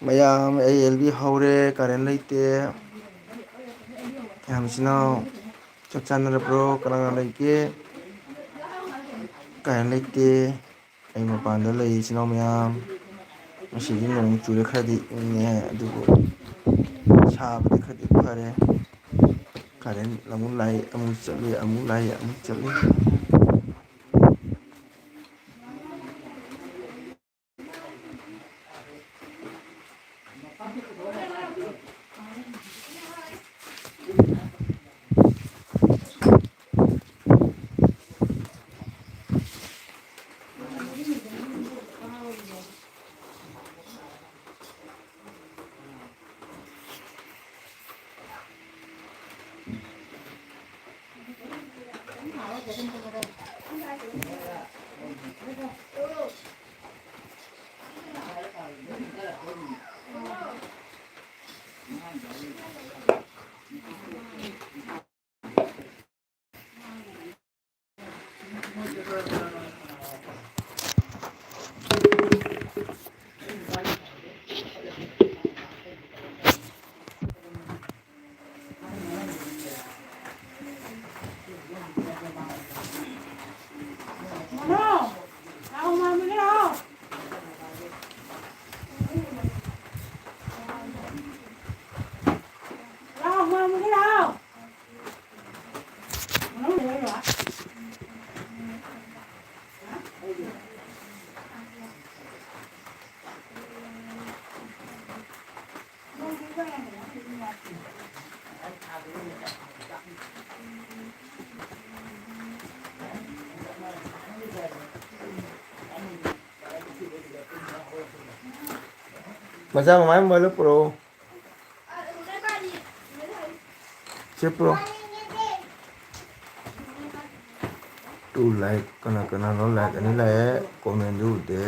ꯃꯌꯥꯝ ꯑꯩ ꯑꯦꯜꯕꯤ ꯍꯧꯔꯦ ꯀꯔꯦꯟ ꯂꯩꯇꯦ ꯃꯌꯥꯝꯁꯤꯅ ꯆꯥꯛ ꯆꯥꯅꯔꯕ꯭ꯔꯣ ꯀꯅꯥ ꯀꯅꯥ ꯂꯩꯒꯦ ꯀꯔꯦꯟ ꯂꯩꯇꯦ ꯑꯩ ꯃꯄꯥꯟꯗ ꯂꯩ ꯏꯆꯤꯜ ꯏꯅꯥꯎ ꯃꯌꯥꯝ ꯉꯁꯤꯗꯤ ꯅꯣꯡ ꯆꯨꯔꯦ ꯈꯔꯗꯤ ꯏꯪꯉꯦ ꯑꯗꯨꯕꯨ ꯁꯥꯕꯗꯤ ꯈꯔꯗꯤ ꯐꯔꯦ ꯀꯔꯦꯟ ꯑꯃꯨꯛ ꯂꯥꯛꯏ ꯑꯃꯨꯛ ꯆꯠꯂꯤ ꯑꯃꯨꯛ ꯂꯥꯛꯏ ꯑꯃꯨꯛ ꯆꯠꯂꯤ ꯃꯆꯥ ꯃꯃꯥꯏ ꯃꯣꯕꯥꯏꯜꯗꯣ ꯄꯨꯔꯛꯑꯣ ꯁꯤ ꯄꯨꯔꯛꯑꯣ ꯇꯨ ꯂꯥꯏꯛ ꯀꯅꯥ ꯀꯅꯥꯅꯣ ꯂꯥꯏꯛ ꯑꯅꯤ ꯂꯥꯛꯑꯦ ꯀꯣꯃꯦꯟꯗꯨ ꯎꯗꯦ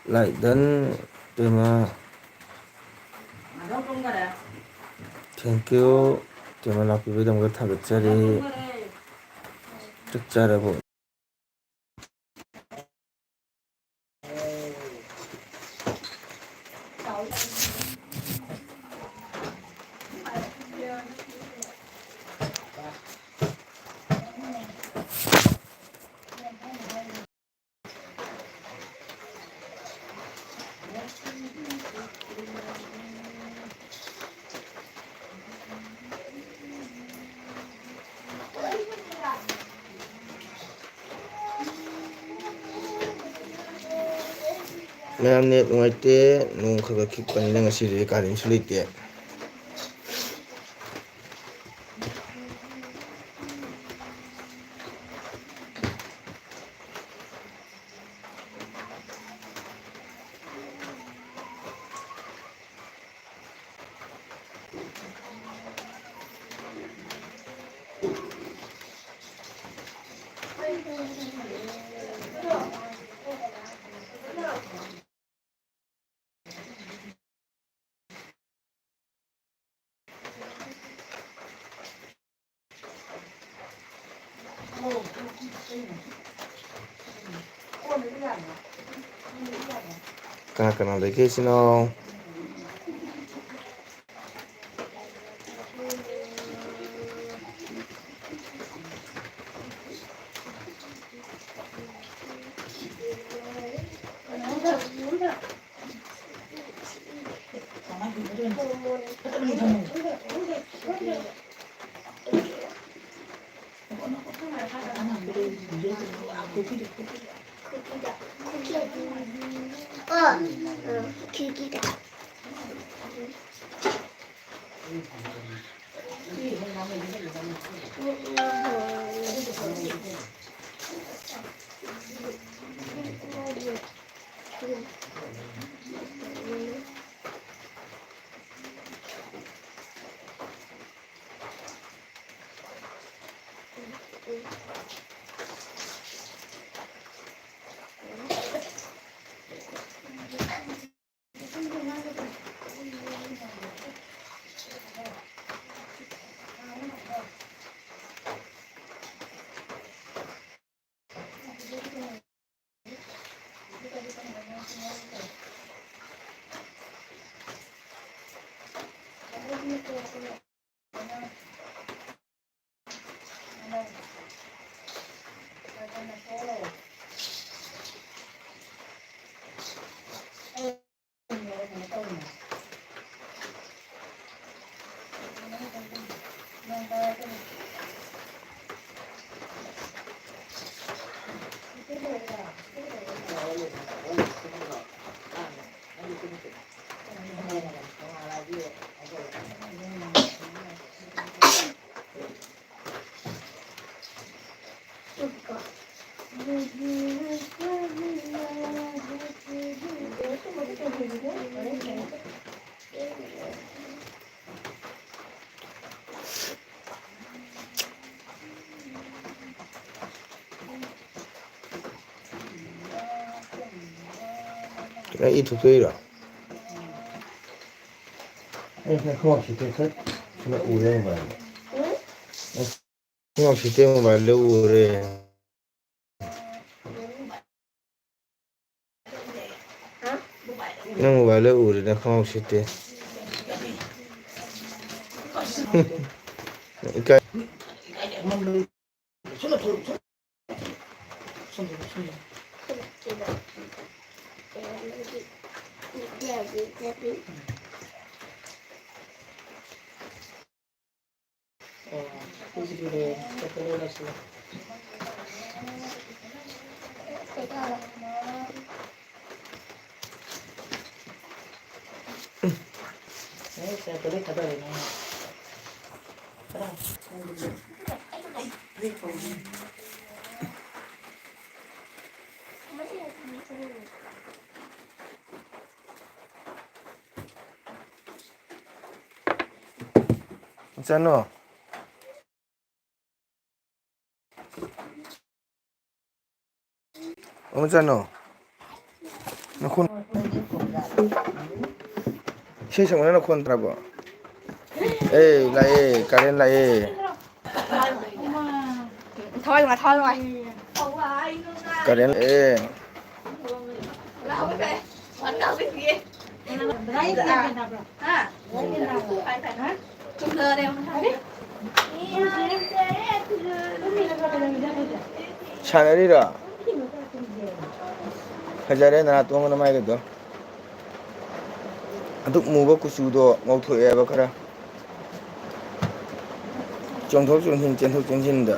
Lại đến tìm thank you tìm là quý vị đồng nghiệp thảo chơi chắc chắn là bộ ꯃꯌꯥꯝ ꯅꯦꯠ ꯅꯨꯡꯉꯥꯏꯇꯦ ꯅꯣꯡ ꯈꯔ ꯈꯤꯛꯄꯅꯤꯅ ꯉꯁꯤꯗꯤ ꯀꯥꯔꯦꯟꯁꯨ ꯂꯩꯇꯦ Kena lagi sino. Cái ít thuộc rồi. Cái không học chỉ thế hết. Nó ủ lên vậy. Không học chỉ thế mà lâu rồi. Nó mà lâu rồi nó không học chỉ thế. Cái Sano. Sano. Nakun. Siya sa mga nakun trabo. Lại Karen lại. Thôi mà thôi rồi. Karen Anh đâu biết gì. Đấy ha. Chung thơ đeo không biết. Chanarira. Hajare na tuang na mai do. Aduk muba kusudo ngauthoi ba khara. Chongthok chonghin chenthok chenghin da.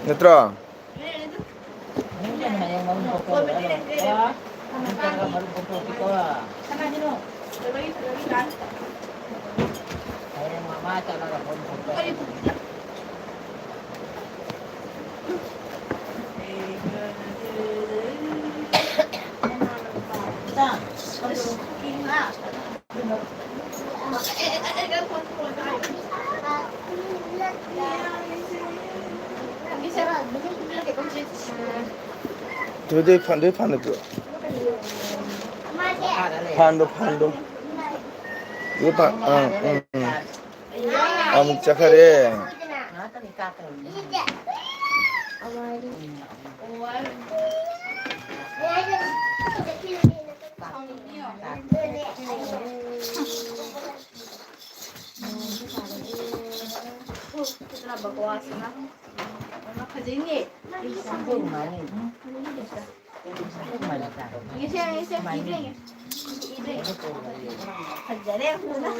Natra. 저기 판도 그 판도 이거 아무 짜카래 बकवास ना खजेंगे इसे खजरे ना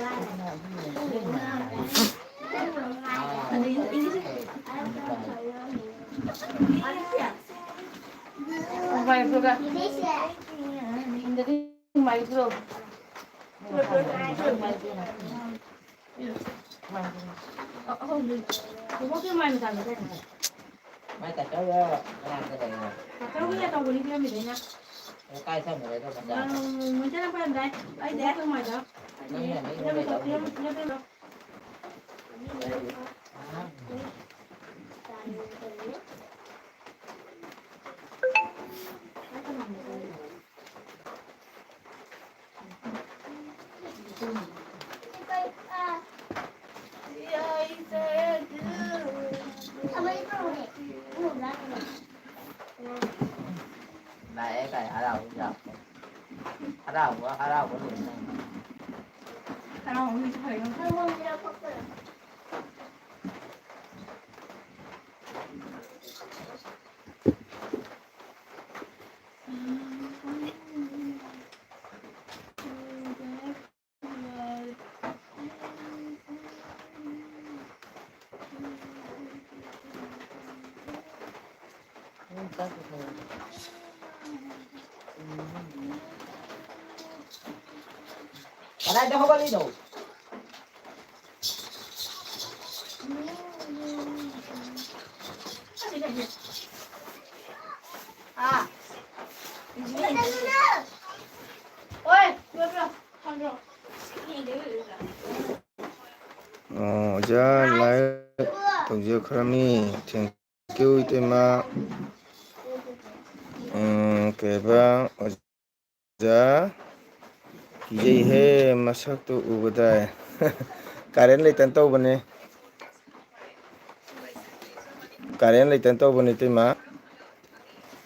Mai juga. Jadi mai bro. Có cái mai mình làm được không? Mai cả cháu làm cái này. Cháu bây giờ tao muốn đi theo mình đấy nha. Cái xong rồi thôi mà. Mình chắc là phải đây. Ai để không mày đó. Này cái ở đâu giờ? Ở đâu có điện này. Không, mình thấy không? Ở đây đâu có lý đủ. À. Ôi, được rồi. Không rồi. 자 라이 동지 크라미 땡큐 이때마 개방 어자 기재이 해 마삭도 우거다 가렌 레이탄 떠보네 가렌 레이탄 떠보네 이때마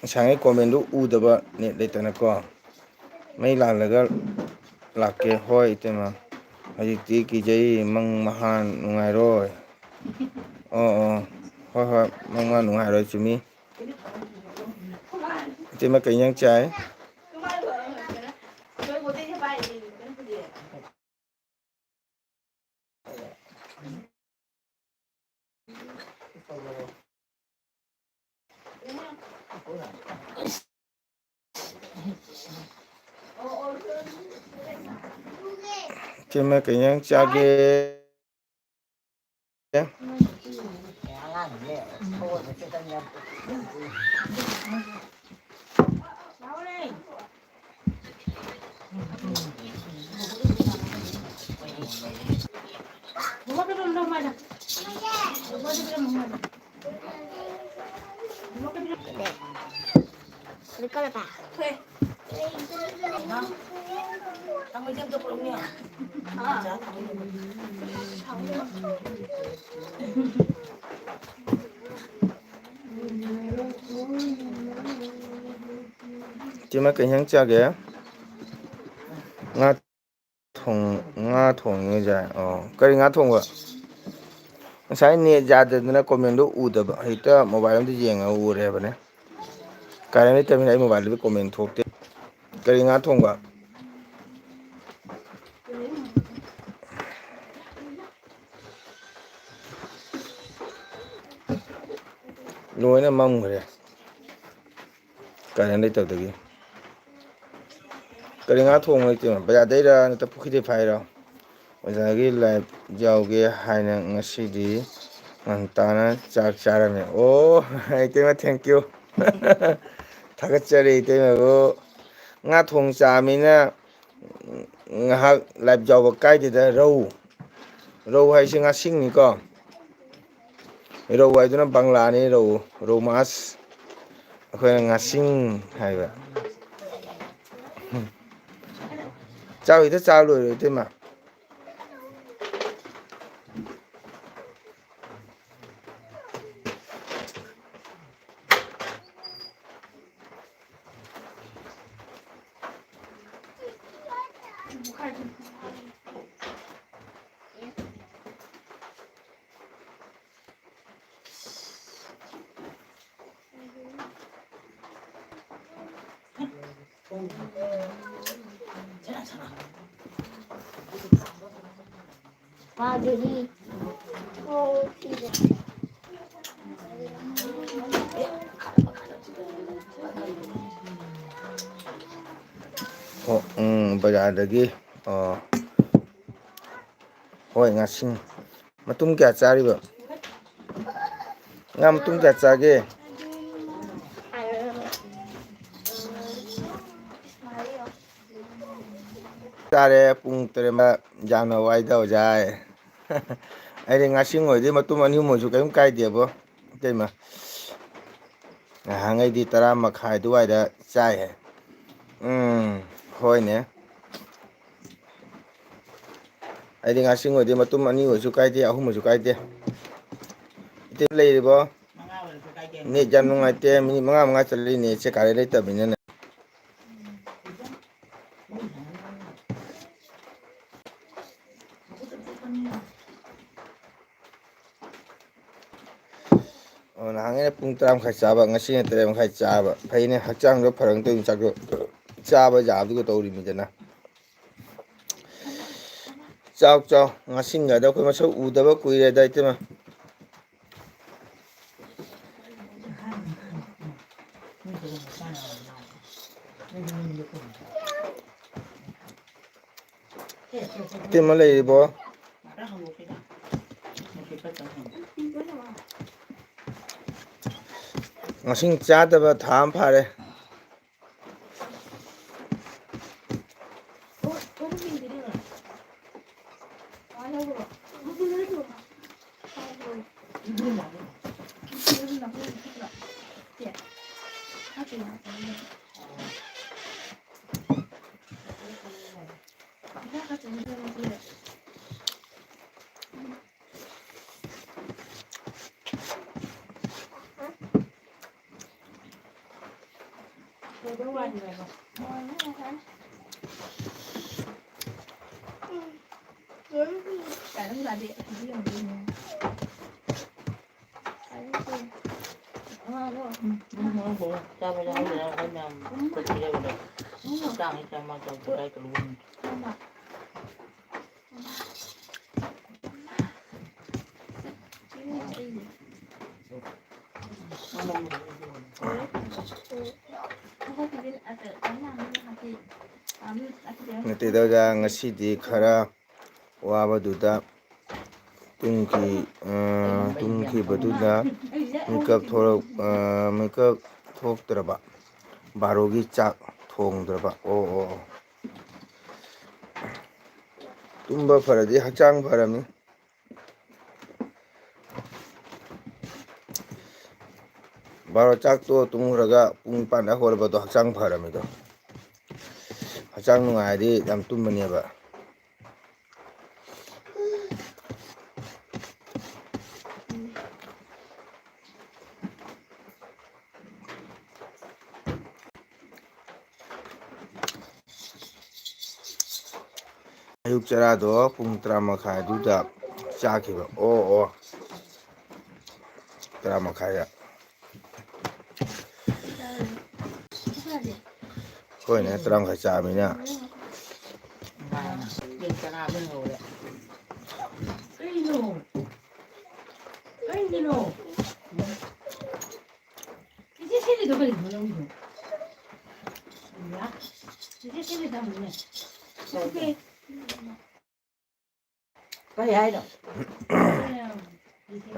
상해 코멘도 우더바 네 레이탄나코 메이 lal라가 락게 호이 이때마 아직도 기재이 망마한 누가이로 hoi mong nụ hài rồi chú mi thì mà cái nhang trái thì mà cái nhang trái kia thì mà cái nhang trái kia nga thong như vậy cái nga thong vậy sai nè ra được nó comment đó u được vậy ta mobile nó gì nghe u rồi vậy cái này thì mình mobile nó comment thuộc thế cái nga thong vậy nuôi nó mong rồi cái này tập được cái nga thong này thì bây giờ đây là nó tập khi đi phải rồi bây giờ cái live giàu cái hai năng ngasi đi tana chak charame item thank you thagachari item go nga thong chamina nga live job kai de rau hai singa sing ni ko ꯔꯧ ꯍꯥꯏꯗꯨꯅ ꯕꯪꯂꯥꯅꯤ ꯔꯧ ꯃꯥꯁ ꯑꯩꯈꯣꯏꯅ ꯉꯥꯁꯤꯡ ꯍꯥꯏꯕ ꯆꯥꯛ ꯆꯥ ꯂꯣꯏꯔꯣ ꯏꯇꯩꯃ 마들이 ꯕꯖꯥꯔꯗꯒꯤ ꯍꯣꯏ ꯉꯥꯁꯤꯡ ꯃꯇꯨꯡ ꯀꯌꯥ ꯆꯥꯔꯤꯕ ꯉꯥ ꯃꯇꯨꯡ ꯀꯌꯥ ꯆꯥꯒꯦ ꯆꯥꯔꯦ ꯄꯨꯡ 3 ꯌꯥꯝꯅ ꯋꯥꯏꯗ ꯑꯣꯖꯥꯏ ꯑꯩꯗꯤ ꯉꯥꯁꯤꯡ ꯑꯣꯏꯔꯗꯤ ꯃꯇꯨꯝ 2 ꯑꯍꯨꯝ ꯑꯣꯏꯁꯨ ꯀꯔꯤꯝ ꯀꯥꯏꯗꯦꯕꯣ ꯏꯇꯩꯃ ꯅꯍꯥꯟꯉꯩꯗꯤ 10:30 ꯑꯗꯨꯋꯥꯏꯗ ꯆꯥꯏꯍꯦ ꯍꯣꯏꯅꯦ ꯑꯩꯗꯤ ꯉꯥꯁꯤꯡ ꯑꯣꯏꯔꯗꯤ ꯃꯇꯨꯝ 2 ꯑꯣꯏꯁꯨ ꯀꯥꯏꯗꯦ 3 ꯑꯣꯏꯁꯨ ꯀꯥꯏꯗꯦ ꯏꯇꯩ ꯂꯩꯔꯤꯕꯣ ꯅꯦꯠ ꯌꯥꯝ ꯅꯨꯡꯉꯥꯏꯇꯦ ꯃꯤꯅꯤꯠ 5 ꯆꯠꯂꯤ ꯅꯦꯠꯁꯦ ꯀꯥꯔꯦꯟ ꯂꯩꯇꯕꯅꯤꯅꯅꯦ ꯅꯍꯥꯟꯉꯩꯅ ꯄꯨꯡ 10:30 ꯆꯥꯕ ꯉꯁꯤꯅ 3:30 ꯆꯥꯕ ꯐꯩꯅꯦ ꯍꯛꯆꯥꯡꯗꯣ ꯐꯔꯛꯇꯣꯏꯅꯤ ꯆꯥꯛꯇꯣ ꯆꯥꯕ ꯌꯥꯕꯗꯨꯒ ꯇꯧꯔꯤꯃꯤꯗꯅ ꯆꯥꯎ ꯉꯥꯁꯤꯡꯒꯗꯣ ꯑꯩꯈꯣꯏ ꯃꯁꯛ ꯎꯗꯕ ꯀꯨꯏꯔꯦꯗ ꯏꯇꯩꯃ ꯏꯇꯩꯃ ꯂꯩꯔꯤꯕꯣ ꯉꯥꯁꯤꯡ ꯆꯥꯗꯕ ꯊꯥ ꯑꯃ ꯐꯥꯔꯦ ꯅꯠꯇꯦꯗ ꯑꯣꯖꯥ ꯉꯁꯤꯗꯤ ꯈꯔ ꯋꯥꯕꯗꯨꯗ ꯇꯨꯝꯈꯤꯕꯗꯨꯗ ꯃꯤꯀꯞ ꯊꯣꯛꯇ꯭ꯔꯕ ꯕꯥꯔꯣꯒꯤ ꯆꯥꯛ ꯊꯣꯡꯗ꯭ꯔꯕ ꯇꯨꯝꯕ ꯐꯔꯗꯤ ꯍꯛꯆꯥꯡ ꯐꯔꯝꯅꯤ ꯕꯥꯔꯣ ꯆꯥꯛꯇꯣ ꯇꯨꯝꯈ꯭ꯔꯒ ꯄꯨꯡ 9 ꯍꯧꯒꯠꯂꯛꯄꯗꯣ ꯍꯛꯆꯥꯡ ꯐꯔꯝꯃꯤꯗꯣ ꯍꯛꯆꯥꯡ ꯅꯨꯡꯉꯥꯏꯔꯗꯤ ꯌꯥꯝ ꯇꯨꯝꯕꯅꯦꯕ ꯑꯌꯨꯛ ꯆꯔꯥꯗꯣ ꯄꯨꯡ 10:30 ꯑꯗꯨꯗ ꯆꯥꯈꯤꯕ 10:30 ꯍꯣꯏꯅꯦ 10:30 ꯆꯥꯕꯅꯤꯅ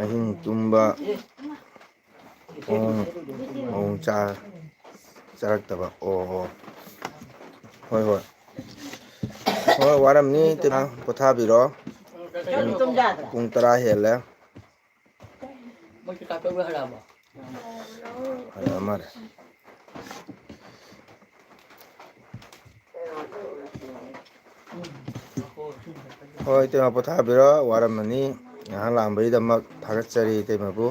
ꯑꯍꯤꯡ ꯇꯨꯝꯕ ꯃꯑꯣꯡ ꯆꯥꯔꯛꯇꯕ ꯍꯣꯏ ꯋꯥꯔꯝꯅꯤ ꯄꯣꯊꯥꯕꯤꯔꯣ ꯄꯨꯡ 10 ꯍꯦꯜꯂꯦ Mới cái cà phê với hả bà? ꯍꯜꯂꯛꯑꯃꯥꯜꯂꯦ ꯍꯣꯏ ꯏꯇꯩꯃ ꯄꯣꯊꯥꯕꯤꯔꯣ ꯋꯥꯔꯝꯃꯅꯤ ꯉꯥꯏꯍꯥꯛ ꯂꯥꯛꯑꯝꯕꯒꯤꯗꯃꯛ ꯊꯥꯒꯠꯆꯔꯤ ꯏꯇꯩꯃꯕꯨ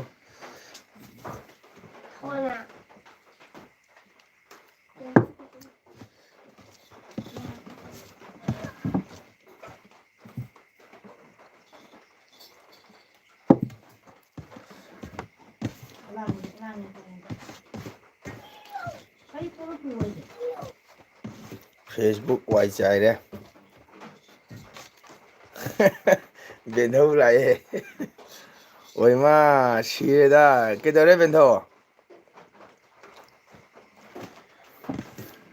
ꯐꯦꯁꯕꯨꯛ ꯋꯥꯏ ꯆꯥꯏꯔꯦ ꯕꯦꯟꯙꯧ ꯂꯥꯛꯑꯦ ꯑꯣꯏꯃꯥ ꯁꯤꯔꯦꯗ ꯀꯩꯗꯧꯔꯦ ꯕꯦꯟꯙꯧ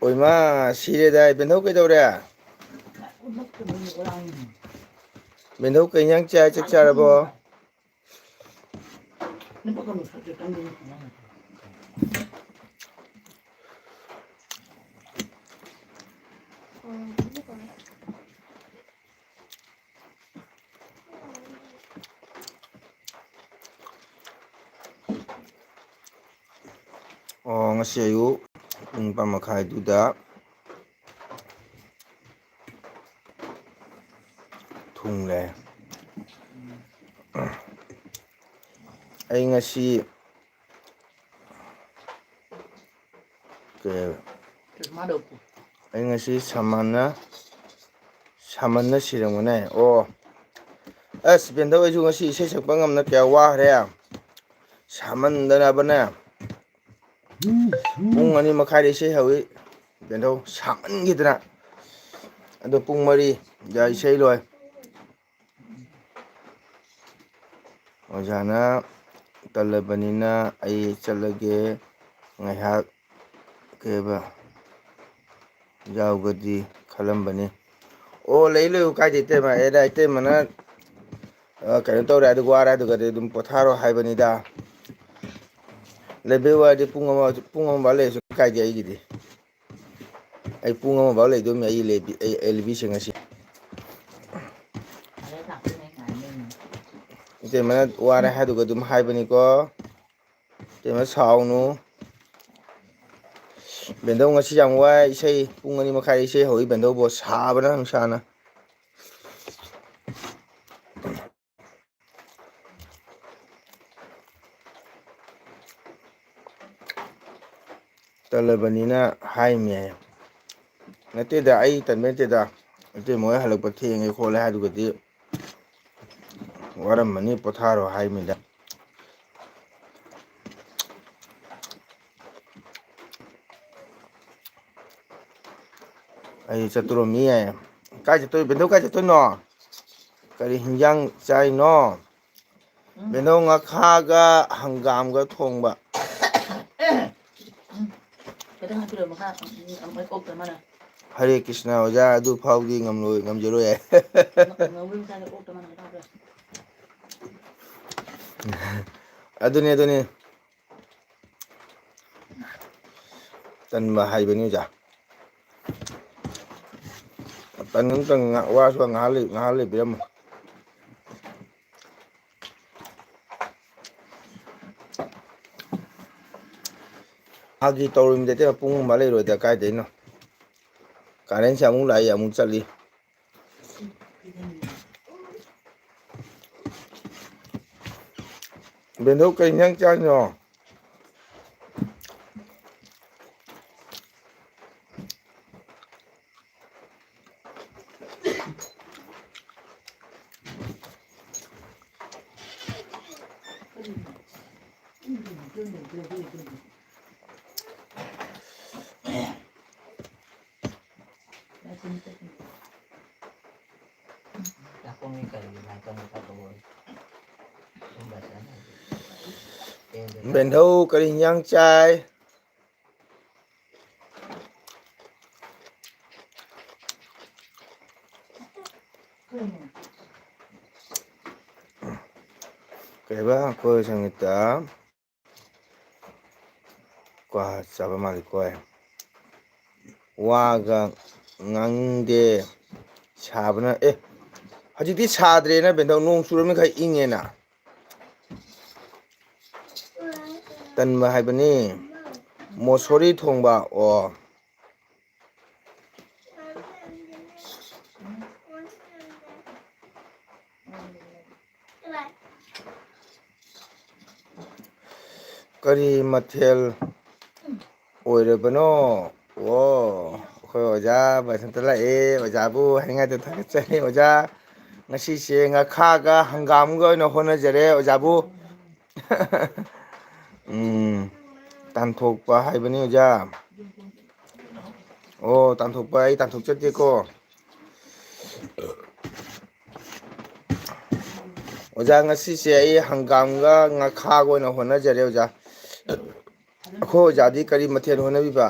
ꯑꯣꯏꯃꯥ ꯁꯤꯔꯦꯗ ꯕꯦꯟꯙꯧ ꯀꯩꯗꯧꯔꯦ ꯕꯦꯟꯙꯧ ꯀꯩ ꯏꯟꯖꯥꯡ ꯆꯥꯏ ꯆꯥꯛ ꯆꯥꯔꯕꯣ ꯑꯣ ꯉꯁꯤ ꯑꯌꯨꯛ ꯄꯨꯡ 5:30 ꯊꯨꯡꯂꯦ ꯑꯩ ꯉꯁꯤ ꯑꯩ ꯉꯁꯤ ꯁꯥꯃꯟꯅ ꯁꯤꯔꯝꯒꯅꯦ ꯑꯣ ꯑꯁ ꯕꯦꯟꯙꯧ ꯑꯩꯁꯨ ꯉꯁꯤ ꯏꯁꯩ ꯁꯛꯄ ꯉꯝꯅ ꯀꯌꯥ ꯋꯥꯈ꯭ꯔꯦ ꯁꯥꯃꯟꯗꯅꯕꯅꯦ ꯄꯨꯡ 2:30ꯗ ꯏꯁꯩ ꯍꯧꯋꯤ ꯕꯦꯟꯙꯧ ꯁꯥꯃꯟꯈꯤꯗꯅ ꯑꯗꯣ ꯄꯨꯡ 4 ꯏꯁꯩ ꯂꯣꯏ ꯑꯣꯖꯥꯅ ꯇꯜꯂꯕꯅꯤꯅ ꯑꯩ ꯆꯠꯂꯒꯦ ꯉꯥꯏꯍꯥꯛ ꯀꯩꯕ ꯌꯥꯎꯒꯗꯤ ꯈꯜꯂꯝꯕꯅꯤ ꯑꯣ ꯂꯩꯌꯨ ꯀꯥꯏꯗꯦ ꯏꯇꯩꯃ ꯏꯇꯩꯃꯅ ꯀꯩꯅꯣ ꯇꯧꯔꯦ ꯑꯗꯨ ꯋꯥꯔꯦ ꯑꯗꯨꯒꯗꯤ ꯑꯗꯨꯝ ꯄꯣꯊꯥꯔꯣ ꯍꯥꯏꯕꯅꯤꯗ ꯂꯩꯕꯩ ꯋꯥꯗꯤ ꯄꯨꯡ ꯑꯃ ꯂꯩꯔꯁꯨ ꯀꯥꯏꯗꯦ ꯑꯩꯒꯤꯗꯤ ꯑꯩ ꯄꯨꯡ 1 ꯂꯩꯗꯣꯏꯅꯤ ꯑꯩ ꯂꯤꯕꯤꯁꯦ ꯉꯁꯤ ꯏꯇꯩꯃꯅ ꯋꯥꯔꯦ ꯍꯥꯏꯗꯨꯒ ꯑꯗꯨꯝ ꯍꯥꯏꯕꯅꯤꯀꯣ ꯏꯇꯩꯃ ꯁꯥꯎꯅꯨ ꯕꯦꯟꯙꯧ ꯉꯁꯤ ꯌꯥꯝ ꯋꯥꯏ ꯏꯁꯩ ꯄꯨꯡ 2:30 ꯏꯁꯩ ꯍꯧꯋꯤ ꯕꯦꯟꯙꯧꯕꯨ ꯁꯥꯕꯅ ꯅꯨꯡꯁꯥꯅ ꯇꯜꯂꯕꯅꯤꯅ ꯍꯥꯏꯃꯤ ꯅꯠꯇꯦꯗ ꯑꯩ ꯇꯟꯕ ꯅꯠꯇꯦꯗ ꯏꯇꯩꯃ ꯍꯣꯏ ꯍꯜꯂꯛꯄ ꯊꯦꯡꯉꯦ ꯈꯣꯠꯂꯦ ꯍꯥꯏꯗꯨꯒꯗꯤ ꯋꯥꯔꯝꯃꯅꯤ ꯄꯣꯊꯥꯔꯣ ꯍꯥꯏꯃꯤꯗ ꯑꯩ ꯆꯠꯇꯣꯔꯝꯃꯤ ꯀꯥꯏ ꯆꯠꯇꯣꯏ ꯕꯦꯟꯙꯧ ꯀꯥꯏ ꯆꯠꯇꯣꯏꯅꯣ ꯀꯔꯤ ꯍꯤꯟꯖꯥꯡ ꯆꯥꯏꯅꯣ ꯕꯦꯟꯙꯧ ꯉꯥꯈꯥꯒ ꯍꯪꯒꯥꯝꯒ ꯊꯣꯡꯕ ꯍꯔꯦ ꯀ꯭ꯔꯤꯁꯅ ꯑꯣꯖꯥ ꯑꯗꯨ ꯐꯥꯎꯗꯤ ꯉꯝꯖꯔꯣꯏ ꯌꯥꯏ ꯑꯗꯨꯅꯤ ꯇꯟꯕ ꯍꯥꯏꯕꯅꯤ ꯑꯣꯖꯥ ꯇꯪ ꯋꯥꯔꯁꯨ ꯉꯥꯏꯍꯥꯛ ꯂꯩꯕꯤꯔꯝꯃꯣ ꯐꯥꯒꯤ ꯇꯧꯔꯤꯃꯤꯗ ꯏꯇꯩꯃ ꯄꯨꯡ 1 ꯂꯩꯔꯣꯏꯗ ꯀꯥꯏꯗꯩꯅꯣ ꯀꯔꯦꯟꯁꯦ ꯑꯃꯨꯛ ꯂꯥꯛꯏ ꯑꯃꯨꯛ ꯆꯠꯂꯤ ꯕꯦꯟꯙꯧ ꯀꯩ ꯏꯟꯖꯥꯡ ꯆꯥꯏꯅꯣ ꯕꯦꯟꯙꯧ ꯀꯔꯤ ꯏꯟꯖꯥꯡ ꯆꯥꯏ ꯀꯩꯕ ꯑꯩꯈꯣꯏ ꯁꯪꯒꯤꯇꯥ ꯀ꯭ꯋꯥ ꯆꯥꯕ ꯃꯥꯜꯂꯤꯀꯣ ꯋꯥꯒ ꯉꯥꯡꯅꯤꯡꯗꯦ ꯁꯥꯕꯅ ꯍꯧꯖꯤꯛꯇꯤ ꯁꯥꯗ꯭ꯔꯦꯅ ꯕꯦꯟꯙꯧ ꯅꯣꯡ ꯆꯨꯔꯝꯅꯤꯅ ꯈꯔ ꯏꯪꯉꯦꯅ ꯇꯟꯕ ꯍꯥꯏꯕꯅꯤ ꯃꯣꯁꯣꯔꯤ ꯊꯣꯡꯕ ꯑꯣ ꯀꯔꯤ ꯃꯊꯦꯜ ꯑꯣꯏꯔꯕꯅꯣ ꯑꯣ ꯑꯩꯈꯣꯏ ꯑꯣꯖꯥ ꯃꯊꯟꯇ ꯂꯥꯛꯑꯦ ꯑꯣꯖꯥꯕꯨ ꯍꯥꯏꯅꯤꯡꯉꯥꯏꯇ ꯊꯥꯒꯠꯆꯔꯤ ꯑꯣꯖꯥ ꯉꯁꯤꯁꯦ ꯉꯥꯈꯥꯒ ꯍꯪꯒꯥꯝꯒ ꯑꯣꯏꯅ ꯍꯣꯠꯅꯖꯔꯦ ꯑꯣꯖꯥꯕꯨ ꯇꯥꯟꯊꯣꯛꯄ ꯍꯥꯏꯕꯅꯤ ꯑꯣꯖꯥ ꯑꯣ ꯇꯥꯟꯊꯣꯛꯄ ꯑꯩ ꯇꯥꯟꯊꯣꯛꯆꯗꯦꯀꯣ ꯑꯣꯖꯥ ꯉꯁꯤꯁꯦ ꯑꯩ ꯍꯪꯒꯥꯝꯒ ꯉꯥꯈꯥꯒ ꯑꯣꯏꯅ ꯍꯣꯠꯅꯖꯔꯦ ꯑꯣꯖꯥ ꯑꯩꯈꯣꯏ ꯑꯣꯖꯥꯗꯤ ꯀꯔꯤ ꯃꯊꯦꯜ ꯍꯣꯠꯅꯕꯤꯕ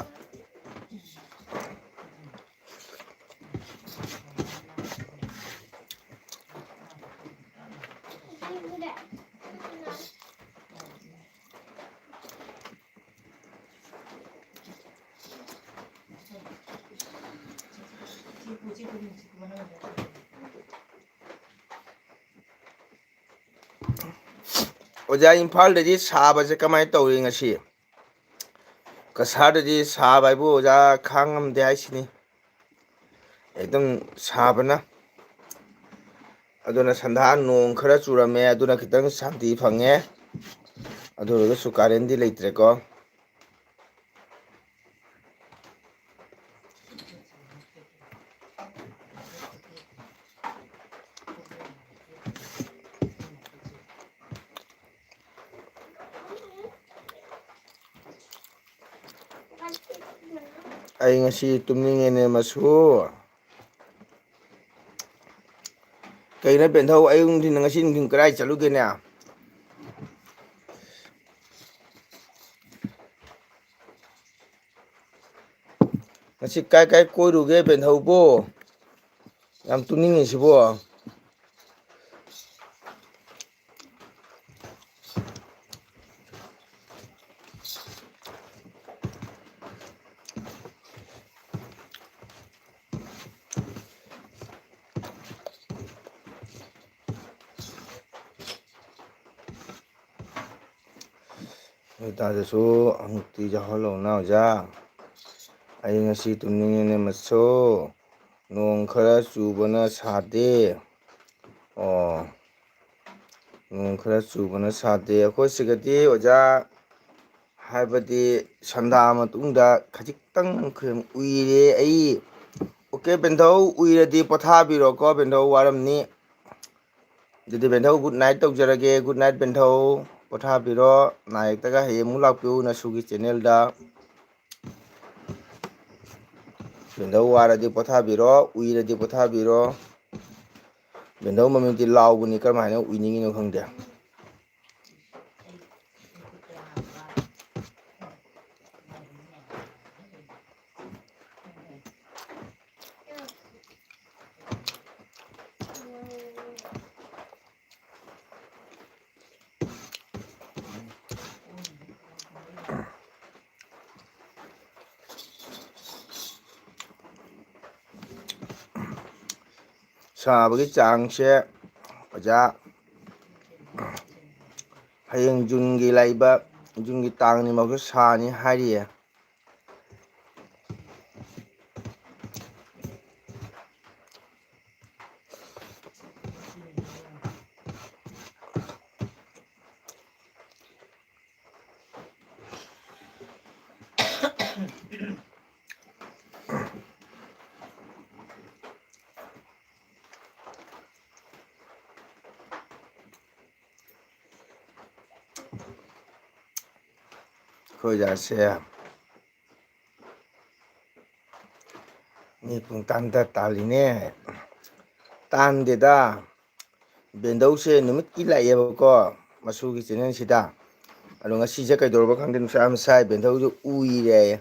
ꯑꯣꯖꯥ ꯏꯝꯐꯥꯜꯗꯗꯤ ꯁꯥꯕꯁꯦ ꯀꯃꯥꯏꯅ ꯇꯧꯔꯤ ꯉꯁꯤ ꯀꯁꯥꯔꯗꯗꯤ ꯁꯥꯕ ꯍꯥꯏꯕꯨ ꯑꯣꯖꯥ ꯈꯥꯡ ꯉꯝꯗꯦ ꯍꯥꯏꯁꯤꯅꯤ ꯑꯗꯨꯝ ꯁꯥꯕꯅ ꯑꯗꯨꯅ ꯁꯟꯙꯥ ꯅꯣꯡ ꯈꯔ ꯆꯨꯔꯝꯃꯦ ꯑꯗꯨꯅ ꯈꯤꯇꯪ ꯁꯥꯟꯇꯤ ꯐꯪꯉꯦ ꯑꯗꯨ ꯑꯣꯏꯔꯒꯁꯨ ꯀꯥꯔꯦꯟꯗꯤ ꯂꯩꯇ꯭ꯔꯦꯀꯣ ꯑꯩ ꯉꯁꯤ ꯇꯨꯝꯅꯤꯡꯉꯦꯅꯦ ꯃꯁꯨ ꯀꯩꯅꯣ ꯕꯦꯟꯊꯧ ꯑꯌꯨꯛ ꯅꯨꯡꯊꯤꯟ ꯉꯁꯤ ꯅꯨꯡꯊꯤꯟ ꯀꯗꯥꯏ ꯆꯠꯂꯨꯒꯦꯅꯦ ꯉꯁꯤ ꯀꯥꯏ ꯀꯥꯏ ꯀꯣꯏꯔꯨꯒꯦ ꯕꯦꯟꯊꯧꯕꯣ ꯌꯥꯝ ꯇꯨꯝꯅꯤꯡꯉꯤꯁꯤꯕꯣ ꯑꯗꯨꯇꯥꯔꯁꯨ ꯑꯃꯨꯛꯇꯤ ꯌꯥꯎꯍꯜꯂꯧꯅ ꯑꯣꯖꯥ ꯑꯩ ꯉꯁꯤ ꯇꯨꯝꯅꯤꯡꯉꯦꯅꯦ ꯃꯁꯨ ꯅꯣꯡ ꯈꯔ ꯆꯨꯕꯅ ꯁꯥꯗꯦ ꯑꯣ ꯅꯣꯡ ꯈꯔ ꯆꯨꯕꯅ ꯁꯥꯗꯦ ꯑꯩꯈꯣꯏ ꯁꯤꯗꯗꯤ ꯑꯣꯖꯥ ꯍꯥꯏꯕꯗꯤ ꯁꯟꯗꯥ ꯃꯇꯨꯡꯗ ꯈꯖꯤꯛꯇꯪ ꯎꯏꯔꯦ ꯑꯩ ꯑꯣꯀꯦ ꯕꯦꯟꯙꯧ ꯎꯏꯔꯗꯤ ꯄꯣꯊꯥꯕꯤꯔꯣꯀꯣ ꯕꯦꯟꯙꯧ ꯋꯥꯔꯝꯅꯤ ꯑꯗꯨꯗꯤ ꯕꯦꯟꯊꯧ ꯒꯨꯗ ꯅꯥꯏꯠ ꯇꯧꯖꯔꯒꯦ ꯒꯨꯗ ꯅꯥꯏꯠ ꯕꯦꯟꯊꯧ ꯄꯣꯊꯥꯕꯤꯔꯣ ꯅꯥ ꯌꯦꯛꯇꯒ ꯍꯌꯦꯡ ꯑꯃꯨꯛ ꯂꯥꯛꯄꯤꯌꯨ ꯅꯁꯨꯒꯤ ꯆꯦꯅꯦꯜꯗ ꯕꯦꯟꯙꯧ ꯋꯥꯔꯗꯤ ꯄꯣꯊꯥꯕꯤꯔꯣ ꯎꯏꯔꯗꯤ ꯄꯣꯊꯥꯕꯤꯔꯣ ꯕꯦꯟꯙꯧ ꯃꯃꯤꯠꯇꯤ ꯂꯥꯎꯕꯅꯤ ꯀꯔꯝꯍꯥꯏꯅ ꯎꯏꯅꯤꯡꯉꯤꯅꯣ ꯈꯪꯗꯦ ꯁꯥꯕꯒꯤ ꯆꯥꯡꯁꯦ ꯑꯣꯖꯥ ꯍꯌꯦꯡ ꯖꯨꯟꯒꯤ ꯂꯥꯛꯏꯕ ꯖꯨꯟꯒꯤ ꯇꯥꯡ 2 ꯁꯥꯅꯤ ꯍꯥꯏꯔꯤꯌꯦ ꯑꯩꯈꯣꯏ ꯑꯣꯖꯥꯁꯦ ꯃꯤ ꯄꯨꯡꯇꯥꯟꯗ ꯇꯥꯜꯂꯤꯅꯦ ꯇꯥꯟꯗꯦꯗ ꯕꯦꯟꯙꯧꯁꯦ ꯅꯨꯃꯤꯠꯀꯤ ꯂꯥꯛꯑꯦꯕꯀꯣ ꯃꯁꯨꯒꯤ ꯆꯦꯅꯦꯜꯁꯤꯗ ꯑꯗꯣ ꯉꯁꯤꯁꯦ ꯀꯩꯗꯧꯔꯕ ꯈꯪꯗꯦ ꯅꯨꯡꯁꯥ ꯌꯥꯝ ꯁꯥꯏ ꯕꯦꯟꯙꯧꯁꯦ ꯎꯏꯔꯦ ꯍꯥꯏꯌꯦ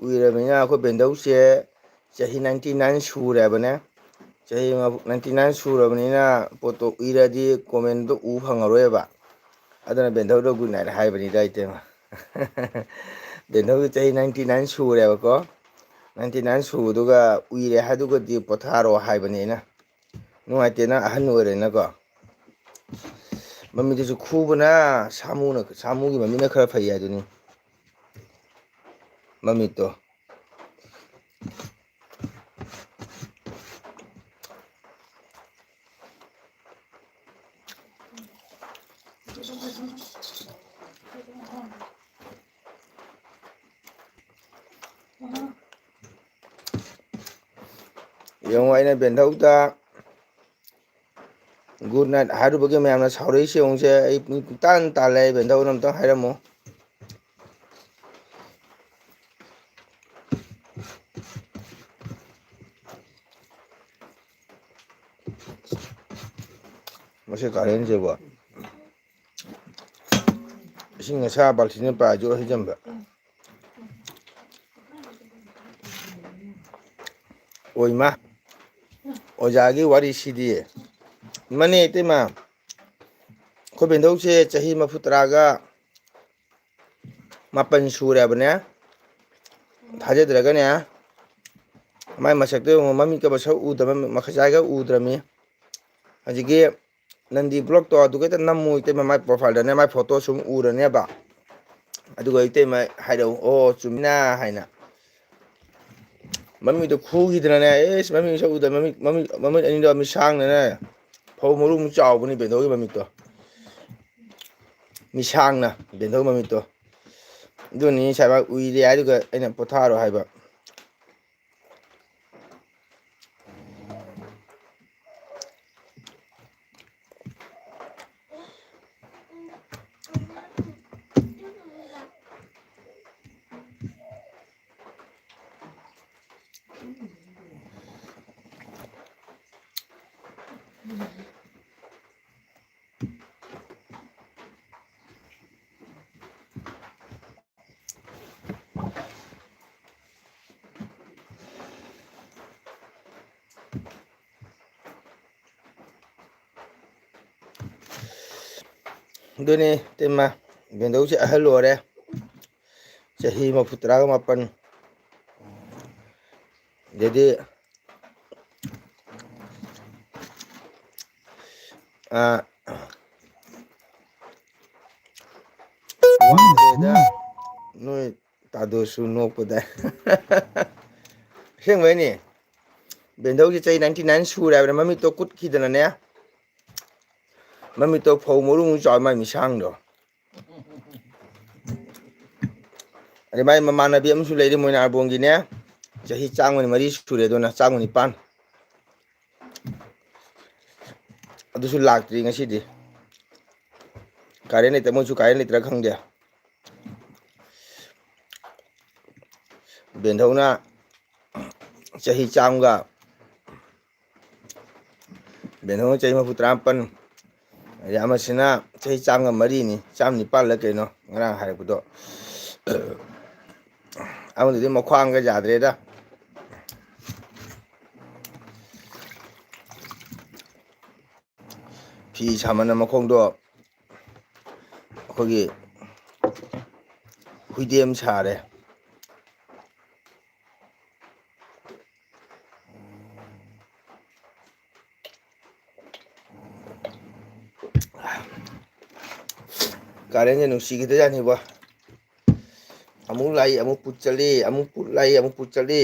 ꯎꯏꯔꯕꯅꯤꯅ ꯑꯩꯈꯣꯏ ꯕꯦꯟꯙꯧꯁꯦ ꯆꯍꯤ 99 ꯁꯨꯔꯦꯕꯅꯦ ꯆꯍꯤ 99 ꯁꯨꯔꯕꯅꯤꯅ ꯄꯣꯠꯇꯣ ꯎꯏꯔꯗꯤ ꯀꯣꯃꯦꯟꯗꯣ ꯎ ꯐꯪꯉꯔꯣꯏꯕ ꯑꯗꯨꯅ ꯕꯦꯟꯙꯧꯗ ꯒꯨꯗ ꯅꯥꯏꯠ ꯍꯥꯏꯕꯅꯤꯗ ꯏꯇꯩꯃ ꯕꯦꯟꯙꯧꯗꯣ ꯆꯍꯤ 99 ꯁꯨꯔꯦꯕꯀꯣ 99 ꯁꯨꯕꯗꯨꯒ ꯎꯏꯔꯦ ꯃꯃꯤꯠꯇꯨꯁꯨ ꯈꯨꯕꯅ ꯁꯥꯃꯨꯒꯤ ꯃꯃꯤꯠꯅ ꯈꯔ ꯐꯩ ꯍꯥꯏꯗꯨꯅꯤ ꯃꯃꯤꯠꯇꯣ ꯌꯦꯡꯉꯣ ꯑꯩꯅ ꯕꯦꯟꯙꯧꯗ ꯒꯨꯗ ꯅꯥꯏꯠ ꯍꯥꯏꯔꯨꯕꯒꯤ ꯃꯌꯥꯝꯅ ꯁꯥꯎꯔꯛꯏꯁꯦ ꯌꯦꯡꯉꯨꯁꯦ ꯑꯩ ꯄꯨꯡꯇꯥꯟ ꯇꯥꯜꯂꯦ ꯕꯦꯟꯙꯧꯗ ꯑꯝꯇꯪ ꯍꯥꯏꯔꯝꯃꯨ ꯃꯁꯤ ꯀꯥꯔꯦꯟꯁꯤꯕꯣ ꯏꯁꯤꯡ ꯑꯁꯥꯕ ꯕꯥꯜꯇꯤꯟꯅ ꯄꯥꯏꯖꯨ ꯍꯩꯖꯤꯟꯕ ꯑꯣꯏꯃ ꯑꯣꯖꯥꯒꯤ ꯋꯥꯔꯤꯁꯤꯗꯤ ꯃꯅꯦ ꯏꯇꯩꯃ ꯑꯩꯈꯣꯏ ꯕꯦꯟꯙꯧꯁꯦ ꯆꯍꯤ 34 ꯁꯨꯔꯦꯕꯅꯦ ꯊꯥꯖꯗ꯭ꯔꯒꯅꯦ ꯃꯥꯏ ꯃꯁꯛꯇꯣ ꯌꯦꯡꯉꯣ ꯃꯃꯤꯠꯀ ꯃꯁꯛ ꯎꯗꯕ ꯃꯈꯖꯥꯏꯒ ꯎꯗ꯭ꯔꯕꯅꯤ ꯍꯧꯖꯤꯛꯀꯤ ꯅꯟꯗꯤ ꯕ꯭ꯂꯣꯛꯇꯣ ꯑꯗꯨꯒ ꯍꯦꯛꯇ ꯅꯝꯃꯨ ꯏꯇꯩꯃ ꯃꯥꯏ ꯄ꯭ꯔꯣꯐꯥꯏꯜꯗꯅꯦ ꯃꯥꯏ ꯐꯣꯇꯣ ꯁꯨꯝ ꯎꯔꯅꯦꯕ ꯑꯗꯨꯒ ꯏꯇꯩꯃ ꯍꯥꯏꯔꯛꯎ ꯑꯣ ꯆꯨꯝꯃꯤꯅ ꯍꯥꯏꯅ ꯃꯃꯤꯠꯇꯣ ꯈꯨꯈꯤꯗꯅꯅꯦ ꯑꯦꯁ ꯃꯃꯤꯠ ꯃꯁꯛ ꯎꯗꯕ ꯃꯃꯤꯠ ꯑꯅꯤꯗꯣ ꯃꯤꯠ ꯁꯥꯡꯅꯅꯦ ꯐꯧ ꯃꯔꯨꯃꯨꯛ ꯆꯥꯎꯕꯅꯤ ꯕꯦꯟꯙꯧꯒꯤ ꯃꯃꯤꯠꯇꯣ ꯃꯤꯁꯥꯡꯅ ꯕꯦꯟꯙꯧ ꯃꯃꯤꯠꯇꯣ ꯑꯗꯨꯅꯤ ꯁꯕꯥꯛ ꯎꯏꯔꯦ ꯍꯥꯏꯗꯨꯒ ꯑꯩꯅ ꯄꯣꯊꯥꯔꯣ ꯍꯥꯏꯕ ꯑꯗꯨꯅꯤ ꯏꯇꯩꯃ ꯕꯦꯟꯙꯧꯁꯦ ꯑꯍꯜ ꯑꯣꯏꯔꯦ ꯆꯍꯤ 34 ꯑꯗꯩꯗꯤ ꯅꯣꯏ ꯇꯥꯗꯣꯁꯨ ꯅꯣꯛꯄꯗ ꯑꯁꯦꯡꯕꯩꯅꯦ ꯕꯦꯟꯙꯧꯁꯦ ꯆꯍꯤ 99 ꯁꯨꯔꯦ ꯍꯥꯏꯕꯅꯦ ꯃꯃꯤꯠꯇꯣ ꯀꯨꯠꯈꯤꯗꯅꯅꯦ ꯃꯃꯤꯠꯇꯣ ꯐꯧ ꯃꯔꯨꯃꯨꯛ ꯆꯥꯎꯏ ꯃꯥꯏ ꯃꯤꯁꯥꯡꯗꯣ ꯑꯗꯩ ꯃꯥꯏ ꯃꯃꯥꯟꯅꯕꯤ ꯑꯃꯁꯨ ꯂꯩꯔꯤ ꯃꯣꯏꯅꯥꯔꯕꯣꯡꯒꯤꯅꯦ ꯆꯍꯤ 104 ꯁꯨꯔꯦ ꯑꯗꯨꯅ 104 ꯑꯗꯨꯁꯨ ꯂꯥꯛꯇ꯭ꯔꯤ ꯉꯁꯤꯗꯤ ꯀꯥꯔꯦꯟ ꯂꯩꯇ ꯃꯣꯏꯁꯨ ꯀꯥꯔꯦꯟ ꯂꯩꯇ꯭ꯔꯥ ꯈꯪꯗꯦ ꯕꯦꯟꯙꯧꯅ ꯆꯍꯤ 100 ꯕꯦꯟꯙꯧꯅ ꯆꯍꯤ 34 ꯑꯗꯩ ꯑꯃꯁꯤꯅ ꯆꯍꯤ 104ꯅꯤ 104ꯂ ꯀꯩꯅꯣ ꯉꯔꯥꯡ ꯍꯥꯏꯔꯛꯄꯗꯣ ꯑꯃꯗꯨꯗꯤ ꯃꯈ꯭ꯋꯥꯡꯒ ꯌꯥꯗ꯭ꯔꯦꯗ ꯐꯤ ꯁꯥꯃꯟꯅ ꯃꯈꯣꯡꯗꯣ ꯑꯩꯈꯣꯏꯒꯤ ꯍꯨꯏꯗꯦꯝ ꯁꯥꯔꯦ ꯀꯥꯔꯦꯟꯁꯦ ꯅꯨꯡꯁꯤꯈꯤꯗꯖꯥꯠꯅꯤꯕꯣ ꯑꯃꯨꯛ ꯂꯥꯛꯏ ꯑꯃꯨꯛ ꯄꯨꯠ ꯆꯠꯂꯤ ꯑꯃꯨꯛ ꯄꯨꯠ ꯂꯥꯛꯏ ꯑꯃꯨꯛ ꯄꯨꯠ ꯆꯠꯂꯤ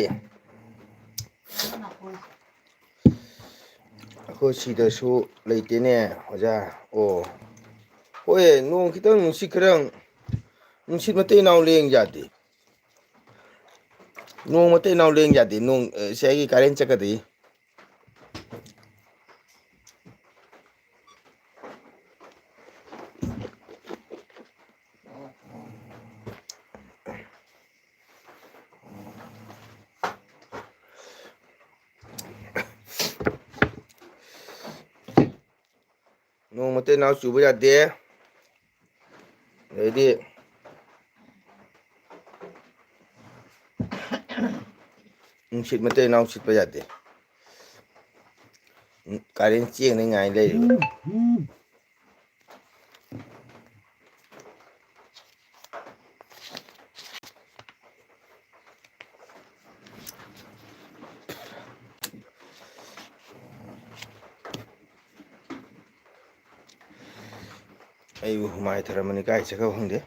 ꯑꯩꯈꯣꯏ ꯁꯤꯗꯁꯨ ꯂꯩꯇꯦꯅꯦ ꯑꯣꯖꯥ ꯑꯣ ꯍꯣꯏ ꯅꯣꯡ ꯈꯤꯇꯪ ꯅꯨꯡꯁꯤꯠ ꯈꯔ ꯅꯨꯡꯁꯤꯠ ꯃꯇꯩ ꯏꯅꯥꯎ ꯂꯦꯡ ꯌꯥꯗꯦ ꯅꯣꯡ ꯃꯇꯩ ꯏꯅꯥꯎ ꯂꯦꯡ ꯌꯥꯗꯦ ꯅꯣꯡ ꯁꯤ ꯑꯩꯒꯤ ꯀꯥꯔꯦꯟ ꯆꯠꯀꯗꯣꯏ ꯅꯣꯡ ꯃꯇꯩ ꯏꯅꯥꯎ ꯆꯨꯕ ꯌꯥꯗꯦ ꯑꯗꯩꯗꯤ ꯅꯨꯡꯁꯤꯠ ꯃꯇꯩ ꯏꯅꯥꯎ ꯁꯤꯠꯄ ꯌꯥꯗꯦ ꯀꯥꯔꯦꯟ ꯆꯦꯡꯅꯉꯥꯏ ꯂꯩꯔꯤꯕ ꯑꯩꯕꯨ ꯍꯨꯃꯥꯏ ꯊꯔꯝꯃꯅꯤ ꯀꯥꯏ ꯆꯠꯈ꯭ꯔꯕ ꯈꯪꯗꯦ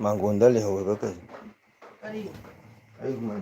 ꯃꯥꯡꯒꯣꯟꯗ ꯂꯩꯍꯧꯋꯦꯕ ꯀꯩꯅꯣ ꯑꯩ ꯍꯨꯃꯥꯏ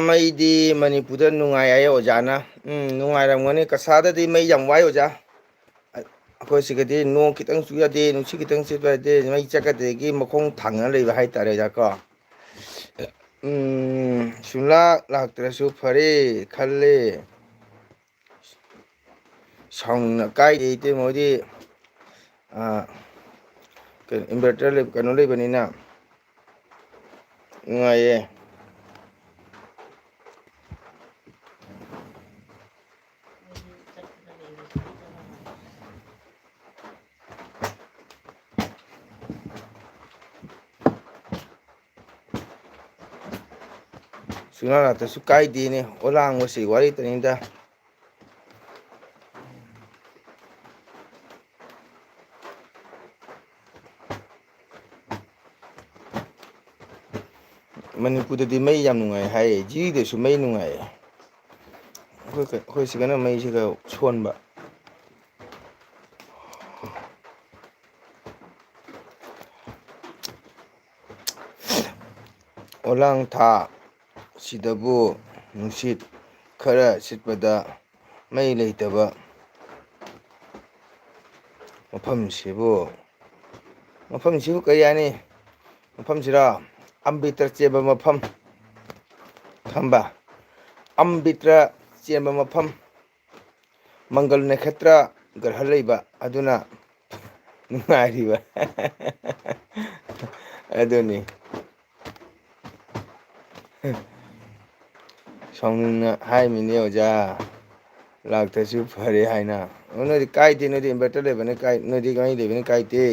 ꯃꯩꯗꯤ ꯃꯅꯤꯄꯨꯔꯗ ꯅꯨꯡꯉꯥꯏ ꯍꯥꯏꯌꯦ ꯑꯣꯖꯥꯅ ꯅꯨꯡꯉꯥꯏꯔꯝꯒꯅꯤ ꯀꯁꯥꯔꯗꯗꯤ ꯃꯩ ꯌꯥꯝ ꯋꯥꯏ ꯑꯣꯖꯥ ꯑꯩꯈꯣꯏ ꯁꯤꯒꯗꯤ ꯅꯣꯡ ꯈꯤꯇꯪ ꯆꯨ ꯌꯥꯗꯦ ꯅꯨꯡꯁꯤꯠ ꯈꯤꯇꯪ ꯁꯤꯠꯄ ꯌꯥꯗꯦ ꯃꯩ ꯆꯠꯀꯗꯒꯤ ꯃꯈꯣꯡ ꯊꯥꯡꯅ ꯂꯩꯕ ꯍꯥꯏꯇꯥꯔꯦ ꯑꯣꯖꯥ ꯀꯣ ꯁꯨꯡꯂꯥꯛ ꯂꯥꯛꯇ꯭ꯔꯁꯨ ꯐꯔꯦ ꯈꯜꯂꯦ ꯁꯥꯎꯅꯤꯡꯅ ꯀꯥꯏꯗꯦ ꯏꯇꯩꯃ ꯍꯣꯏꯗꯤ ꯀꯩꯅꯣ ꯏꯟꯚꯔꯇꯔ ꯀꯩꯅꯣ ꯂꯩꯕꯅꯤꯅ ꯅꯨꯡꯉꯥꯏꯌꯦ ꯁꯨꯡꯂꯥꯛ ꯂꯥꯛꯇ꯭ꯔꯁꯨ ꯀꯥꯏꯗꯦꯅꯦ ꯑꯣꯂꯥꯡꯕꯁꯤ ꯋꯥꯔꯤꯇꯅꯤꯗ ꯃꯅꯤꯄꯨꯔꯗꯗꯤ ꯃꯩ ꯌꯥꯝ ꯅꯨꯡꯉꯥꯏ ꯍꯥꯏꯌꯦ ꯖꯤꯔꯤꯗꯁꯨ ꯃꯩ ꯅꯨꯡꯉꯥꯏꯌꯦ ꯑꯩꯈꯣꯏ ꯁꯤꯒꯅ ꯃꯩꯁꯤꯒ ꯁꯣꯟꯕ ꯑꯣꯂꯥꯡ ꯊꯥ ꯁꯤꯗꯕꯨ ꯅꯨꯡꯁꯤꯠ ꯈꯔ ꯁꯤꯠꯄꯗ ꯃꯩ ꯂꯩꯇꯕ ꯃꯐꯝꯁꯤꯕꯨ ꯀꯔꯤ ꯍꯥꯏꯅꯤ ꯃꯐꯝꯁꯤꯔ ꯑꯝꯕꯦꯗꯀꯔ ꯆꯦꯟꯕ ꯃꯐꯝ ꯈꯪꯕ ꯑꯝꯕꯦꯗꯀꯔ ꯆꯦꯟꯕ ꯃꯐꯝ ꯃꯪꯒꯜ ꯅꯈꯦꯇ꯭ꯔ ꯒ꯭ꯔꯍ ꯂꯩꯕ ꯑꯗꯨꯅ ꯅꯨꯡꯉꯥꯏꯔꯤꯕ ꯑꯗꯨꯅꯤ ꯁꯥꯎꯅꯤꯡꯅ ꯍꯥꯏꯃꯤꯅꯦ ꯑꯣꯖꯥ ꯂꯥꯛꯇ꯭ꯔꯁꯨ ꯐꯔꯦ ꯍꯥꯏꯅ ꯅꯣꯏꯗꯤ ꯀꯥꯏꯗꯦ ꯅꯣꯏꯗꯤ ꯏꯟꯚꯔꯇꯔ ꯂꯩꯕꯅꯤ ꯅꯣꯏꯗꯤ ꯃꯩ ꯂꯩꯕꯅꯤ ꯀꯥꯏꯗꯦ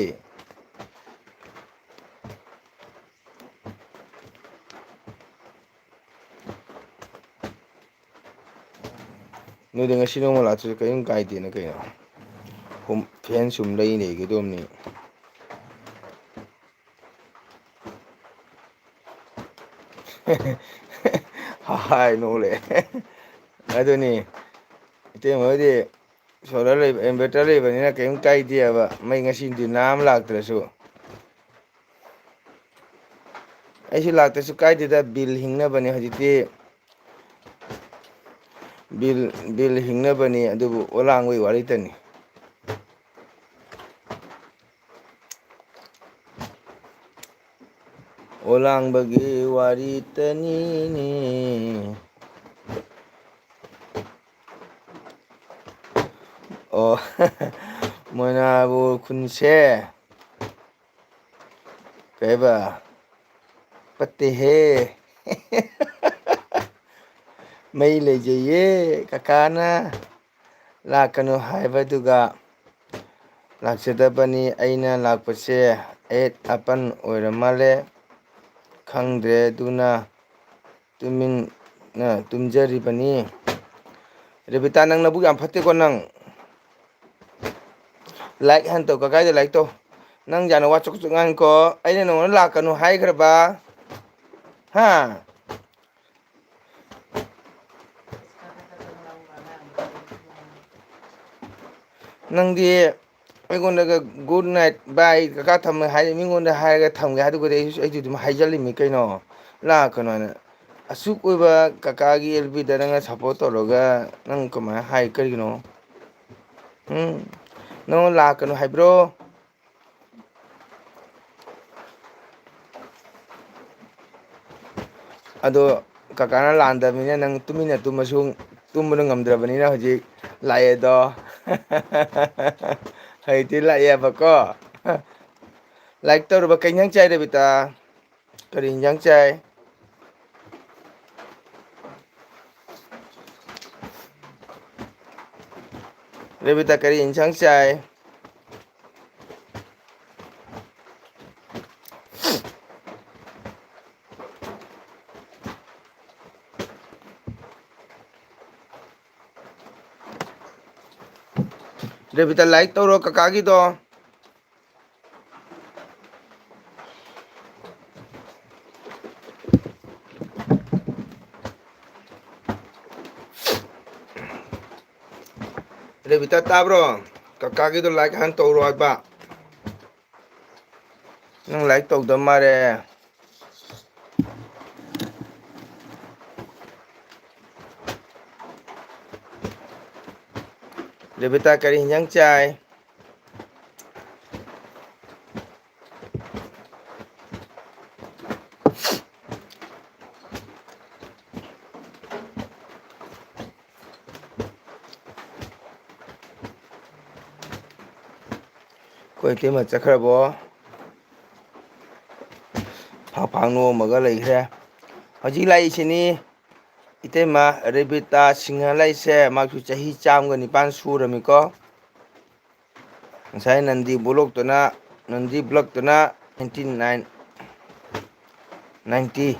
ꯅꯣꯏꯗꯤ ꯉꯁꯤ ꯅꯣꯡꯃ ꯂꯥꯛꯇ꯭ꯔꯁꯨ ꯀꯔꯤꯝ ꯀꯥꯏꯗꯦꯅ ꯀꯩꯅꯣ ꯐꯦꯟ ꯁꯨꯝ ꯂꯩꯒꯗꯕꯅꯤ ꯍꯥꯏ ꯅꯣꯛꯂꯛꯑꯦ ꯑꯗꯨꯅꯤ ꯏꯇꯩꯃ ꯍꯣꯏꯗꯤ ꯁꯣꯂꯔ ꯂꯩꯕ ꯏꯟꯚꯔꯇꯔ ꯂꯩꯕꯅꯤꯅ ꯀꯔꯤꯝ ꯀꯥꯏꯗꯦꯕ ꯃꯩ ꯉꯁꯤ ꯅꯨꯡꯊꯤꯜ ꯑꯃ ꯂꯥꯛꯇ꯭ꯔꯁꯨ ꯑꯩꯁꯨ ꯂꯥꯛꯇ꯭ꯔꯁꯨ ꯀꯥꯏꯗꯦꯗ ꯕꯤꯜ ꯍꯤꯡꯅꯕꯅꯦ ꯍꯧꯖꯤꯛꯇꯤ ꯕꯤꯜ ꯍꯤꯡꯅꯕꯅꯤ ꯑꯗꯨꯕꯨ ꯑꯣꯂꯥꯡꯕꯒꯤ ꯋꯥꯔꯤꯇꯅꯤ ꯑꯣꯂꯥꯡꯕꯒꯤ ꯋꯥꯔꯤꯇꯅꯤꯅꯦ ꯑꯣ ꯃꯣꯏꯅꯥꯕꯨ ꯈꯨꯟꯁꯦ ꯀꯩꯕ ꯐꯠꯇꯦꯍꯦ ꯃꯩ ꯂꯩꯖꯩꯌꯦ ꯀꯀꯥꯅ ꯂꯥꯛꯀꯅꯨ ꯍꯥꯏꯕꯗꯨꯒ ꯂꯥꯛꯆꯗꯕꯅꯤ ꯑꯩꯅ ꯂꯥꯛꯄꯁꯦ 8 ꯑꯄꯟ ꯑꯣꯏꯔ ꯃꯥꯜꯂꯦ ꯈꯪꯗ꯭ꯔꯦ ꯑꯗꯨꯅ ꯇꯨꯃꯤꯟꯅ ꯇꯨꯝꯖꯔꯤꯕꯅꯤ ꯔꯦꯕꯤꯇꯥ ꯅꯪ ꯅꯕꯨꯛ ꯌꯥꯝ ꯐꯠꯇꯦꯀꯣ ꯅꯪ ꯂꯥꯏꯛ ꯍꯥꯟ ꯇꯧ ꯀꯀꯥꯏꯗ ꯂꯥꯏꯛ ꯇꯧ ꯅꯪ ꯌꯥꯝꯅ ꯋꯥ ꯆꯀꯠ ꯆꯀꯠ ꯉꯥꯡꯉꯤꯀꯣ ꯑꯩꯅ ꯅꯉꯣꯟꯗ ꯂꯥꯛꯀꯅꯨ ꯍꯥꯏꯈ꯭ꯔꯕ ꯍꯥ ꯅꯪꯗꯤ ꯑꯩꯉꯣꯟꯗꯒ ꯒꯨꯗ ꯅꯥꯏꯠ ꯕꯥꯏ ꯀꯀꯥ ꯊꯝꯃꯦ ꯍꯥꯏ ꯃꯤꯉꯣꯟꯗ ꯍꯥꯏꯔꯒ ꯊꯝꯒꯦ ꯍꯥꯏꯔꯒꯗꯤ ꯑꯩꯁꯨ ꯑꯗꯨꯝ ꯍꯥꯏꯖꯜꯂꯤꯃꯤ ꯀꯩꯅꯣ ꯂꯥꯛꯀꯅꯣ ꯍꯥꯏꯅ ꯑꯁꯨꯛ ꯑꯣꯏꯕ ꯀꯀꯥꯒꯤ ꯑꯦꯜꯕꯤꯗ ꯅꯪꯅ ꯁꯞꯄꯣꯔꯠ ꯇꯧꯔꯒ ꯅꯪ ꯀꯃꯥꯏꯅ ꯍꯥꯏ ꯀꯔꯤꯒꯤꯅꯣ ꯅꯪ ꯂꯥꯛꯀꯅꯨ ꯍꯥꯏꯕ꯭ꯔꯣ ꯑꯗꯣ ꯀꯀꯥꯅ ꯂꯥꯟꯗꯕꯅꯤꯅ ꯅꯪ ꯇꯨꯃꯤꯟꯅ ꯇꯨꯝꯃꯁꯨ ꯇꯨꯝꯕꯗꯣ ꯉꯝꯗ꯭ꯔꯕꯅꯤꯅ ꯍꯧꯖꯤꯛ ꯂꯥꯛꯑꯦꯗꯣ ꯍꯧꯖꯤꯛꯇꯤ ꯂꯥꯛꯑꯦꯕꯀꯣ ꯂꯥꯏꯛ ꯇꯧꯔꯕ ꯀꯩ ꯏꯟꯖꯥꯡ ꯆꯥꯏ ꯔꯕꯤꯇꯥ ꯀꯔꯤ ꯏꯟꯖꯥꯡ ꯆꯥꯏ ꯔꯦꯕꯤꯇꯥ ꯀꯔꯤ ꯏꯟꯁꯥꯡ ꯆꯥꯏ ꯔꯦꯕꯤꯇꯥ ꯂꯥꯏꯛ ꯇꯧꯔꯣ ꯀꯀꯥꯒꯤꯗꯣ ꯔꯦꯕꯤꯇꯥ ꯇꯥꯕ꯭ꯔꯣ ꯀꯀꯥꯒꯤꯗꯣ ꯂꯥꯏꯛ ꯍꯥꯟꯅ ꯇꯧꯔꯣ ꯍꯥꯏꯕ ꯅꯪ ꯂꯥꯏꯛ ꯇꯧꯗꯕ ꯃꯥꯜꯂꯦ ꯔꯦꯕꯤꯇꯥ ꯀꯔꯤ ꯏꯟꯖꯥꯡ ꯆꯥꯏ ꯑꯩꯈꯣꯏ ꯏꯇꯩꯃ ꯆꯠꯈ꯭ꯔꯕꯣ ꯐꯥꯛ ꯅꯣꯝꯃꯒ ꯂꯩꯈ꯭ꯔꯦ ꯍꯧꯖꯤꯛ ꯂꯥꯛꯏꯁꯤꯅꯤ ꯏꯇꯩꯃ ꯔꯦꯕꯤꯇꯥ ꯁꯤꯡꯍꯂꯩꯁꯦ ꯃꯥꯁꯨ ꯆꯍꯤ 109 ꯁꯨꯔꯝꯃꯤꯀꯣ ꯉꯁꯥꯏ ꯅꯟꯗꯤ ꯕ꯭ꯂꯣꯛꯇꯅ 90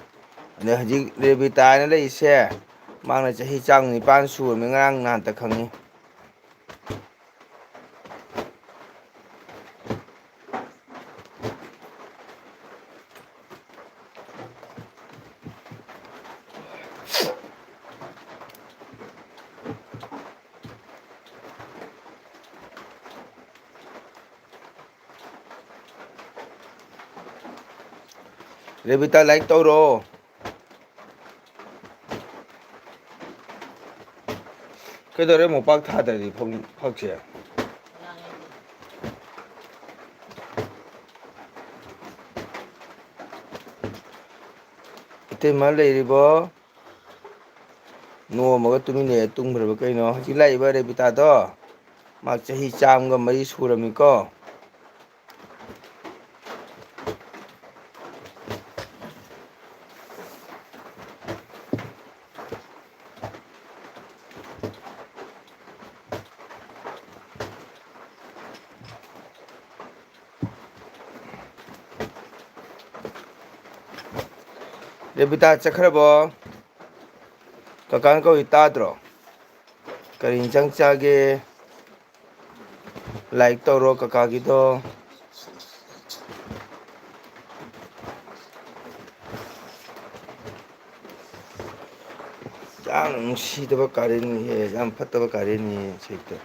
ꯑꯗ ꯍꯧꯖꯤꯛ ꯔꯦꯕꯤꯇꯥ ꯍꯥꯏꯅ ꯂꯩꯔꯤꯁꯦ ꯃꯥꯅ ꯆꯍꯤ 109 ꯁꯨꯔꯝꯃꯤ ꯉꯔꯥꯡ ꯅꯍꯥꯟꯇ ꯈꯪꯉꯤ ꯔꯦꯕꯤꯇꯥ ꯂꯥꯏꯛ ꯇꯧꯔꯣ ꯀꯩꯗꯧꯔꯦ ꯃꯣꯝꯄꯥꯛ ꯊꯥꯗ꯭ꯔꯗꯤ ꯐꯛꯁꯦ ꯏꯇꯩꯃ ꯂꯩꯔꯤꯕꯣ ꯅꯣꯝꯃꯒ ꯇꯨꯃꯤꯟ ꯂꯩꯔ ꯇꯨꯝꯈ꯭ꯔꯕ ꯀꯩꯅꯣ ꯍꯧꯖꯤꯛ ꯂꯥꯛꯏꯕ ꯔꯦꯕꯤꯇꯥꯗꯣ ꯃꯥ ꯆꯍꯤ 104 ꯁꯨꯔꯝꯃꯤꯀꯣ ꯔꯦꯕꯤꯇꯥ ꯆꯠꯈ꯭ꯔꯕꯣ ꯀꯀꯥꯅ ꯀꯧꯏ ꯇꯥꯗ꯭ꯔꯣ ꯀꯔꯤ ꯏꯟꯁꯥꯡ ꯆꯥꯒꯦ ꯂꯥꯏꯛ ꯇꯧꯔꯣ ꯀꯀꯥꯒꯤꯗꯣ ꯌꯥꯝꯅ ꯅꯨꯡꯁꯤꯗꯕ ꯀꯥꯔꯦꯟꯅꯤꯍꯦ ꯌꯥꯝ ꯐꯠꯇꯕ ꯀꯥꯔꯦꯟꯅꯤꯍꯦ ꯁꯩꯇ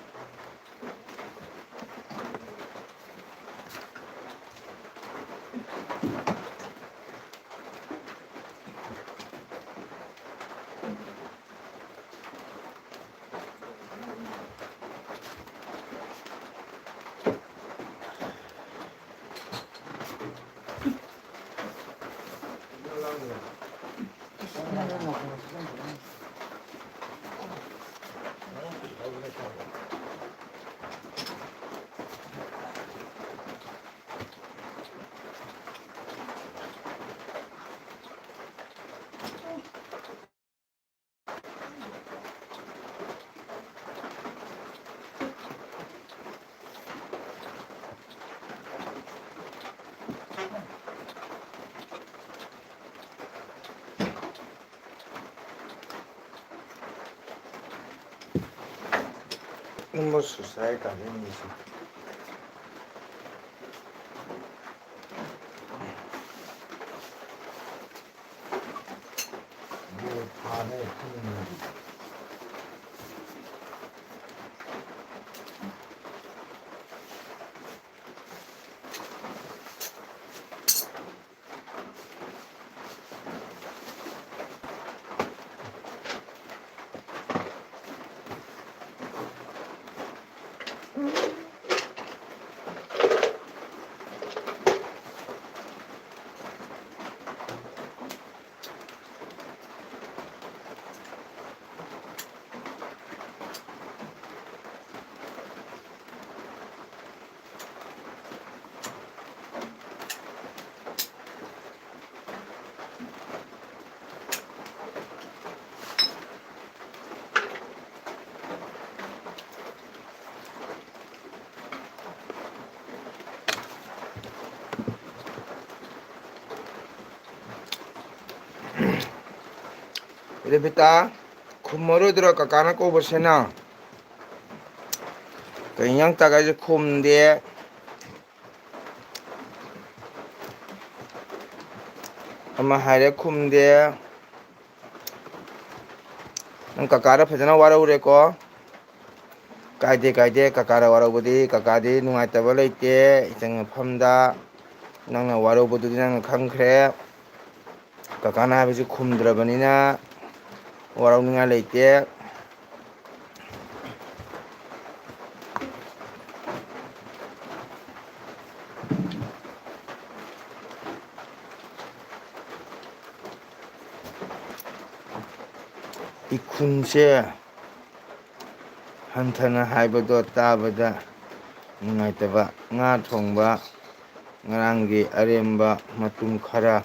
뭐 수사에 가는 이지. 뭐 반에 큰 이래비다 콧머리 들어 까까나 꼽으세나 그냥 따가지 콧인데 아마 하래 콧인데 난 까까를 파잖아 와라 그랬고 까이데 까까라 와라보디 까까디 누가있다고 레이때 이장은 펌다 낭나 와라보디 낭나 강크래 까까나 하비지 쿰드라버니나 와라우 누가 레이때 이 쿰세 한타는 하이버도 따보다 누가있다바 nga thongba ngaranggi aremba matum khara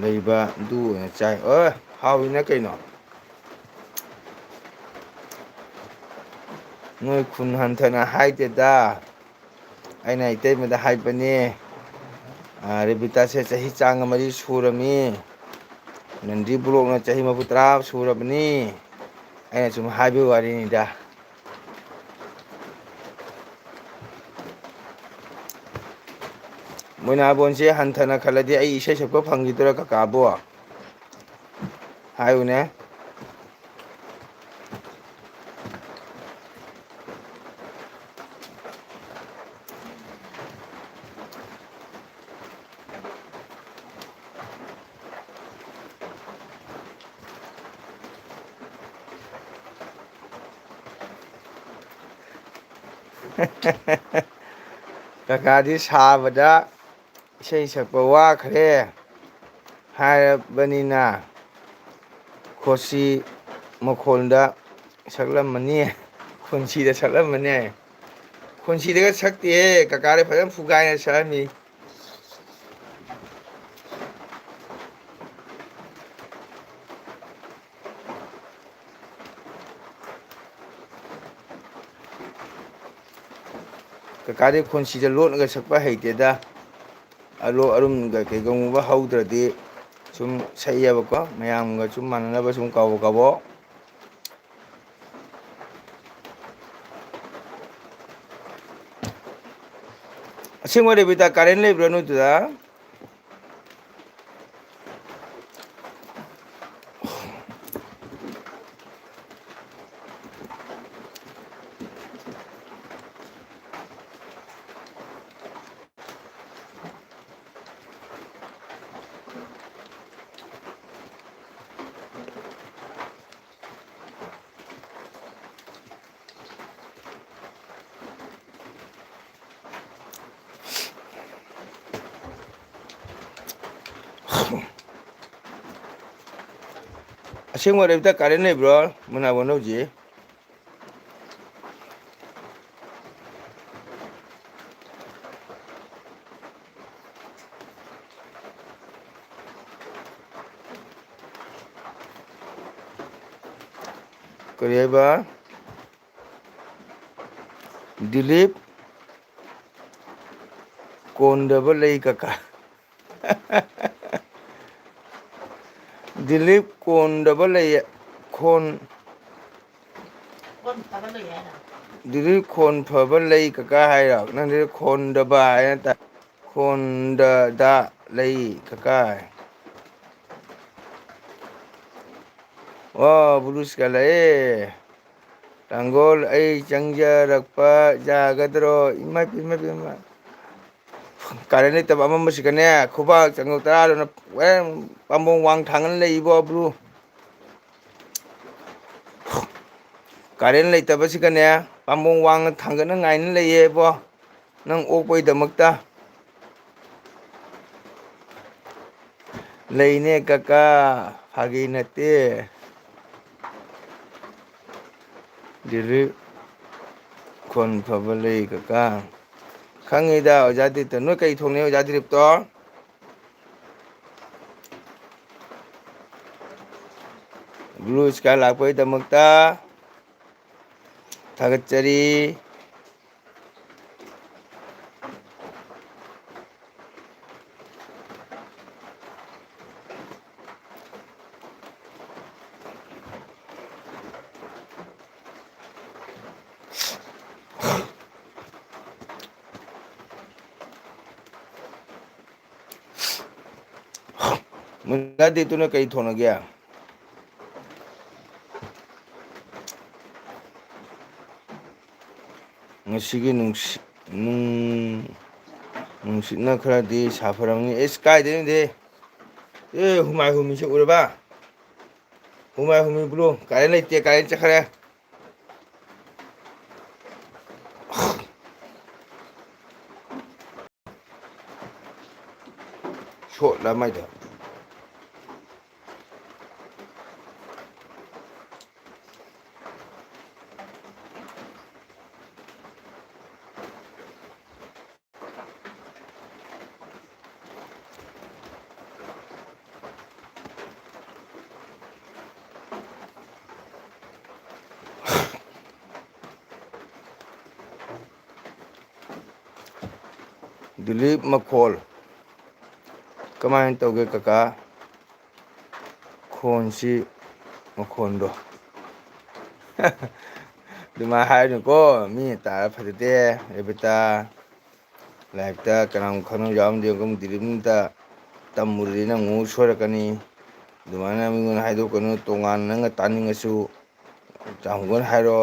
leiba du chai hawina kaino noi khun hanthana haideda aina itaimada haibani rebita se chahi chang mari surami nandri blok na chahi maputra surabani aina chum haibi wari ni da moina bonse hanthana khaladi ai isai sakpa phangidura kakabo hayune kakadi sabada isai sakpa wa khare haibanina khosi makhonda saklamani khonsida saklamani khonsidaga sakte kakare phajam fugaina sami kakari khonsida lotnaga sakpa heiteda alo arum ga ke gongba haudradi sum saiyabako mayamga sum mananaba sum kabo asingware bita karen lebro no tuda asingware bita karen lebro muna bonoji Koreba Dilip Kondaba lay kaka Dilip Kondaba lay kon con ta có lười à Dilip ꯈꯣꯟ ꯐꯕ ꯂꯩ ꯀꯀꯥ ꯍꯥꯏꯔꯣ ꯅꯪꯗꯤ ꯈꯣꯟꯗꯕ ꯍꯥꯏꯅ ꯇꯥꯏ ꯈꯣꯟꯗꯗ ꯂꯩ ꯀꯀꯥ ꯑꯣ ꯕꯨꯂꯨꯁꯀ ꯂꯩꯌꯦ ꯇꯥꯡꯒꯣꯜ ꯑꯩ ꯆꯪꯖꯔꯛꯄ ꯌꯥꯒꯗ꯭ꯔꯣ ꯏꯃꯥꯏ ꯀꯥꯔꯦꯟ ꯂꯩꯇꯕ ꯑꯃꯝꯕꯁꯤꯒꯅꯦ ꯈꯨꯕꯥꯛ ꯆꯪꯉꯧ 10 ꯍꯣꯔꯦꯟ ꯄꯥꯝꯕꯣꯝ ꯋꯥꯡ ꯊꯥꯡꯒꯅ ꯂꯩꯏꯕꯣ ꯕ꯭ꯂꯨ ꯀꯥꯔꯦꯟ ꯂꯩꯇꯕꯁꯤꯒꯅꯦ ꯄꯥꯝꯕꯣꯝ ꯋꯥꯡꯅ ꯊꯥꯡꯒꯠꯅ ꯉꯥꯏꯅ ꯂꯩꯌꯦꯕꯣ ꯅꯪ ꯑꯣꯛꯄꯩꯗꯃꯛꯇ ꯂꯩꯅꯦ ꯀꯀꯥ ꯐꯥꯒꯤ ꯅꯠꯇꯦ ꯗꯤꯂꯤꯞ ꯈꯣꯟ ꯐꯕ ꯂꯩ ꯀꯀꯥ ꯈꯪꯉꯤꯗ ꯑꯣꯖꯥ ꯗꯤꯂꯤꯞꯇꯣ ꯅꯣꯏ ꯀꯩ ꯊꯣꯡꯅꯩ ꯑꯣꯖꯥ ꯗꯤꯂꯤꯞꯇꯣ ꯕ꯭ꯂꯨ ꯏꯁꯀꯥꯏ ꯂꯥꯛꯄꯒꯤꯗꯃꯛꯇ ꯊꯥꯒꯠꯆꯔꯤ ꯑꯣꯖꯥ ꯗꯤꯂꯤꯞꯇꯨꯅ ꯀꯩ ꯊꯣꯡꯅꯒꯦ ꯉꯁꯤꯒꯤ ꯅꯨꯡꯁꯤꯠꯅ ꯈꯔꯗꯤ ꯁꯥꯐꯔꯝꯅꯤ ꯑꯦꯁ ꯀꯥꯏꯗꯩꯅꯣꯗꯍꯦ ꯍꯨꯃꯥꯏ ꯍꯨꯃꯤꯁꯦ ꯎꯔꯕ ꯍꯨꯃꯥꯏ ꯍꯨꯃꯤ ꯕ꯭ꯂꯨ ꯀꯥꯔꯦꯟ ꯂꯩꯇꯦ ꯀꯥꯔꯦꯟ ꯆꯠꯈ꯭ꯔꯦ ꯁꯣꯠꯂ ꯃꯥꯏꯗꯣ ꯗꯤꯂꯤꯞ ꯃꯈꯣꯜ ꯀꯃꯥꯏꯅ ꯇꯧꯒꯦ ꯀꯀꯥ ꯈꯣꯟꯁꯤ ꯃꯈꯣꯟꯗꯣ ꯑꯗꯨꯃꯥꯏꯅ ꯍꯥꯏꯅꯨꯀꯣ ꯃꯤꯅ ꯇꯥꯔ ꯐꯖꯗꯦ ꯔꯦꯕꯤꯇꯥ ꯂꯥꯏꯐꯇ ꯀꯅꯥꯝ ꯈꯪꯅꯕ ꯌꯥꯎꯔꯝꯗꯦ ꯗꯤꯂꯤꯞꯅꯇ ꯇꯝꯃꯨꯔꯗꯤ ꯅꯪ ꯑꯃꯨꯛ ꯁꯣꯏꯔꯛꯀꯅꯤ ꯑꯗꯨꯃꯥꯏꯅ ꯃꯤꯉꯣꯟꯗ ꯍꯥꯏꯗꯣꯛꯀꯅꯨ ꯇꯣꯉꯥꯟꯅ ꯅꯪꯅ ꯇꯥꯅꯤꯡꯉꯁꯨ ꯇꯥꯃꯣꯒꯣꯟ ꯍꯥꯏꯔꯣ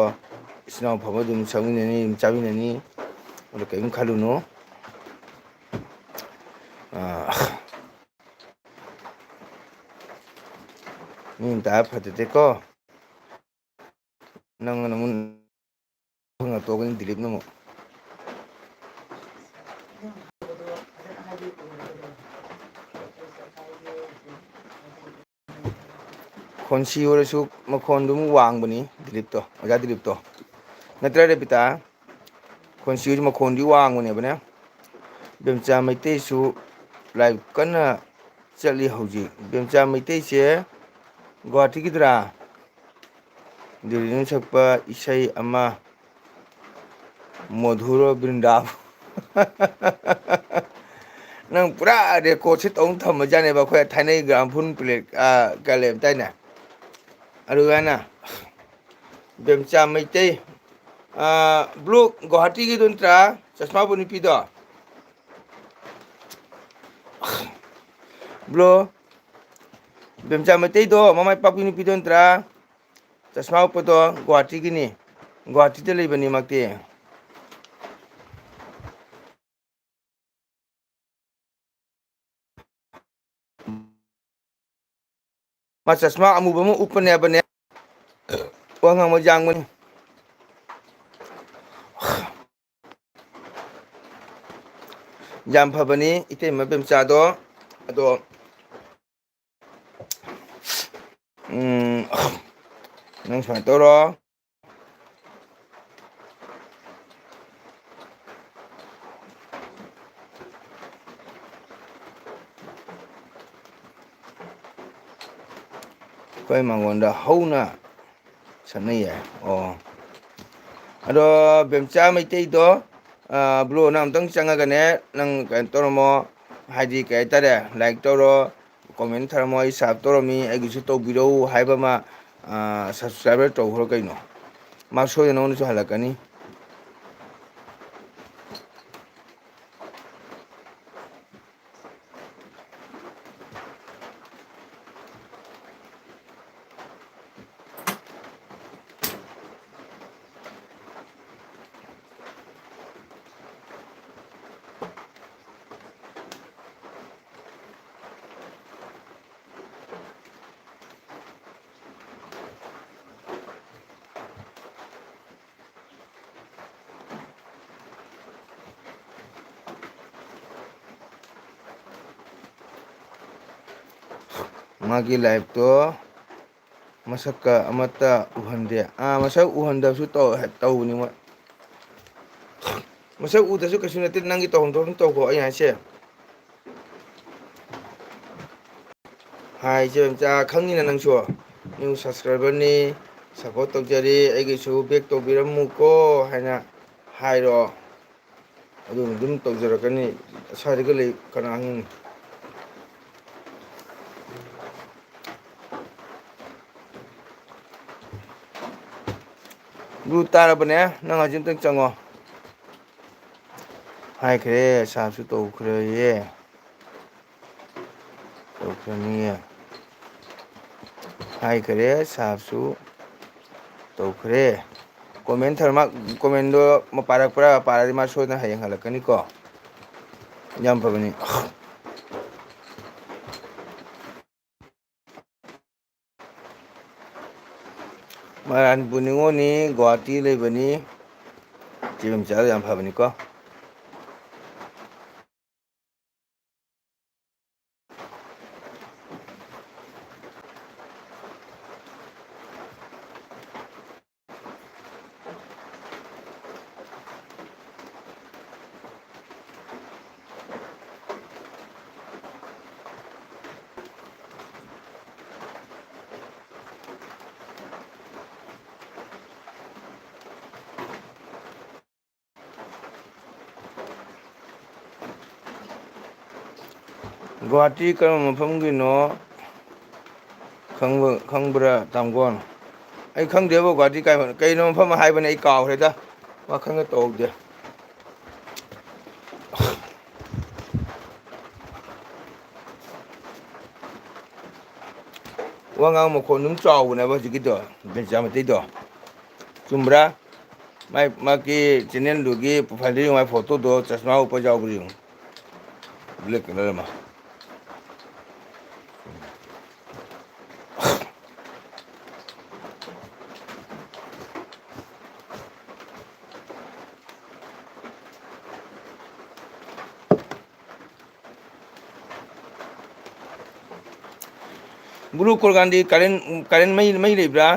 ꯏꯆꯤꯜ ꯏꯅꯥꯎ ꯐꯕ ꯑꯗꯨꯝ ꯁꯛꯃꯤꯟꯅꯅꯤ ꯑꯗꯨꯝ ꯆꯥꯃꯤꯟꯅꯅꯤ ꯑꯗꯨ ꯀꯔꯤꯝ ꯈꯜꯂꯨꯅꯨ ꯃꯤꯅ ꯇꯥꯔ ꯐꯖꯗꯦꯀꯣ ꯅꯪꯉꯣꯟꯗ ꯑꯃꯨꯛ ꯇꯣꯛꯀꯅꯤ ꯗꯤꯂꯤꯞꯅ ꯑꯃꯨꯛ ꯈꯣꯟꯁꯤ ꯑꯣꯏꯔꯁꯨ ꯃꯈꯣꯟꯗꯨꯝ ꯋꯥꯡꯕꯅꯤ ꯗꯤꯂꯤꯞꯇꯣ ꯑꯣꯖꯥ ꯗꯤꯂꯤꯞꯇꯣ ꯅꯠꯇ꯭ꯔ ꯔꯦꯕꯤꯇꯥ ꯈꯣꯟꯁꯤ ꯑꯣꯏꯔꯁꯨ ꯃꯈꯣꯟꯗꯤ ꯋꯥꯡꯕꯅꯦꯕꯅꯦ ꯕꯦꯝꯆꯥ ꯃꯩꯇꯩꯁꯨ ꯂꯥꯏꯚ ꯀꯟꯅ ꯆꯠꯂꯤ ꯍꯧꯖꯤꯛ ꯕꯦꯝꯆꯥ ꯃꯩꯇꯩꯁꯦ ꯒꯨꯍꯥꯇꯤꯒꯤꯗꯨꯔꯥ ꯗꯤꯂꯤꯞꯅ ꯁꯛꯄ ꯏꯁꯩ ꯑꯃ ꯃꯙꯨꯔ ꯕ꯭ꯔꯤꯟꯗꯥꯕ ꯅꯪ ꯄꯨꯔꯥ ꯔꯦꯀꯣꯔꯠꯁꯦ ꯇꯧꯅ ꯊꯝꯃꯖꯥꯠꯅꯦꯕ ꯑꯩꯈꯣꯏ ꯊꯥꯏꯅꯩ ꯒ꯭ꯔꯥꯝꯐꯣꯟ ꯄ꯭ꯂꯦꯠ ꯀ ꯂꯩꯔꯝꯗꯥꯏꯅꯦ ꯑꯗꯨꯃꯥꯏꯅ ꯕꯦꯝꯆꯥ ꯃꯩꯇꯩ ꯕ꯭ꯂꯨ ꯒꯧꯍꯥꯇꯤꯒꯤꯗꯨ ꯅꯠꯇ꯭ꯔꯥ ꯆꯁꯃꯥ ꯎꯞꯄ ꯅꯨꯄꯤꯗꯣ ꯕ꯭ꯂꯨ ꯕꯦꯝꯆꯥ ꯃꯩꯇꯩꯗꯣ ꯃꯃꯥꯏ ꯄꯥꯛꯄꯤ ꯅꯨꯄꯤꯗꯣ ꯅꯠꯇ꯭ꯔꯥ ꯆꯁꯃꯥ ꯎꯞꯄꯗꯣ ꯒꯨꯍꯥꯇꯤꯒꯤꯅꯤ ꯒꯨꯍꯥꯇꯤꯗ ꯂꯩꯕꯅꯤ ꯃꯥꯛꯇꯤ ꯃꯥ ꯆꯁꯃꯥ ꯑꯃꯨꯕ ꯑꯃ ꯎꯞꯄꯅꯦꯕꯅꯦ ꯋꯥ ꯉꯥꯡꯕ ꯌꯥꯡꯕꯅꯤ ꯌꯥꯝ ꯐꯕꯅꯤ ꯏꯇꯩꯃ ꯕꯦꯝꯆꯥꯗꯣ ꯑꯗꯣ ꯅꯪ ꯁꯨꯃꯥꯏꯅ ꯇꯧꯔꯣ ꯑꯩꯈꯣꯏ ꯃꯉꯣꯟꯗ ꯍꯧꯅ ꯁꯛꯅꯩ ꯌꯥꯏ ꯑꯣ ꯑꯗꯣ ꯕꯦꯝꯆꯥ ꯃꯩꯇꯩꯗꯣ ꯕ꯭ꯂꯨ ꯅꯪ ꯑꯝꯇꯪ ꯆꯪꯉꯒꯅꯦ ꯅꯪ ꯀꯩꯅꯣ ꯇꯧꯔꯝꯃꯣ ꯍꯥꯏꯗꯤ ꯀꯩ ꯍꯥꯏꯇꯥꯔꯦ ꯂꯥꯏꯛ ꯇꯧꯔꯣ ꯀꯣꯃꯦꯟ ꯊꯥꯔꯝꯃꯣ ꯑꯩ ꯁꯥꯞ ꯇꯧꯔꯝꯃꯤ ꯑꯩꯒꯤꯁꯨ ꯇꯧꯕꯤꯔꯛꯎ ꯍꯥꯏꯕ ꯑꯃ ꯁꯕꯁꯀ꯭ꯔꯥꯏꯕꯔ ꯇꯧꯈ꯭ꯔꯣ ꯀꯩꯅꯣ ꯃꯥ ꯁꯣꯏꯗꯅ ꯅꯉꯣꯟꯗꯁꯨ ꯍꯜꯂꯛꯀꯅꯤ ꯃꯥꯒꯤ ꯂꯥꯏꯐꯇꯣ ꯃꯁꯛꯀ ꯑꯃꯠꯇ ꯎꯍꯟꯗꯦ ꯃꯁꯛ ꯎꯍꯟꯗꯕꯁꯨ ꯇꯧꯕꯅꯤ ꯃꯣꯏ ꯃꯁꯛ ꯎꯗ꯭ꯔꯁꯨ ꯀꯩꯁꯨ ꯅꯠꯇꯦ ꯅꯪꯒꯤ ꯇꯧꯐꯝ ꯊꯣꯛꯄ ꯇꯧꯈꯣ ꯑꯩ ꯍꯥꯏꯁꯦ ꯍꯥꯏ ꯏꯆꯦꯝꯆꯥ ꯈꯪꯉꯤꯅ ꯅꯪꯁꯨ ꯅ꯭ꯌꯨ ꯁꯕꯁꯀ꯭ꯔꯥꯏꯕꯔꯅꯤ ꯁꯞꯄꯣꯔꯠ ꯇꯧꯖꯔꯤ ꯑꯩꯒꯤꯁꯨ ꯕꯦꯛ ꯇꯧꯕꯤꯔꯝꯃꯨꯀꯣ ꯍꯥꯏꯅ ꯍꯥꯏꯔꯣ ꯑꯗꯨꯅ ꯑꯗꯨꯝ ꯇꯧꯖꯔꯛꯀꯅꯤ ꯑꯁ꯭ꯋꯥꯏꯗꯒ ꯂꯩ ꯀꯅꯥ ꯈꯪꯅꯤ ꯕ꯭ꯂꯨ ꯇꯥꯔꯕꯅꯦ ꯅꯪ ꯍꯧꯖꯤꯛ ꯑꯝꯇꯪ ꯆꯪꯉꯣ ꯍꯥꯏꯈ꯭ꯔꯦ ꯁꯥꯔꯁꯨ ꯇꯧꯈ꯭ꯔꯦꯌꯦ ꯇꯧꯈ꯭ꯔꯅꯤꯌꯦ ꯍꯥꯏꯈꯔꯦ ꯁꯥꯔꯁꯨ ꯇꯧꯈ꯭ꯔꯦ ꯀꯣꯃꯦꯟ ꯀꯣꯃꯦꯟꯗꯣ ꯄꯥꯔꯛꯄ꯭ꯔꯥ ꯄꯥꯔꯗꯤ ꯃꯥ ꯁꯣꯏꯗꯅ ꯍꯌꯦꯡ ꯍꯜꯂꯛꯀꯅꯤꯀꯣ ꯌꯥꯝ ꯐꯕꯅꯤ ꯃꯔꯥꯟꯄꯨꯔ ꯅꯤꯉꯣꯜꯅꯤ ꯒꯨꯍꯥꯇꯤ ꯂꯩꯕꯅꯤ ꯆꯦꯝꯆꯥꯗꯣ ꯌꯥꯝ ꯐꯕꯅꯤꯀꯣ ꯒꯨꯍꯥꯇꯤ ꯀꯔꯝꯕ ꯃꯐꯝꯒꯤꯅꯣ ꯈꯪꯕ꯭ꯔꯥ ꯇꯥꯡꯒꯣꯟ ꯑꯩ ꯈꯪꯗꯦꯕ ꯒꯨꯍꯥꯇꯤ ꯀꯩꯅꯣ ꯃꯐꯝ ꯍꯥꯏꯕꯅꯦ ꯑꯩ ꯀꯥꯎꯈ꯭ꯔꯦꯗ ꯋꯥꯈꯜꯒ ꯇꯧꯍꯧꯗꯦ ꯋꯥꯉꯥꯡ ꯃꯈꯣꯟ ꯑꯗꯨꯝ ꯆꯥꯎꯕꯅꯦꯕ ꯍꯧꯖꯤꯛꯀꯤꯗꯣ ꯕꯦꯟꯆꯥ ꯃꯩꯇꯩꯗꯣ ꯆꯨꯝꯕ꯭ꯔꯥ ꯃꯥꯒꯤ ꯆꯦꯟꯅꯦꯜꯗꯨꯒꯤ ꯄ꯭ꯔꯣꯐꯥꯏꯜꯗ ꯌꯦꯡꯉꯨ ꯃꯥꯏ ꯐꯣꯇꯣꯗꯣ ꯆꯁꯃꯥ ꯎꯞꯄ ꯌꯥꯎꯕ꯭ꯔꯥ ꯌꯦꯡꯉꯨ ꯕ꯭ꯂꯦꯛ ꯀꯂꯔ ꯑꯃ ꯕ꯭ꯂꯨ ꯀꯣꯔꯒꯥꯟꯗꯤ ꯀꯥꯔꯦꯟ ꯃꯩ ꯂꯩꯕ꯭ꯔꯥ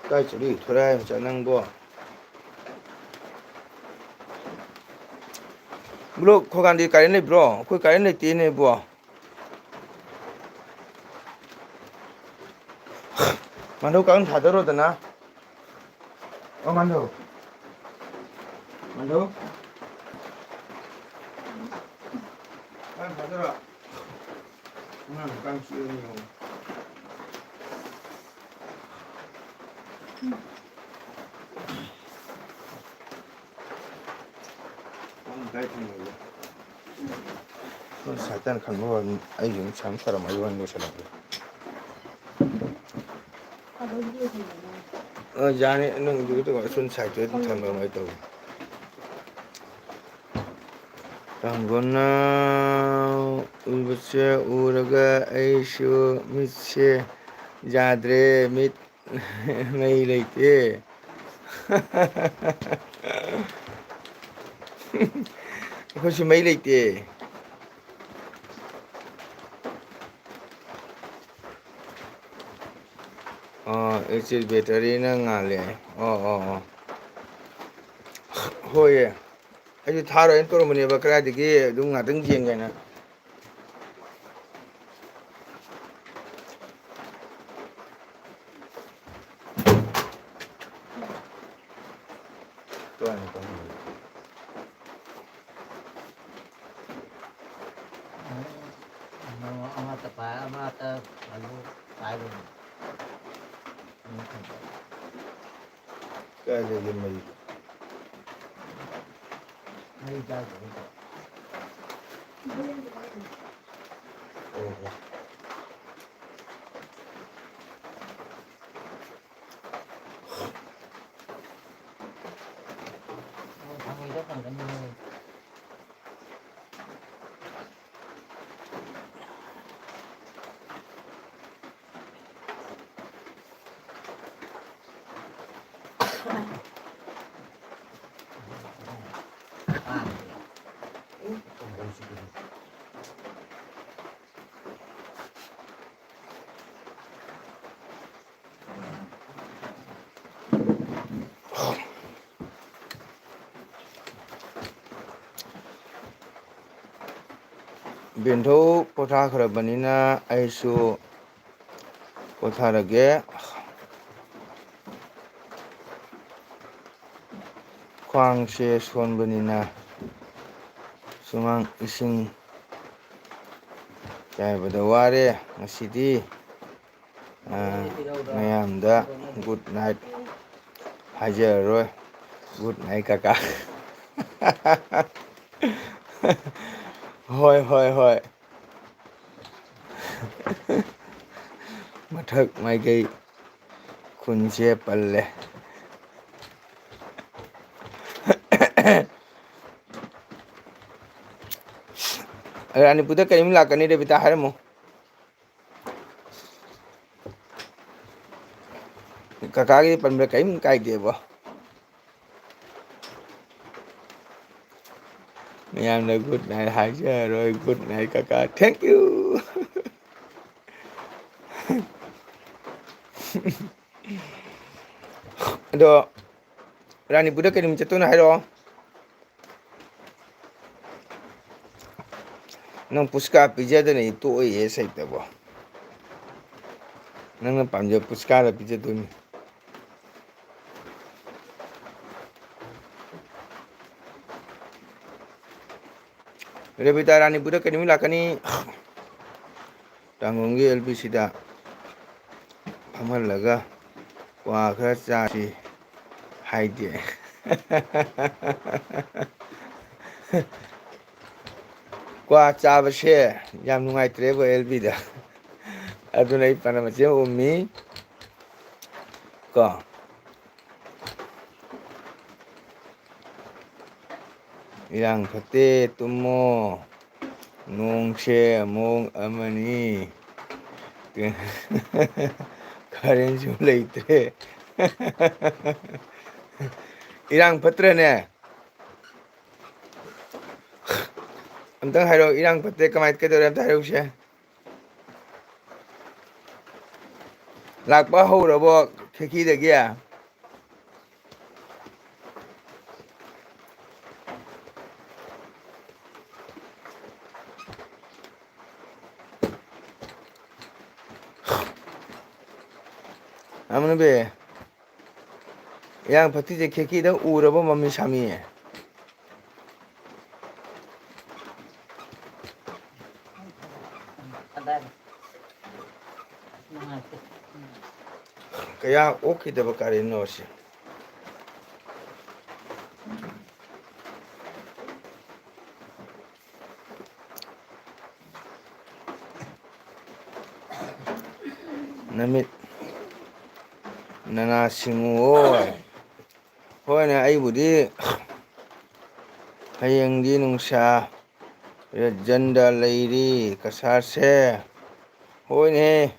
ꯀꯥꯏ ꯆꯠꯂꯨꯏ ꯊꯣꯔꯥꯏ ꯃꯆꯥ ꯅꯪꯕꯣ ꯕ꯭ꯂꯣ ꯈꯣꯔꯒꯥꯟꯗꯤ ꯀꯥꯔꯦꯟ ꯂꯩꯕ꯭ꯔꯣ ꯑꯩꯈꯣꯏ ꯀꯥꯔꯦꯟ ꯂꯩꯇꯦꯅꯦ ꯏꯕꯣ ꯃꯥꯟꯗꯧ ꯀꯥꯡ ꯊꯥꯗꯔꯣꯗꯅ ꯃꯥꯟꯗꯧ ꯀꯥꯡ ꯊꯥꯗꯔꯣ ꯑꯉꯥꯡ ꯀꯥꯡ ꯆꯤꯛꯑꯅꯤ ꯌꯦꯡꯉꯨ ꯀꯥꯏ ꯊꯝꯃꯒꯦ ꯁꯥꯏꯇꯥꯟ ꯈꯟꯕ ꯑꯣꯏꯔꯝꯅꯤ ꯑꯩꯁꯨ ꯑꯃꯨꯛ ꯁꯝ ꯁꯥꯔꯝꯃꯒ ꯋꯥꯔꯤ ꯂꯣꯏꯁꯤꯜꯂꯛꯀꯦ ꯌꯥꯅꯤ ꯅꯪꯗꯨ ꯑꯁꯣꯝ ꯁꯥꯏꯠꯇꯨ ꯑꯗꯨꯝ ꯊꯝꯃꯣ ꯑꯩ ꯇꯧꯒꯦ ꯇꯥꯡꯒꯣꯟꯅ ꯎꯕꯁꯦ ꯎꯔꯒ ꯑꯩꯁꯨ ꯃꯤꯠꯁꯦ ꯌꯥꯗ꯭ꯔꯦ ꯃꯤꯠ ꯃꯩ ꯂꯩꯇꯦ ꯑꯩꯈꯣꯏꯁꯨ ꯃꯩ ꯂꯩꯇꯦ ꯑꯦꯆꯤꯁ ꯕꯦꯇꯔꯤꯅ ꯉꯥꯜꯂꯦ ꯑꯣ ꯍꯣꯏꯌꯦ ꯑꯩꯁꯨ ꯊꯥꯔꯣꯏꯅ ꯇꯧꯔꯝꯕꯅꯦꯕ ꯀꯗꯥꯏꯗꯒꯤ ꯑꯗꯨꯝ ꯉꯥꯛꯇꯪ ꯌꯦꯡꯒꯦꯅ amata pa amata lalu tayo ꯀꯥꯏꯗꯒꯤ ꯃꯩ may dago ꯑꯣ thằng ấy rất là ꯕꯦꯟꯊꯧ ꯄꯣꯊꯥꯈ꯭ꯔꯕꯅꯤꯅ ꯑꯩꯁꯨ ꯄꯣꯊꯥꯔꯒꯦ. ꯈ꯭ꯋꯥꯡꯁꯦ ꯁꯣꯟꯕꯅꯤꯅ ꯁꯨꯃꯥꯡ ꯏꯁꯤꯡ ꯆꯥꯏꯕꯗ ꯋꯥꯔꯦ ꯉꯁꯤꯗꯤ. ꯃꯌꯥꯝꯗ ꯒꯨꯗ ꯅꯥꯏꯠ ꯍꯥꯏꯖꯔꯔꯣꯏ. ꯒꯨꯗ ꯅꯥꯏꯠ ꯀꯀꯥ. ꯍꯣꯏ ꯍꯣꯏ ꯍꯣꯏ. ꯃꯊꯛ ꯃꯥꯏꯀꯩ ꯈꯨꯟꯁꯦ ꯄꯜꯂꯦ. ꯔꯥꯅꯤꯄꯨꯔꯗ ꯀꯔꯤꯝ ꯂꯥꯛꯀꯅꯤ ꯔꯦꯕꯤꯇꯥ ꯍꯥꯏꯔꯝꯃꯨ. ꯀꯀꯥꯒꯤ ꯄꯟꯕ ꯀꯔꯤꯝ ꯀꯥꯏꯗꯦꯕꯣ. ꯃꯌꯥꯝꯅ ꯒꯨꯗ ꯅꯥꯏꯠ ꯍꯥꯏꯖꯔꯔꯣꯏ. ꯒꯨꯗ ꯅꯥꯏꯠ ꯀꯀꯥ ꯊꯦꯡꯀ꯭ꯌꯨ. ꯑꯗꯣ ꯔꯥꯅꯤꯄꯨꯔꯗ ꯀꯔꯤ ꯅꯨꯃꯤꯠ ꯆꯠꯇꯣꯏꯅꯣ ꯍꯥꯏꯔꯛꯑꯣ. ꯅꯪ ꯄꯨꯁꯀꯥ ꯄꯤꯖꯗꯅ ꯇꯣꯛꯑꯣꯏꯌꯦ ꯁꯩꯇꯕꯣ. ꯅꯪꯅ ꯄꯥꯝꯖꯕ ꯄꯨꯁꯀꯥꯗ ꯄꯤꯖꯗꯣꯏꯅꯤ. ꯔꯦꯕꯤꯇꯥ ꯔꯥꯅꯤꯄꯨꯔꯗ ꯀꯩ ꯅꯨꯃꯤꯠ ꯂꯥꯛꯀꯅꯤ. ꯇꯥꯡꯈꯨꯜꯒꯤ LBCꯗ ꯐꯝꯍꯜꯂꯒ ꯀ꯭ꯋꯥ ꯈꯔ ꯆꯥꯁꯤ ꯍꯥꯏꯗꯦ. ꯀ꯭ꯋꯥ ꯆꯥꯕꯁꯦ ꯌꯥꯝ ꯅꯨꯡꯉꯥꯏꯇ꯭ꯔꯦꯕ LBꯗ. ꯑꯗꯨꯅ ꯑꯩ ꯄꯥꯅ ꯃꯆꯦꯠ ꯑꯃ ꯎꯝꯃꯤ ꯀꯣ. ꯏꯔꯥꯡ ꯐꯠꯇꯦ ꯇꯨꯝꯃꯣ. ꯅꯣꯡꯁꯦ ꯃꯑꯣꯡ ꯑꯃꯅꯤ. ꯀꯔꯦꯟꯁꯨ ꯂꯩꯇ꯭ꯔꯦ. ꯏꯔꯥꯡ ꯐꯠꯇ꯭ꯔꯅꯦ. ꯑꯝꯇꯪ ꯍꯥꯏꯔꯛꯑꯣ ꯏꯔꯥꯡ ꯐꯠꯇꯦ ꯀꯩꯗꯧꯔꯦ ꯑꯝꯇ ꯍꯥꯏꯔꯛꯎꯁꯦ. ꯂꯥꯛꯄ ꯍꯧꯔꯕꯣ ꯈꯦꯀꯤꯗꯒꯤ. ꯑꯃꯨꯅꯕꯤ ꯏꯔꯥꯡ ꯐꯠꯇꯤꯁꯦ ꯈꯦꯀꯤꯗ ꯎꯔꯕ ꯃꯃꯤ ꯁꯥꯃꯤ. ꯀꯌꯥ ꯑꯣꯛꯈꯤꯗꯕ ꯀꯔꯤꯅꯣ ꯁꯤ. ꯅꯃꯤꯠ ꯅꯅꯥ ꯁꯤꯡꯉꯨ. ꯍꯣꯏꯅꯦ ꯑꯩꯕꯨꯗꯤ ꯍꯌꯦꯡꯗꯤ ꯅꯨꯡꯁꯥ ꯔꯦꯠꯖꯟꯗ ꯂꯩꯔꯤ ꯀꯁꯥꯔꯁꯦ. ꯍꯣꯏꯅꯦ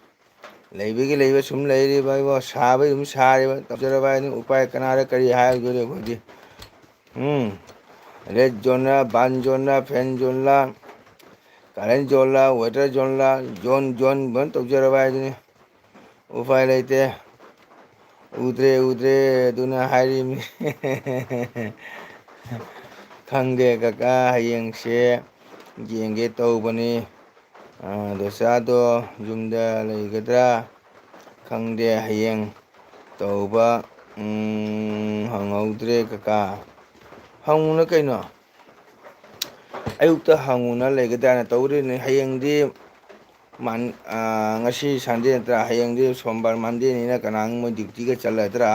ꯂꯩꯕꯒꯤ ꯂꯩꯕ ꯁꯨꯝ ꯂꯩꯔꯤꯕ ꯏꯕꯣ ꯁꯥꯕꯒꯤ ꯑꯗꯨꯝ ꯁꯥꯔꯤꯕ ꯇꯧꯖꯔꯕ ꯍꯥꯏꯅꯤ. ꯎꯄꯥꯏ ꯀꯅꯥꯗ ꯀꯔꯤ ꯍꯥꯏꯔꯨꯗꯣꯔꯤ ꯑꯩꯈꯣꯏꯗꯤ. ꯔꯦꯠ ꯖꯣꯟꯂ ꯕꯥꯟ ꯖꯣꯟꯂ ꯐꯦꯟ ꯖꯣꯟꯂ ꯀꯥꯔꯦꯟ ꯖꯣꯟꯂ ꯋꯦꯗꯔ ꯖꯣꯟꯂ ꯖꯣꯟ ꯂꯣꯏ ꯇꯧꯖꯔꯕ ꯍꯥꯏꯗꯨꯅꯤ. ꯎꯄꯥꯏ ꯂꯩꯇꯦ. ꯎꯗ꯭ꯔꯦ ꯑꯗꯨꯅ ꯍꯥꯏꯔꯤꯕꯅꯤ. ꯈꯪꯗꯦ ꯀꯀꯥ ꯍꯌꯦꯡꯁꯦ ꯌꯦꯡꯒꯦ ꯇꯧꯕꯅꯤ. ꯗꯣꯆꯥꯗꯣ ꯌꯨꯝꯗ ꯂꯩꯒꯗ꯭ꯔꯥ ꯈꯪꯗꯦ ꯍꯌꯦꯡ ꯇꯧꯕ ꯍꯪꯍꯧꯗ꯭ꯔꯦ ꯀꯀꯥ. ꯍꯪꯉꯨꯅ ꯀꯩꯅꯣ. ꯑꯌꯨꯛꯇ ꯍꯪꯉꯨꯅ ꯂꯩꯒꯗ꯭ꯔꯅ ꯇꯧꯔꯤꯅꯤ. ꯍꯌꯦꯡꯗꯤ ꯉꯁꯤ ꯁꯟꯗꯦ ꯅꯠꯇ꯭ꯔꯥ. ꯍꯌꯦꯡꯗꯤ ꯁꯣꯝꯕꯥꯔ ꯃꯟꯗꯦꯅꯤꯅ ꯀꯅꯥꯅ ꯃꯣꯏ ꯗ꯭ꯌꯨꯇꯤꯒ ꯆꯠꯂꯗ꯭ꯔꯥ.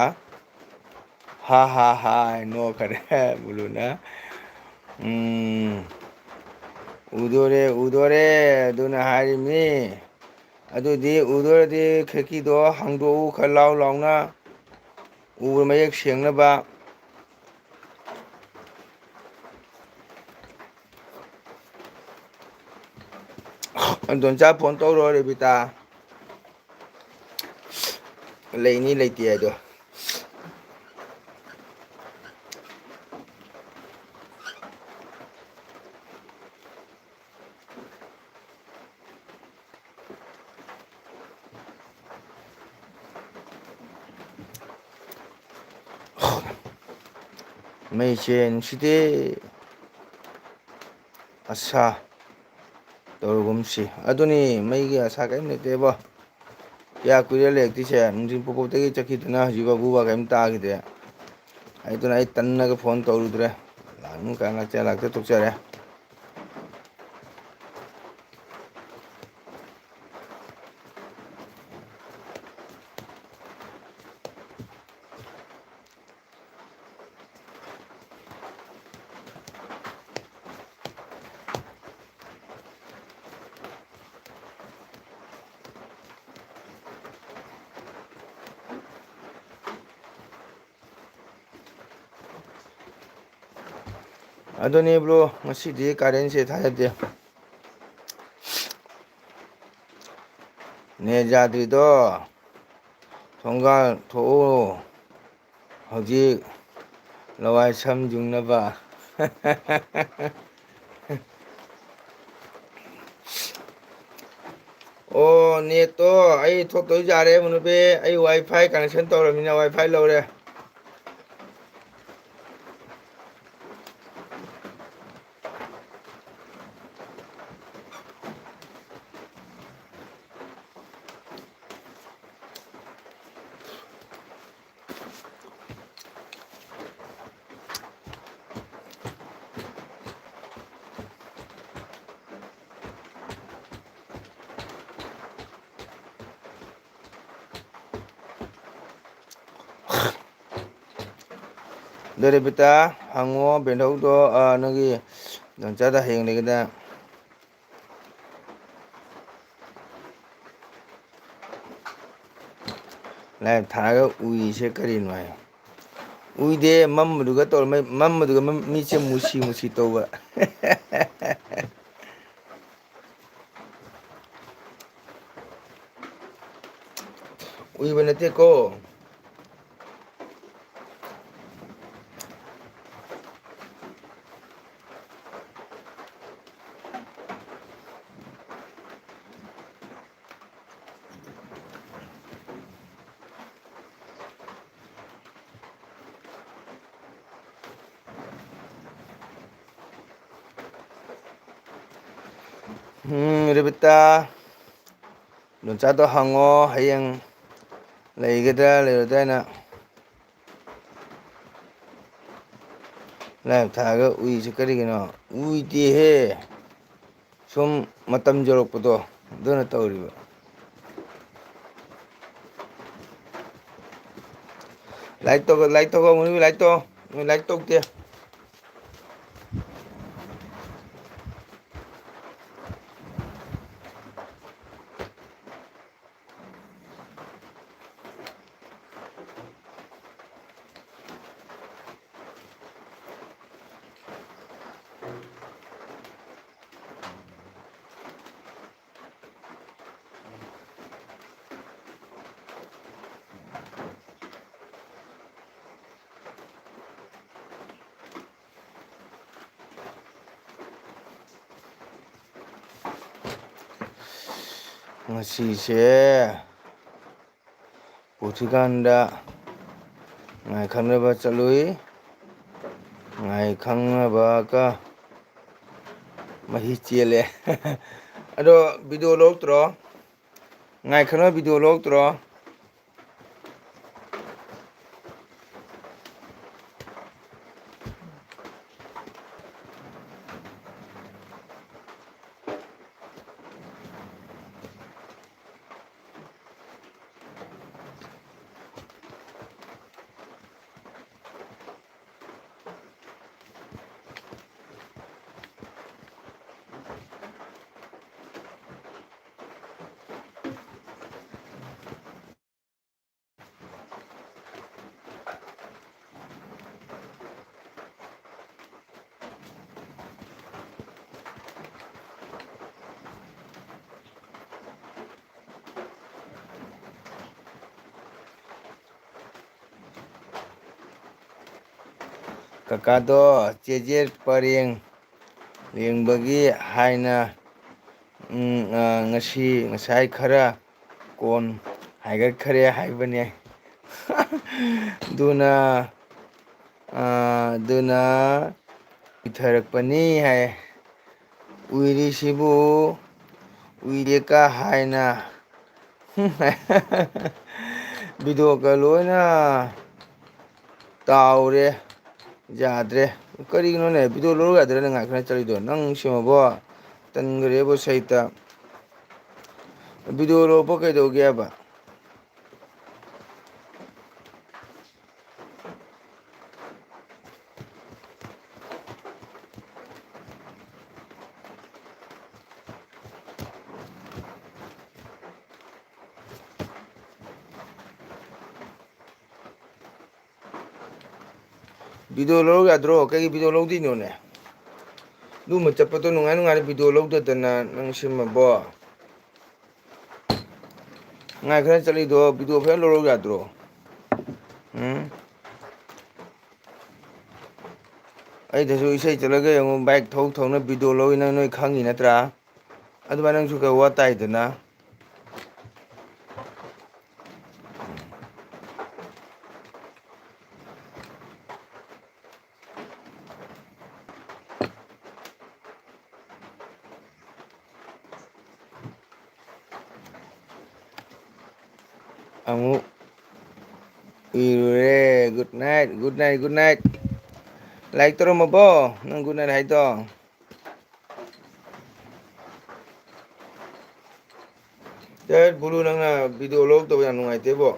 ꯍꯥ ꯍꯥ ꯍꯥ ꯅꯣꯛꯈꯔꯦ ꯕꯨꯂꯨꯅ. ꯎꯗꯣꯔꯦ ꯑꯗꯨꯅ ꯍꯥꯏꯔꯤꯕꯅꯤ. ꯑꯗꯨꯗꯤ ꯎꯗꯣꯏꯔꯗꯤ ꯈꯦꯀꯤꯗꯣ ꯍꯥꯡꯗꯣꯛꯎ ꯈꯔ ꯂꯥꯎ ꯂꯥꯎꯅ. ꯎꯕ ꯃꯌꯦꯛ ꯁꯦꯡꯅꯕ. ꯗꯣꯟꯆꯥ ꯐꯣꯟ ꯇꯧꯔꯣ ꯔꯦꯕꯤꯇꯥ. ꯂꯩꯅꯤ ꯂꯩꯇꯦ ꯍꯥꯏꯗꯣ. ꯃꯩꯁꯦ ꯅꯨꯡꯁꯤꯗꯦ ꯑꯁꯥ ꯇꯧꯔꯒꯨꯝꯁꯤ ꯑꯗꯨꯅꯤ ꯃꯩꯒꯤ ꯑꯁꯥ ꯀꯔꯤꯝ ꯂꯩꯇꯦꯕꯣ ꯀꯌꯥ ꯀꯨꯏꯔꯦ ꯂꯩꯔꯛꯇ꯭ꯔꯤꯁꯦ ꯅꯨꯡꯊꯤꯟ ꯄꯣꯛꯄꯣꯛꯇꯒꯤ ꯆꯠꯈꯤꯗꯅ ꯍꯧꯖꯤꯛꯐꯥꯎꯕ ꯀꯔꯤꯝ ꯇꯥꯈꯤꯗꯦ ꯑꯗꯨꯅ ꯑꯩ ꯇꯟꯅꯒ ꯐꯣꯟ ꯇꯧꯔꯨꯗ꯭ꯔꯦ ꯂꯥꯛꯅꯨ ꯀꯥꯏ ꯂꯥꯛꯆ ꯂꯥꯛꯇ ꯇꯣꯛꯆꯔꯦ ꯑꯗꯨꯅꯤ ꯕ꯭ꯔꯣ ꯉꯁꯤꯗꯤ ꯀꯥꯔꯦꯟꯁꯦ ꯊꯥꯖꯗꯦ ꯅꯦꯠ ꯌꯥꯗ꯭ꯔꯤꯗꯣ ꯊꯣꯡꯒꯥꯜ ꯊꯣꯛꯎ ꯍꯧꯖꯤꯛ ꯂꯋꯥꯏ ꯁꯝ ꯌꯨꯡꯅꯕ ꯑꯣ ꯅꯦꯠꯇꯣ ꯑꯩ ꯊꯣꯛꯇꯣꯏ ꯌꯥꯔꯦ ꯃꯨꯅꯨꯄꯤ ꯑꯩ ꯋꯥꯏ ꯐꯥꯏ ꯀꯅꯦꯛꯁꯟ ꯇꯧꯔꯕꯃꯤꯅ ꯋꯥꯏ ꯐꯥꯏ ꯂꯧꯔꯦ ꯗꯦꯔꯦꯕꯤꯇꯥ ꯍꯪꯉꯣ ꯕꯦꯟꯗꯧꯗꯣ ꯅꯪꯒꯤ ꯂꯝꯆꯥꯗ ꯍꯌꯦꯡ ꯂꯩꯒꯗ ꯂꯥꯏꯚ ꯊꯥꯔꯒ ꯎꯏꯁꯦ ꯀꯔꯤꯅꯣ ꯍꯥꯏ ꯎꯏꯗꯦ ꯃꯝꯕꯗꯨꯒ ꯇꯧꯔ ꯃꯝꯕꯗꯨꯒ ꯃꯤꯠꯁꯦ ꯃꯨꯁꯤ ꯃꯨꯁꯤ ꯇꯧꯕ ꯎꯏꯕ ꯅꯠꯇꯦꯀꯣ ꯔꯦꯕꯤꯇꯥ ꯂꯣꯟꯆꯥꯗꯣ ꯍꯪꯉꯣ ꯍꯌꯦꯡ ꯂꯩꯒꯗ꯭ꯔꯥ ꯂꯩꯔꯣꯏꯗ꯭ꯔꯥꯅ ꯂꯥꯏꯚ ꯊꯥꯛꯑꯒ ꯎꯏꯁꯦ ꯀꯔꯤꯒꯤꯅꯣ ꯎꯏꯗꯦꯍꯦ ꯁꯨꯝ ꯃꯇꯝ ꯌꯧꯔꯛꯄꯗꯣ ꯑꯗꯨꯅ ꯇꯧꯔꯤꯕ ꯂꯥꯏꯛ ꯇꯧ ꯂꯥꯏꯛ ꯇꯧ ꯂꯥꯏꯛ ꯇꯧ ꯂꯥꯏꯛ ꯇꯧꯗꯦ ꯉꯁꯤꯁꯦ ꯄꯣꯔꯇꯨꯒꯥꯟꯗ ꯉꯥꯏ ꯈꯪꯅꯕ ꯆꯠꯂꯨꯏ ꯉꯥꯏ ꯈꯪꯅꯕꯒ ꯃꯍꯤ ꯆꯦꯜꯂꯦ ꯑꯗꯣ ꯚꯤꯗꯤꯑꯣ ꯂꯧꯔꯛꯇ꯭ꯔꯣ ꯉꯥꯏ ꯈꯪꯅꯕ ꯚꯤꯗꯤꯑꯣ ꯂꯧꯔꯛꯇ꯭ꯔꯣ ꯀꯀꯥꯗꯣ ꯆꯦꯖꯦꯠ ꯄꯔꯦꯡ ꯌꯦꯡꯕꯒꯤ ꯍꯥꯏꯅ ꯉꯁꯥꯏ ꯈꯔ ꯀꯣꯟ ꯍꯥꯏꯒꯠꯈ꯭ꯔꯦ ꯍꯥꯏꯕꯅꯦ ꯑꯗꯨꯅ ꯑꯗꯨꯅ ꯏꯊꯔꯛꯄꯅꯤ ꯍꯥꯏ ꯎꯏꯔꯤꯁꯤꯕꯨ ꯎꯏꯔꯦꯀ ꯍꯥꯏꯅ ꯚꯤꯗꯤꯑꯣꯒ ꯂꯣꯏꯅ ꯇꯥꯎꯔꯦ ꯌꯥꯗ꯭ꯔꯦ ꯀꯔꯤꯒꯤꯅꯣꯅꯦ ꯚꯤꯗꯤꯑꯣ ꯂꯧꯔ ꯌꯥꯗ꯭ꯔꯦꯅ ꯉꯥꯏꯈꯅ ꯆꯠꯂꯤꯗꯣ ꯅꯪ ꯁꯤꯃꯕꯣ ꯇꯟꯈ꯭ꯔꯦꯕ ꯁꯩꯇ ꯚꯤꯗꯤꯑꯣ ꯂꯧꯕ ꯀꯩꯗꯧꯒꯦ ꯍꯥꯏꯕ ꯚꯤꯗꯤꯑꯣ ꯂꯧꯔꯛ ꯌꯥꯗ꯭ꯔꯣ ꯀꯩꯒꯤ ꯚꯤꯗꯤꯑꯣ ꯂꯧꯗꯣꯏꯅꯣꯅꯦ ꯑꯗꯨꯝꯕ ꯆꯠꯄꯗꯣ ꯅꯨꯡꯉꯥꯏ ꯅꯨꯡꯉꯥꯏꯅ ꯚꯤꯗꯤꯑꯣ ꯂꯧꯗꯗꯅ ꯅꯪ ꯁꯤꯃꯕꯣ ꯉꯥꯏ ꯈꯔ ꯆꯠꯂꯤꯗꯣ ꯚꯤꯗꯤꯑꯣ ꯈꯔ ꯂꯧꯔꯛ ꯌꯥꯗ꯭ꯔꯣ ꯎꯝ ꯑꯩꯗꯁꯨ ꯏꯁꯩ ꯆꯠꯂꯒ ꯌꯦꯡꯉꯨ ꯕꯥꯏꯛ ꯊꯧꯅ ꯚꯤꯗꯤꯑꯣ ꯂꯧꯏ ꯅꯪ ꯅꯣꯏ ꯈꯪꯉꯤ ꯅꯠꯇ꯭ꯔꯥ ꯑꯗꯨꯃꯥꯏꯅ ꯅꯪꯁꯨ ꯈꯔ ꯋꯥ ꯇꯥꯏꯗꯅ ꯑꯃꯨꯛ ꯎꯏꯔꯨꯔꯦ good night good night good night lyric ꯇꯧꯔꯝꯃꯕꯣ ꯅꯪ ꯒꯨꯗ ꯅꯥꯏꯠ ꯍꯥꯏꯗꯣ ꯆꯠ ꯕꯨꯂꯨ ꯅꯪꯅ ꯚꯤꯗꯤꯑꯣ ꯂꯧꯔꯛꯇꯕ ꯌꯥꯝ ꯅꯨꯡꯉꯥꯏꯇꯦꯕꯣ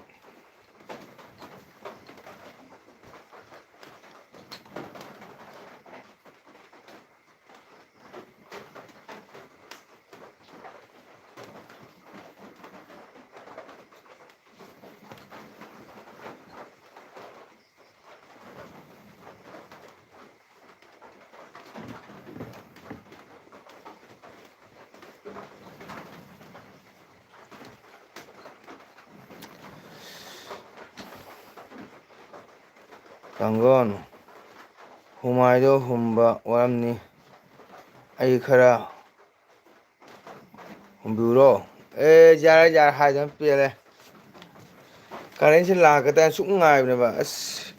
ꯀꯥꯡꯂꯣꯟ ꯍꯨꯃꯥꯏꯗꯣ ꯍꯨꯝꯕ ꯋꯥꯔꯝꯅꯤ ꯑꯩ ꯈꯔ ꯍꯨꯝꯕꯤꯌꯨꯔꯣ ꯌꯥꯔꯦ ꯌꯥꯔꯦ ꯍꯥꯏꯗꯅ ꯄꯦꯜꯂꯦ ꯀꯔꯦꯟꯁꯤ ꯂꯥꯛꯀꯗ꯭ꯔꯅ ꯁꯨꯝ ꯉꯥꯏꯕꯅꯦꯕ ꯑꯁ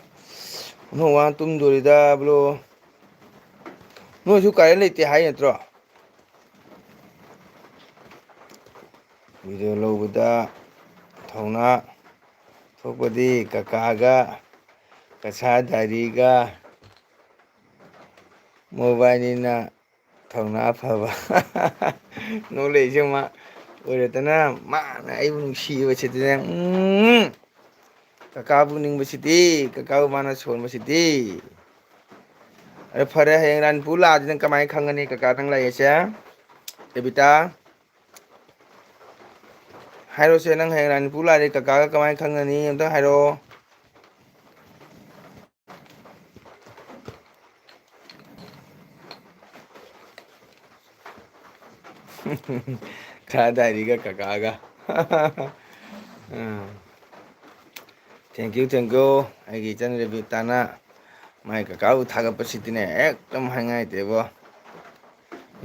ꯑꯣꯟꯊꯣꯛ ꯋꯥꯅ ꯇꯨꯝꯗꯣꯔꯤꯗꯕ꯭ꯂꯣ ꯅꯣꯏꯁꯨ ꯀꯔꯦꯟ ꯂꯩꯇꯦ ꯍꯥꯏ ꯅꯠꯇ꯭ꯔꯣ ꯚꯤꯗꯤꯑꯣ ꯂꯧꯕꯗ ꯊꯧꯅꯥ ꯊꯣꯛꯄꯗꯤ ꯀꯀꯥꯒ ꯀꯁꯥ ꯗꯥꯏꯔꯤꯒ ꯃꯣꯕꯥꯏꯅꯤꯅ ꯊꯧꯅꯥ ꯐꯕ ꯅꯣꯛꯂꯛꯏꯁꯦ ꯃꯥ ꯑꯣꯏꯔꯦꯗꯅ ꯃꯥꯅ ꯑꯩꯕꯨ ꯅꯨꯡꯁꯤꯕꯁꯤꯗꯅꯦ ꯀꯀꯥꯕꯨ ꯅꯤꯡꯕꯁꯤꯗꯤ ꯀꯀꯥꯕꯨ ꯃꯥꯅ ꯁꯣꯟꯕꯁꯤꯗꯤ ꯑꯗꯣ ꯐꯔꯦ ꯍꯌꯦꯡ ꯔꯥꯅꯤꯄꯨ ꯂꯥꯛꯑꯗꯤ ꯅꯪ ꯀꯃꯥꯏꯅ ꯈꯪꯒꯅꯤ ꯀꯀꯥ ꯅꯪ ꯂꯩꯌꯦꯁꯦ ꯕꯦꯕꯤꯇꯥ ꯍꯥꯏꯔꯣꯁꯦ ꯅꯪ ꯍꯌꯦꯡ ꯔꯥꯅꯤꯄꯨꯔ ꯂꯥꯛꯑꯗꯤ ꯀꯀꯥꯒ ꯀꯃꯥꯏꯅ ꯈꯪꯅꯅꯤ ꯑꯝꯇ ꯍꯥꯏꯔꯛꯑꯣ ꯀꯁꯥ ꯗꯥꯏꯔꯤꯒ ꯀꯀꯥꯒ ꯊꯦꯡꯀ꯭ꯌꯨ ꯑꯩꯒꯤ ꯏꯆꯟ ꯔꯦꯕꯤꯇꯥꯅ ꯃꯥꯏ ꯀꯀꯥꯕꯨ ꯊꯥꯒꯠꯄꯁꯤꯗꯤꯅꯦ ꯍꯦꯛꯇ ꯍꯥꯏꯉꯥꯏꯇꯦꯕꯣ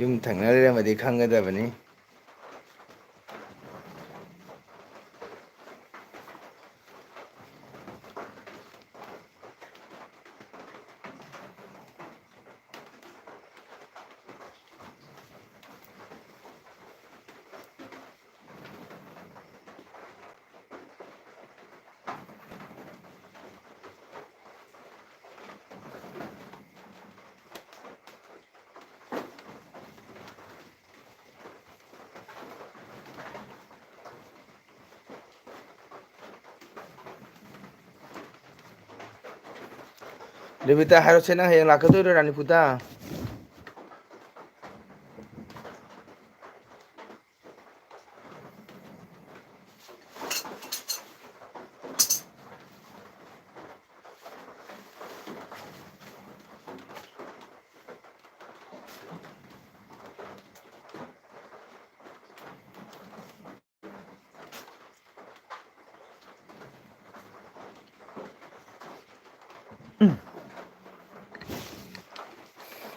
ꯌꯨꯝ ꯊꯪꯅ ꯂꯩꯔꯝꯃꯗꯤ ꯈꯪꯒꯗꯕꯅꯤ ꯔꯦꯕꯤꯇꯥ ꯍꯥꯏꯔꯣꯁꯦ ꯅꯪ ꯍꯌꯦꯡ ꯂꯥꯛꯀꯗꯣꯏꯔꯣ ꯔꯥꯅꯤꯄꯨꯔꯗ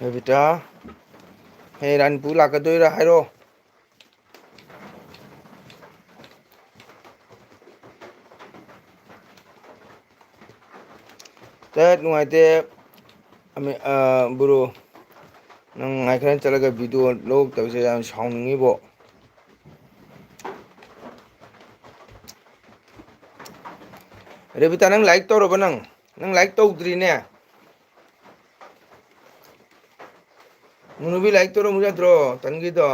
ꯔꯦꯕꯤꯇꯥ ꯍꯌꯦꯡ ꯔꯥꯅꯤꯄꯨꯔ ꯂꯥꯛꯀꯗꯣꯏꯔꯥ ꯍꯥꯏꯔꯣ ꯇꯠ ꯅꯨꯡꯉꯥꯏꯇꯦ ꯕꯨꯔꯣ ꯅꯪ ꯉꯥꯏꯈꯔ ꯆꯠꯂꯒ ꯚꯤꯗꯤꯑꯣ ꯂꯧꯔꯛꯇꯕꯁꯦ ꯌꯥꯝ ꯁꯥꯎꯅꯤꯡꯉꯤꯕꯣ ꯔꯦꯕꯤꯇꯥ ꯅꯪ ꯂꯥꯏꯛ ꯇꯧꯔꯕ ꯅꯪ ꯂꯥꯏꯛ ꯇꯧꯗ꯭ꯔꯤꯅꯦ ꯃꯨꯅꯨꯕꯤ ꯂꯥꯏꯛ ꯇꯧꯔꯝꯃꯨ ꯌꯥꯗ꯭ꯔꯣ ꯇꯟꯒꯤꯗꯣ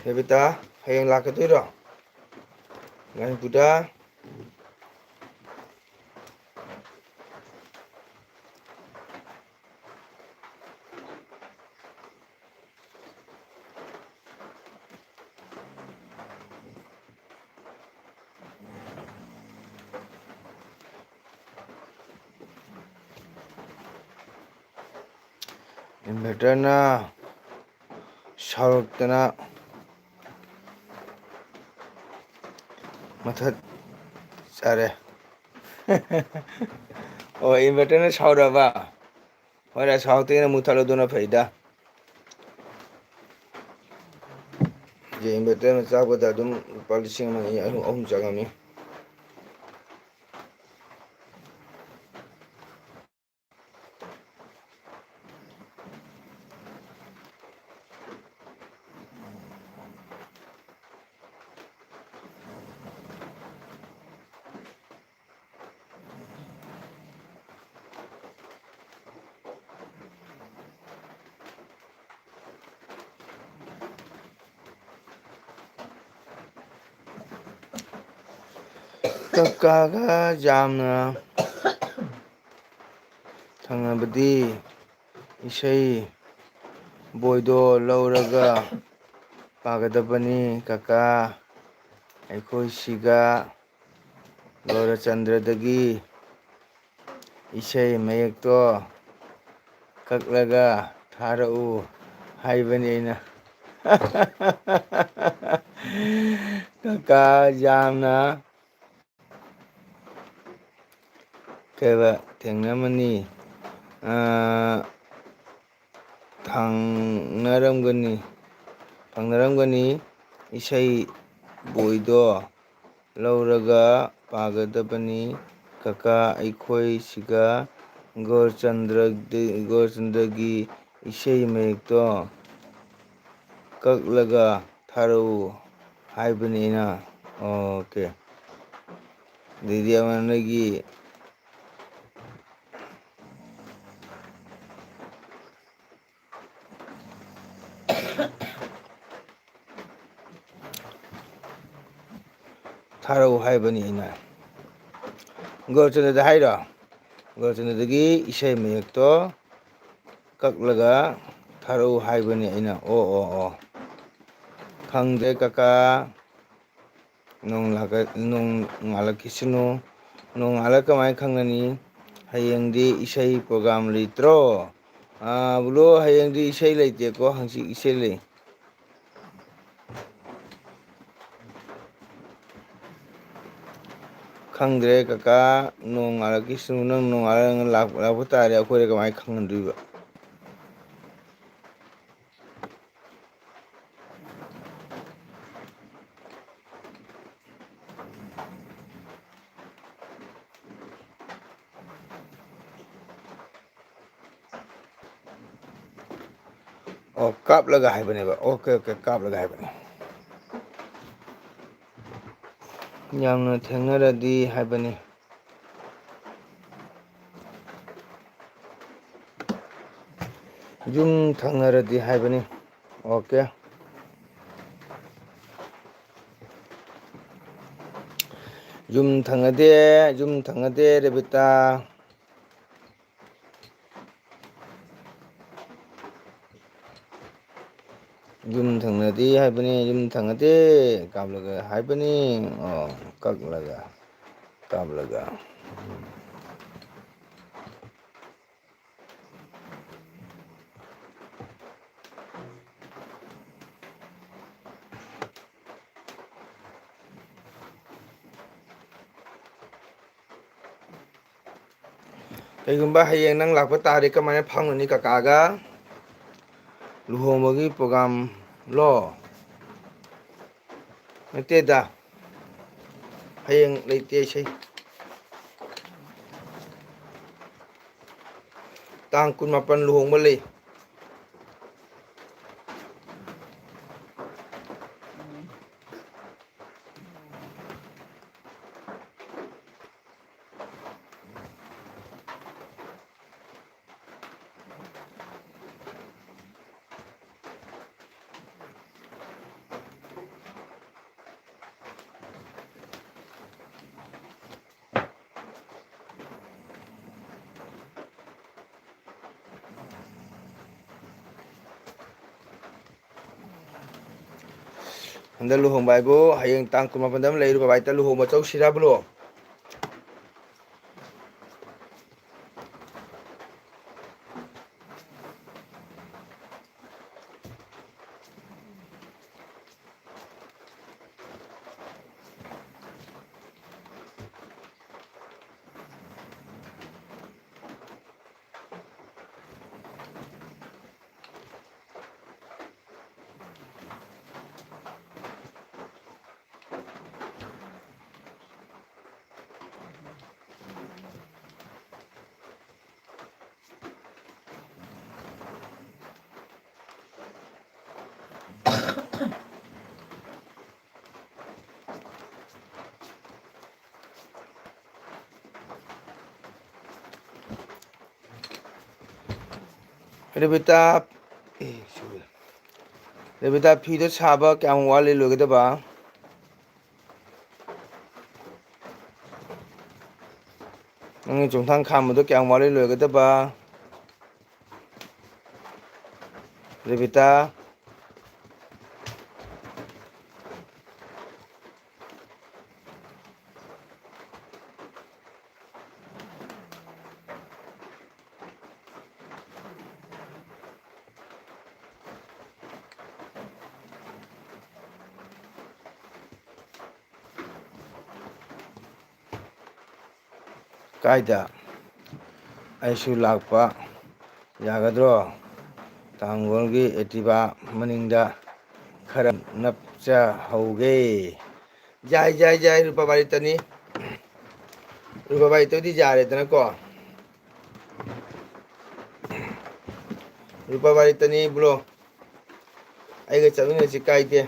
ꯔꯦꯕꯤꯇꯥ ꯍꯌꯦꯡ ꯂꯥꯛꯀꯗꯣꯏꯔꯣ ꯉꯥꯏꯄꯨꯗ ꯏꯟꯚꯔꯇꯔꯅ ꯁꯥꯎꯔꯛꯇꯅ ꯃꯊꯠ ꯆꯥꯔꯦ ꯑꯣ ꯏꯟꯚꯔꯇꯔꯅ ꯁꯥꯎꯔꯕ ꯍꯣꯏ ꯁꯥꯎꯔꯛꯇꯦꯅ ꯃꯨꯠꯊꯠꯂꯣꯗꯨꯅ ꯐꯩꯗ ꯏꯟꯚꯔꯇꯔꯅ ꯆꯥꯛꯄꯗ ꯑꯗꯨꯝ ꯂꯨꯄꯥ 1,000,000 ꯆꯪꯉꯝꯅꯤ ꯀꯀꯥꯒ ꯌꯥꯝꯅ ꯊꯪꯅꯕꯗꯤ ꯏꯁꯩ ꯕꯣꯏꯗꯣ ꯂꯧꯔꯒ ꯄꯥꯒꯗꯕꯅꯤ ꯀꯀꯥ ꯑꯩꯈꯣꯏꯁꯤꯒ ꯒꯧꯔꯆꯟꯗ꯭ꯔꯗꯒꯤ ꯏꯁꯩ ꯃꯌꯦꯛꯇꯣ ꯀꯛꯂꯒ ꯊꯥꯔꯛꯎ ꯍꯥꯏꯕꯅꯤ ꯑꯩꯅ ꯀꯀꯥ ꯌꯥꯝꯅ ꯀꯩꯕ ꯊꯦꯡꯅꯃꯅꯤ ꯐꯪꯅꯔꯝꯒꯅꯤ ꯏꯁꯩ ꯕꯣꯏꯗꯣ ꯂꯧꯔꯒ ꯄꯥꯒꯗꯕꯅꯤ ꯀꯀꯥ ꯑꯩꯈꯣꯏꯁꯤꯒ ꯒꯧꯔꯆꯟꯗ꯭ꯔꯒꯤ ꯏꯁꯩ ꯃꯌꯦꯛꯇꯣ ꯀꯛꯂꯒ ꯊꯥꯔꯛꯎ ꯍꯥꯏꯕꯅꯤ ꯑꯩꯅ ꯑꯣꯀꯦ ꯑꯗꯩꯗꯤ ꯑꯃ ꯅꯣꯏꯒꯤ ꯊꯥꯔꯛꯎ ꯍꯥꯏꯕꯅꯤ ꯑꯩꯅ ꯒꯧꯔꯆꯟꯗ꯭ꯔꯗ ꯍꯥꯏꯔꯣ ꯒꯧꯔꯆꯟꯗ꯭ꯔꯗꯒꯤ ꯏꯁꯩ ꯃꯌꯦꯛꯇꯣ ꯀꯛꯂꯒ ꯊꯥꯔꯛꯎ ꯍꯥꯏꯕꯅꯤ ꯑꯩꯅ ꯑꯣ ꯈꯪꯗ꯭ꯔꯦ ꯀꯀꯥ ꯅꯣꯡ ꯉꯥꯜꯂꯛꯈꯤꯁꯅꯨ ꯅꯣꯡ ꯉꯥꯜꯂꯒ ꯀꯃꯥꯏꯅ ꯈꯪꯒꯅꯤ ꯍꯌꯦꯡꯗꯤ ꯏꯁꯩ ꯄ꯭ꯔꯣꯒꯥꯝ ꯂꯩꯇ꯭ꯔꯣ ꯕꯨꯂꯣ ꯍꯌꯦꯡꯗꯤ ꯏꯁꯩ ꯂꯩꯇꯦꯀꯣ ꯍꯪꯆꯤꯠ ꯏꯁꯩ ꯂꯩ ꯈꯪꯗ꯭ꯔꯦ ꯀꯀꯥ ꯅꯣꯡ ꯉꯥꯜꯂꯛꯈꯤꯁꯅꯨ ꯅꯪ ꯅꯣꯡ ꯉꯥꯜꯂꯒ ꯂꯥꯛꯄ ꯇꯥꯔꯦ ꯑꯩꯈꯣꯏꯗ ꯀꯃꯥꯏꯅ ꯈꯪꯍꯟꯗꯣꯏꯕ ꯑꯣ ꯀꯥꯞꯂꯒ ꯍꯥꯏꯕꯅꯦꯕ ꯑꯣꯀꯦ ꯀꯥꯞꯂꯒ ꯍꯥꯏꯕꯅꯦ ꯌꯥꯝꯅ ꯊꯦꯡꯅꯔꯗꯤ ꯍꯥꯏꯕꯅꯤ ꯌꯨꯝ ꯊꯪꯅꯔꯗꯤ ꯍꯥꯏꯕꯅꯤ ꯑꯣꯀꯦ ꯌꯨꯝ ꯊꯪꯅꯗꯦ ꯔꯦꯕꯤꯇꯥ ꯌꯨꯝ ꯊꯪꯅꯗꯦ ꯍꯥꯏꯕꯅꯤ ꯌꯨꯝ ꯊꯪꯅꯗꯦ ꯀꯥꯞꯂꯒ ꯍꯥꯏꯕꯅꯤ ꯑꯣ ꯀꯛꯂꯒ ꯀꯥꯞꯂꯒ ꯀꯩꯒꯨꯝꯕ ꯍꯌꯦꯡ ꯅꯪ ꯂꯥꯛꯄ ꯇꯥꯔꯗꯤ ꯀꯃꯥꯏꯅ ꯐꯪꯒꯅꯤ ꯀꯀꯥꯒ ꯂꯨꯍꯣꯡꯕꯒꯤ ꯄ꯭ꯔꯣꯒꯥꯝ ꯂꯣ ꯅꯠꯇꯦꯗ ꯍꯌꯦꯡ ꯂꯩꯇꯦ ꯏꯁꯩ ꯇꯥꯡ 24 ꯂꯨꯍꯣꯡꯕ ꯂꯩ ꯍꯟꯗꯛ ꯂꯨꯍꯣꯡꯕ ꯍꯥꯏꯕꯨ ꯍꯌꯦꯡ ꯇꯥꯡ 24ꯗ ꯑꯃ ꯂꯩ ꯕꯕꯥ ꯍꯦꯛꯇ ꯂꯨꯍꯣꯡꯕ ꯆꯧꯁꯤꯔꯕ꯭ꯔꯣ ꯔꯦꯕꯤꯇꯥ ꯔꯦꯕꯤꯇꯥ ꯐꯤꯗꯣ ꯁꯥꯕ ꯀꯌꯥꯝ ꯋꯥꯠꯂꯤ ꯂꯣꯏꯒꯗꯕ ꯅꯪꯒꯤ ꯆꯣꯡꯊꯥꯡ ꯈꯥꯝꯕꯗꯣ ꯀꯌꯥꯝ ꯋꯥꯠꯂꯤ ꯂꯣꯏꯒꯗꯕ ꯔꯦꯕꯤꯇꯥ ꯀꯥꯏꯗ ꯑꯩꯁꯨ ꯂꯥꯛꯄ ꯌꯥꯒꯗ꯭ꯔꯣ ꯇꯥꯡꯒꯣꯜꯒꯤ ꯑꯦꯛꯇꯤꯚꯥ ꯃꯅꯤꯡꯗ ꯈꯔ ꯅꯞꯆꯍꯧꯒꯦ ꯌꯥꯏ ꯌꯥꯏ ꯌꯥꯏ ꯂꯨꯄꯥ ꯕꯥꯔꯤ ꯇꯧꯗꯤ ꯌꯥꯔꯦꯗꯅꯀꯣ ꯂꯨꯄꯥ ꯕꯥꯔꯤ ꯇꯅꯤ ꯕ꯭ꯔꯣ ꯑꯩꯒ ꯆꯠꯃꯤꯟꯅꯁꯤ ꯀꯥꯏꯗꯦ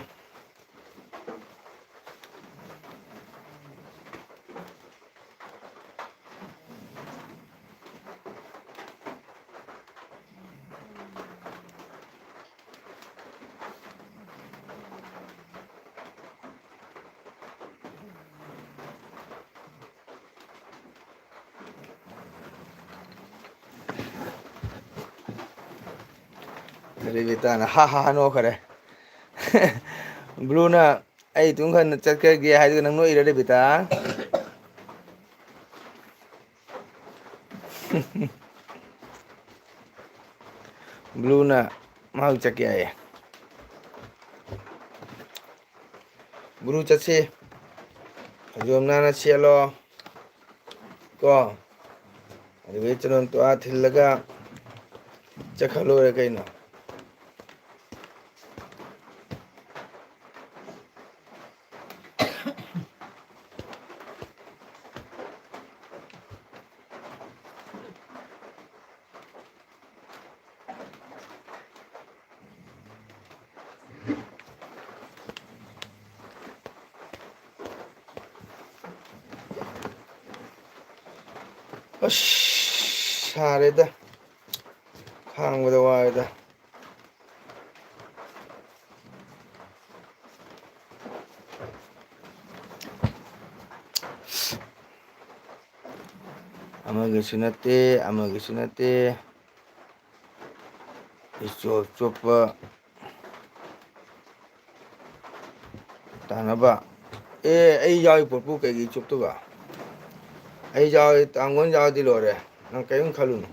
ꯔꯦꯕꯤꯇꯥꯅ ꯍꯥ ꯍꯥ ꯅꯣꯛꯈꯔꯦ ꯕ꯭ꯂꯨꯅ ꯑꯩ ꯏꯇꯨꯡ ꯈꯔꯅ ꯆꯠꯈ꯭ꯔꯒꯦ ꯍꯥꯏꯗꯨꯒ ꯅꯪ ꯅꯣꯛꯏꯔ ꯔꯦꯕꯤꯇꯥ ꯕ꯭ꯂꯨꯅ ꯃꯥ ꯆꯠꯀꯦ ꯍꯥꯏꯌꯦ ꯕ꯭ꯂꯨ ꯆꯠꯁꯤ ꯐꯩꯖꯣꯝ ꯅꯥꯟꯅ ꯁꯦꯠꯂꯣ ꯀꯣ ꯑꯗꯨꯒ ꯆꯨꯔꯥꯟ ꯊꯤꯜꯂꯒ ꯆꯠꯈꯠꯂꯣꯏꯔꯦ ꯀꯩꯅꯣ ꯑꯁ ꯁꯥꯔꯦꯗ ꯈꯥꯡꯕꯗ ꯋꯥꯔꯦꯗ ꯑꯃꯒꯤꯁꯨ ꯅꯠꯇꯦ ꯑꯃꯒꯤꯁꯨ ꯅꯠꯇꯦ ꯏꯆꯣꯞ ꯆꯣꯞꯄ ꯇꯥꯅꯕ ꯑꯩ ꯌꯥꯎꯔꯤ ꯄꯣꯠꯄꯨ ꯀꯩꯒꯤ ꯆꯣꯞꯇꯣꯏꯕ ꯑꯩ ꯌꯥꯎꯔꯤ ꯇꯥꯡꯒꯣꯜ ꯌꯥꯎꯔꯗꯤ ꯂꯣꯏꯔꯦ ꯅꯪ ꯀꯔꯤꯝ ꯈꯜꯂꯨꯅꯨ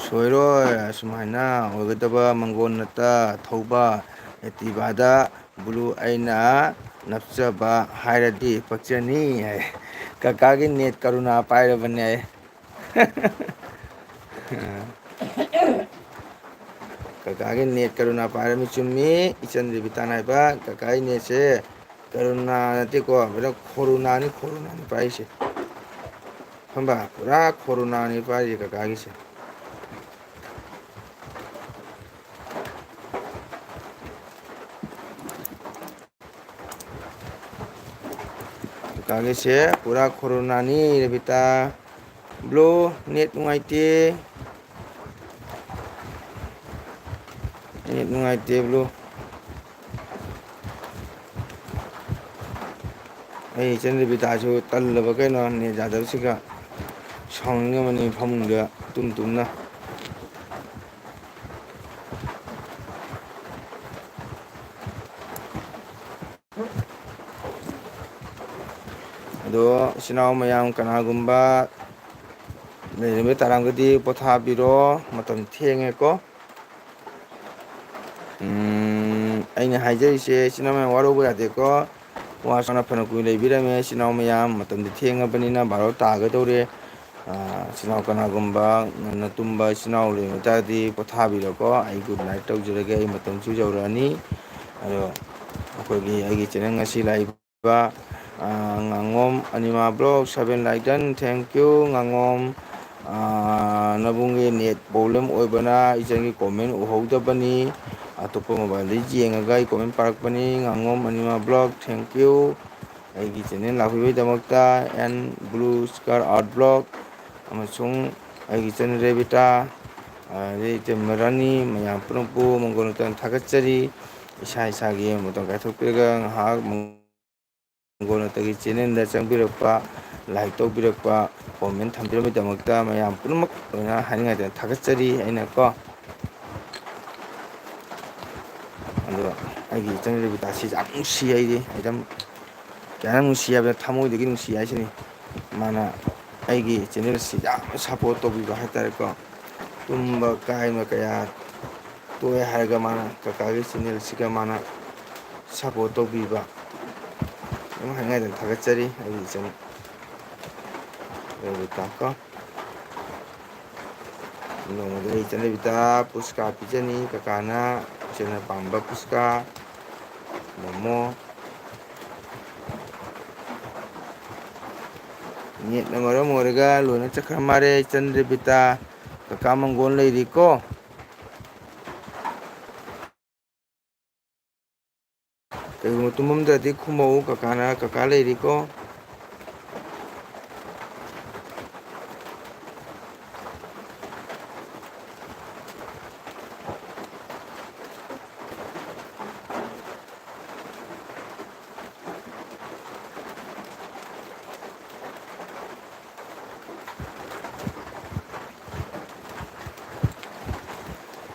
ꯁꯣꯏꯔꯣꯏ ꯑꯁꯨꯃꯥꯏꯅ ꯑꯣꯏꯒꯗꯕ ꯃꯪꯒꯣꯜꯅꯇ ꯊꯧꯕ ꯑꯦꯛꯇꯤꯚꯥꯗ ꯕ꯭ꯂꯨ ꯑꯩꯅ ꯅꯞꯆꯕ ꯍꯥꯏꯔꯗꯤ ꯄꯛꯆꯅꯤ ꯍꯥꯏ ꯀꯀꯥꯒꯤ ꯅꯦꯠ ꯀꯔꯨꯅꯥ ꯄꯥꯏꯔꯕꯅꯦ ꯑꯩ ꯀꯀꯥꯒꯤ ꯅꯦꯠ ꯀꯔꯨꯅꯥ ꯄꯥꯏꯔꯃꯤ ꯆꯨꯝꯃꯤ ꯏꯆꯟ ꯔꯕꯤꯇꯥꯅ ꯍꯥꯏꯕ ꯀꯀꯥꯒꯤ ꯅꯦꯠꯁꯦ ꯀꯔꯨꯅꯥ ꯅꯠꯇꯦꯀꯣ ꯃꯦꯗꯥꯝ ꯈꯣꯔꯨꯅꯥꯅꯤ ꯄꯥꯏꯁꯦ ꯈꯪꯕ ꯄꯨꯔꯥ ꯈꯣꯔꯣꯅꯥꯅꯤ ꯄꯥꯏꯔꯤꯁꯦ ꯀꯀꯥꯒꯤꯁꯦ ꯀꯀꯥꯒꯤꯁꯦ ꯄꯨꯔꯥ ꯈꯣꯔꯣꯅꯥꯅꯤ ꯔꯕꯤꯇꯥ ꯕ꯭ꯂꯨ ꯅꯦꯠ ꯅꯨꯡꯉꯥꯏꯇꯦ ꯅꯦꯠ ꯅꯨꯡꯉꯥꯏꯇꯦ ꯕ꯭ꯂꯨ ꯑꯩ ꯏꯆꯟ ꯔꯕꯤꯇꯥꯁꯨ ꯇꯜꯂꯕ ꯀꯩꯅꯣ ꯅꯦꯠ ꯌꯥꯗꯕꯁꯤꯒ ꯁꯥꯎꯅꯤꯡꯉꯝꯃꯅꯤ ꯐꯃꯨꯡꯗ ꯇꯨꯝꯅ ꯑꯗꯣ ꯏꯆꯤꯟ ꯏꯅꯥꯎ ꯃꯌꯥꯝ ꯀꯅꯥꯒꯨꯝꯕ ꯂꯩꯔꯝꯕ ꯇꯥꯔꯒꯗꯤ ꯄꯣꯊꯥꯕꯤꯔꯣ ꯃꯇꯝ ꯊꯦꯡꯉꯦꯀꯣ ꯑꯩꯅ ꯍꯥꯏꯖꯔꯤꯁꯦ ꯏꯆꯤꯟ ꯏꯅꯥꯎ ꯃꯌꯥꯝ ꯋꯥꯔꯧꯕ ꯌꯥꯗꯦꯀꯣ ꯋꯥꯁꯨꯅ ꯐꯅ ꯀꯨꯏꯅ ꯂꯩꯕꯤꯔꯝꯃꯦ ꯏꯆꯤꯟ ꯏꯅꯥꯎ ꯃꯌꯥꯝ ꯃꯇꯝꯗꯤ ꯊꯦꯡꯉꯕꯅꯤꯅ ꯚꯥꯔꯣ ꯇꯥꯒꯗꯧꯔꯦ ꯏꯆꯤꯟ ꯏꯅꯥꯎ ꯀꯅꯥꯒꯨꯝꯕ ꯉꯟꯅ ꯇꯨꯝꯕ ꯏꯆꯤꯟ ꯏꯅꯥꯎ ꯂꯩꯕ ꯇꯥꯔꯗꯤ ꯄꯣꯊꯥꯕꯤꯔꯣꯀꯣ ꯑꯩ ꯒꯨꯗ ꯅꯥꯏꯠ ꯇꯧꯖꯔꯒꯦ ꯑꯩ ꯃꯇꯝꯁꯨ ꯌꯧꯔꯛꯑꯅꯤ ꯑꯗꯣ ꯑꯩꯒꯤ ꯆꯦꯅꯦꯜ ꯉꯁꯤ ꯂꯥꯛꯏꯕ ꯉꯥꯉꯣꯝ ꯑꯅꯤꯃꯥ ꯕ꯭ꯂꯣꯛ 7 ꯂꯥꯏꯇꯟ ꯊꯦꯡꯀ꯭ꯌꯨ ꯉꯥꯉꯣꯝ ꯅꯕꯨꯡꯒꯤ ꯅꯦꯠ ꯄ꯭ꯔꯣꯕ꯭ꯂꯦꯝ ꯑꯣꯏꯕꯅ ꯏꯆꯟꯒꯤ ꯀꯣꯃꯦꯟ ꯎꯍꯧꯗꯕꯅꯤ ꯑꯇꯣꯞꯄ ꯃꯣꯕꯥꯏꯜꯗ ꯌꯦꯡꯉꯒ ꯑꯩ ꯀꯣꯃꯦꯟ ꯄꯥꯔꯛꯄꯅꯤ ꯉꯥꯉꯣꯝ ꯑꯅꯤꯃꯥ ꯕ꯭ꯂꯣꯛ ꯊꯦꯡꯀ꯭ꯌꯨ ꯑꯩꯒꯤ ꯆꯦꯅꯦꯜ ꯂꯥꯛꯄꯤꯕꯒꯤꯗꯃꯛꯇ and blue sky art blog ꯑꯃꯁꯨꯡ ꯑꯩꯒꯤ ꯏꯆꯟ ꯔꯦꯕꯤꯇꯥ ꯑꯗꯩ ꯏꯇꯩꯃ ꯔꯥꯅꯤ ꯃꯌꯥꯝ ꯄꯨꯝꯅꯃꯛꯄꯨ ꯃꯪꯒꯣꯜ ꯊꯥꯒꯠꯆꯔꯤ ꯏꯁꯥ ꯏꯁꯥꯒꯤ ꯃꯇꯝ ꯀꯥꯏꯊꯣꯛꯄꯤꯔꯒ ꯉꯥꯏꯍꯥꯛ ꯃꯪꯒꯣꯜꯅꯇꯒꯤ ꯆꯦꯅꯦꯜꯗ ꯆꯪꯕꯤꯔꯛꯄ ꯂꯥꯏꯛ ꯇꯧꯕꯤꯔꯛꯄ ꯀꯣꯃꯦꯟ ꯊꯝꯕꯤꯔꯝꯕꯒꯤꯗꯃꯛꯇ ꯃꯌꯥꯝ ꯄꯨꯝꯅꯃꯛ ꯂꯣꯏꯅ ꯍꯥꯏꯅꯤꯡꯉꯥꯏꯗꯅ ꯊꯥꯒꯠꯆꯔꯤ ꯑꯩꯅꯀꯣ ꯑꯗꯣ ꯑꯩꯒꯤ ꯏꯆꯟ ꯔꯕꯤꯇꯥꯁꯤ ꯌꯥꯝ ꯅꯨꯡꯁꯤ ꯑꯩꯗꯤ ꯑꯗꯨꯝ ꯀꯌꯥꯝ ꯅꯨꯡꯁꯤ ꯍꯥꯏꯕꯗ ꯊꯃꯣꯏꯗꯒꯤ ꯅꯨꯡꯁꯤ ꯍꯥꯏꯁꯤꯅꯤ ꯃꯥꯅ ꯑꯩꯒꯤ ꯆꯦꯅꯦꯜꯁꯤ ꯌꯥꯝꯅ ꯁꯞꯄꯣꯔꯠ ꯇꯧꯕꯤꯕ ꯍꯥꯏꯇꯥꯔꯦꯀꯣ ꯇꯨꯝꯕ ꯀꯥꯏꯕ ꯀꯌꯥ ꯇꯣꯛꯑꯦ ꯍꯥꯏꯔꯒ ꯃꯥꯅ ꯀꯀꯥꯒꯤ ꯆꯦꯅꯦꯜꯁꯤꯒ ꯃꯥꯅ ꯁꯞꯄꯣꯔꯠ ꯇꯧꯕꯤꯕ ꯑꯗꯨꯝ ꯍꯥꯏꯅꯤꯡꯉꯥꯏꯗꯅ ꯊꯥꯒꯠꯆꯔꯤ ꯑꯩꯒꯤ ꯏꯆꯟ ꯔꯕꯤꯇꯥ ꯀꯣ ꯅꯣꯡꯃꯗꯤ ꯑꯩ ꯏꯆꯟ ꯔꯕꯤꯇꯥ ꯄꯨꯁꯀꯥ ꯄꯤꯖꯅꯤ ꯀꯀꯥꯅ ꯏꯆꯟꯅ ꯄꯥꯝꯕ ꯄꯨꯁꯀꯥ ꯃꯣꯃꯣ ꯅꯦꯠꯅ ꯃꯔꯝ ꯑꯣꯏꯔꯒ ꯂꯣꯏꯅ ꯆꯠꯈ꯭ꯔ ꯃꯥꯜꯂꯦ ꯏꯆꯟ ꯔꯕꯤꯇꯥ ꯀꯀꯥ ꯃꯪꯒꯣꯜ ꯂꯩꯔꯤꯀꯣ ꯀꯩꯒꯨꯝꯕ ꯇꯨꯝꯃꯝꯗ꯭ꯔꯗꯤ ꯈꯨꯝꯃꯧ ꯀꯀꯥ ꯂꯩꯔꯤꯀꯣ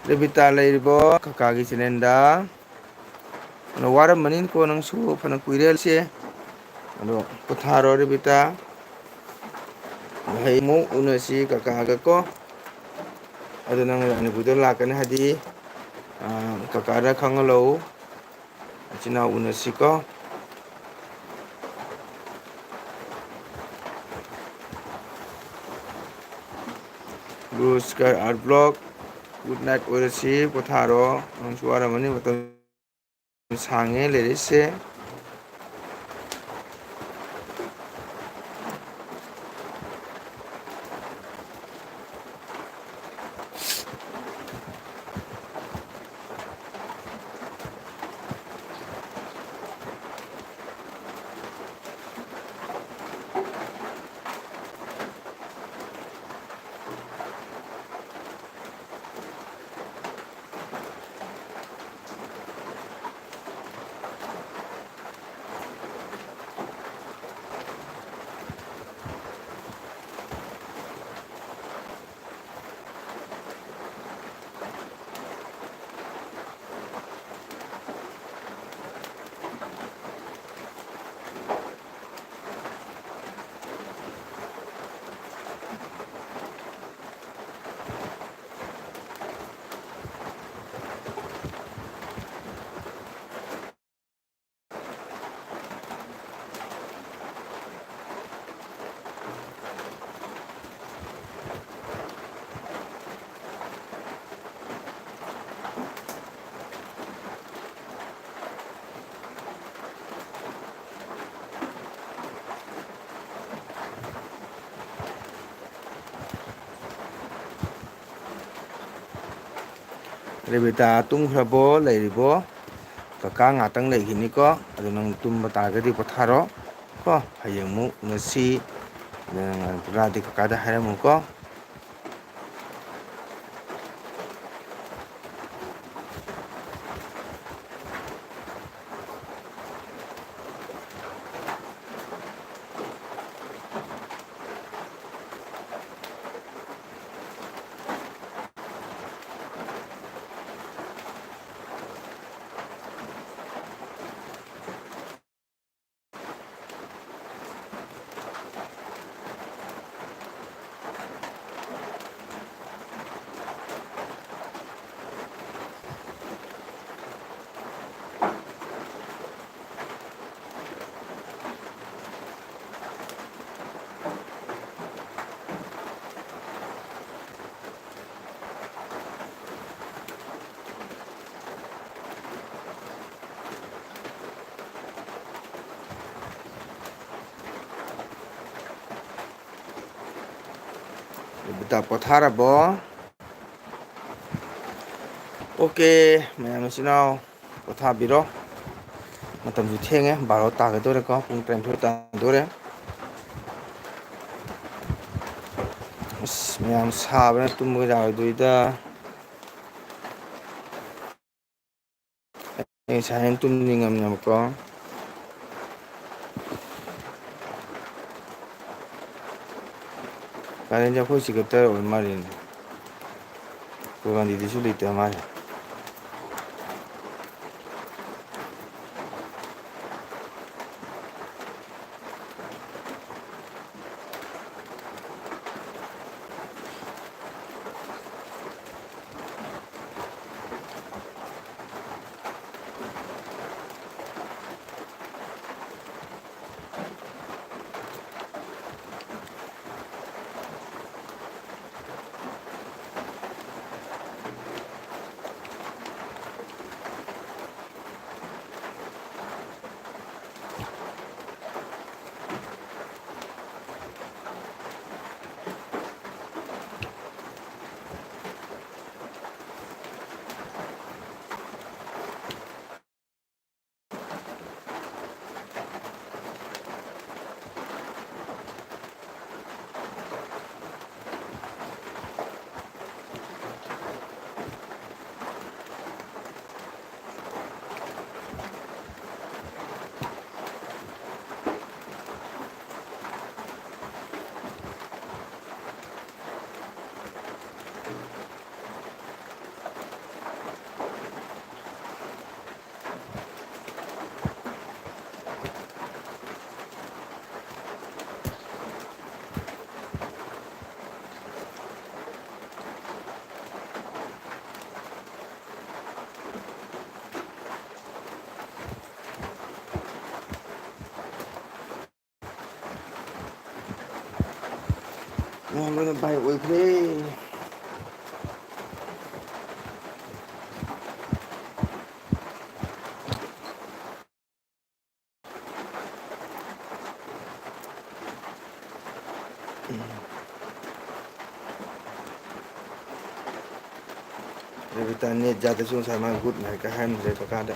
ꯔꯕꯤꯇꯥ ꯂꯩꯔꯤꯕꯣ ꯀꯀꯥꯒꯤ ꯆꯦꯅꯦꯜꯗ ꯋꯥꯔꯝꯃꯅꯤꯀꯣ ꯅꯪꯁꯨ ꯐꯅ ꯀꯨꯏꯔꯦꯜꯁꯦ ꯑꯗꯣ ꯄꯣꯊꯥꯔꯣ ꯔꯕꯤꯇꯥ ꯍꯌꯦꯡꯃꯨꯛ ꯎꯅꯁꯤ ꯀꯀꯥꯒ ꯀꯣ ꯑꯗꯨ ꯅꯪ ꯔꯥꯅꯤꯄꯨꯔꯗ ꯂꯥꯛꯀꯅꯤ ꯍꯥꯏꯗꯤ ꯀꯀꯥꯗ ꯈꯪꯍꯜꯂꯛꯎ ꯏꯆꯤꯟ ꯏꯅꯥꯎ ꯎꯅꯁꯤꯀꯣ blue sky art blog good night ꯑꯣꯏꯔꯁꯤ ꯄꯣꯊꯥꯔꯣ ꯅꯪꯁꯨ ꯋꯥꯔꯝꯃꯅꯤ ꯃꯇꯝ ꯁꯥꯡꯉꯦ ꯂꯩꯔꯤꯁꯦ ꯔꯦꯕꯤꯇꯥ ꯇꯨꯝꯈ꯭ꯔꯕꯣ ꯂꯩꯔꯤꯕꯣ ꯀꯀꯥ ꯉꯥꯛꯇꯪ ꯂꯩꯈꯤꯅꯤꯀꯣ ꯑꯗꯨ ꯅꯪ ꯇꯨꯝꯕ ꯇꯥꯔꯒꯗꯤ ꯄꯣꯊꯥꯔꯣ ꯀꯣ ꯍꯌꯦꯡ ꯑꯃꯨꯛ ꯉꯁꯤ ꯔꯥꯗꯤ ꯀꯀꯥꯗ ꯍꯥꯏꯔꯝꯃꯨꯀꯣ ꯔꯦꯕꯤꯇꯥ ꯄꯣꯊꯥꯔꯕꯣ ꯑꯣꯀꯦ ꯃꯌꯥꯝ ꯏꯆꯤꯟ ꯏꯅꯥꯎ ꯄꯣꯊꯥꯕꯤꯔꯣ ꯃꯇꯝꯁꯨ ꯊꯦꯡꯉꯦ ꯕꯥꯔꯣ ꯇꯥꯒꯗꯣꯔꯦꯀꯣ ꯄꯨꯡ 12 ꯇꯥꯗꯣꯔꯦ ꯑꯁ ꯃꯌꯥꯝ ꯁꯥꯕꯅ ꯇꯨꯝꯕꯒ ꯌꯥꯔꯣꯏꯗꯣꯏꯗ ꯑꯩ ꯉꯁꯥꯏꯅ ꯇꯨꯝꯅꯤꯡꯉꯝꯅꯦꯕꯀꯣ ꯀꯥꯔꯦꯟꯁꯦ ꯑꯩꯈꯣꯏ ꯆꯤꯈꯠꯇ ꯑꯣꯏ ꯃꯥꯜꯂꯤꯅꯦ ꯒꯥꯟꯙꯤꯗꯁꯨ ꯂꯩꯇꯦ ꯃꯥꯜꯂꯦ ꯃꯌꯥꯝ ꯂꯣꯏꯅ ꯚꯥꯏ ꯑꯣꯏꯈ꯭ꯔꯦ ꯔꯦꯕꯤꯇꯥ ꯅꯦꯠ ꯌꯥꯗ꯭ꯔꯁꯨ ꯉꯁꯥꯏ ꯃꯥ ꯒꯨꯗ ꯅꯥꯏꯠꯀ ꯍꯥꯏꯔꯝꯗ꯭ꯔꯦ ꯀꯀꯥꯗ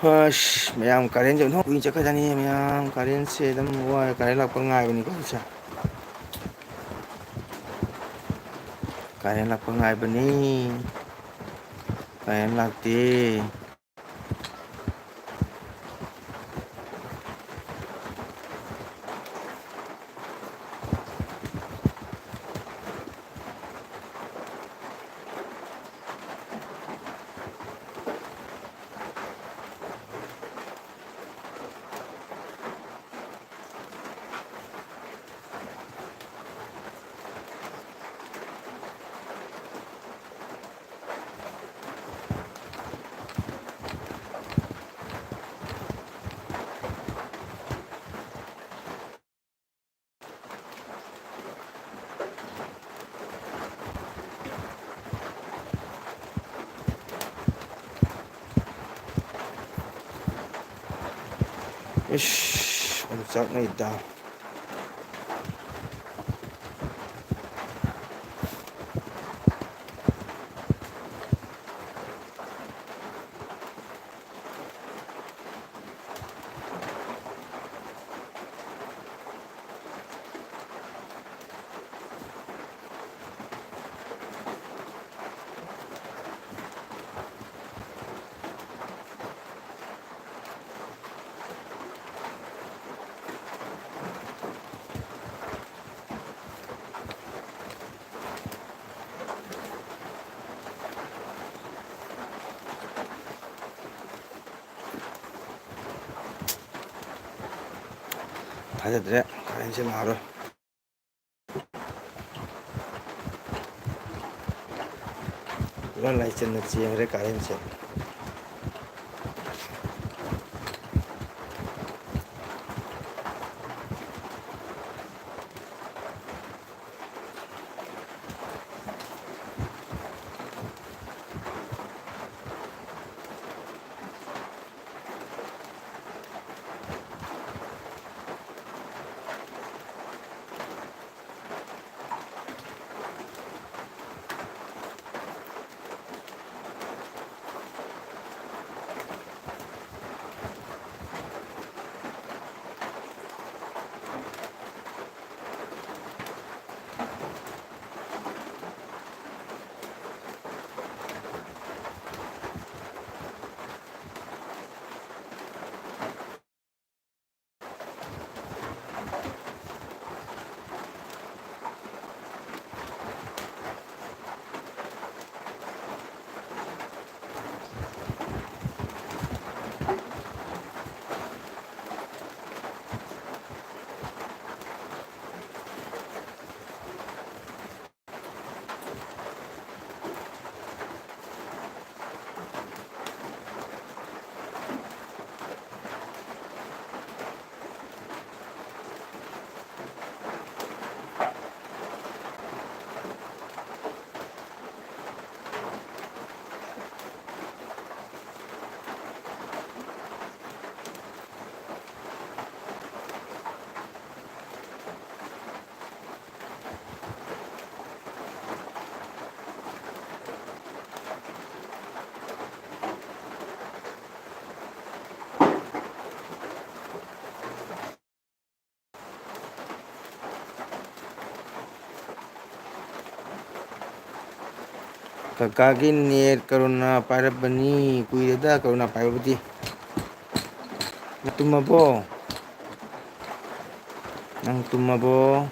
ꯑꯁ ꯃꯌꯥꯝ ꯀꯥꯔꯦꯟꯁꯦ ꯑꯣꯟꯊꯣꯛ ꯀꯨꯏꯅ ꯆꯠꯈ꯭ꯔꯖꯥꯅꯤ ꯃꯌꯥꯝ ꯀꯥꯔꯦꯟꯁꯦ ꯑꯗꯨꯝ ꯋꯥꯏ ꯀꯥꯔꯦꯟ ꯂꯥꯛꯄ ꯉꯥꯏꯕꯅꯤꯀꯣ ꯍꯧꯖꯤꯛꯁꯦ ꯀꯥꯔꯦꯟ ꯂꯥꯛꯄ ꯉꯥꯏꯕꯅꯤ ꯀꯥꯔꯦꯟ ꯂꯥꯛꯇꯦ 이씨 오른짝나있다 ꯊꯥꯖꯗ꯭ꯔꯦ ꯀꯥꯔꯦꯟꯁꯦ ꯂꯥꯛꯑꯔꯣꯏ ꯄꯨꯔꯥ ꯂꯥꯏꯆꯟꯅ ꯆꯦꯟꯈ꯭ꯔꯦ ꯀꯥꯔꯦꯟꯁꯦ ꯀꯀꯥꯒꯤ ꯅꯦꯠ ꯀꯔꯨꯅꯥ ꯄꯥꯏꯔꯕꯅꯤ ꯀꯨꯏꯔꯦꯗ ꯀꯔꯨꯅꯥ ꯄꯥꯏꯕꯕꯨꯗꯤ ꯇꯨꯝꯃꯕꯣ ꯅꯪ ꯇꯨꯝꯃꯕꯣ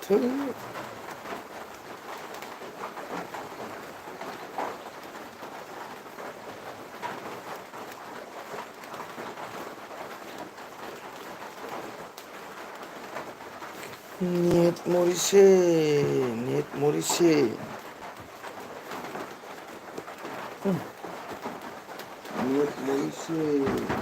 트. 넷 모리세, 넷 모리세. 넷 모리세.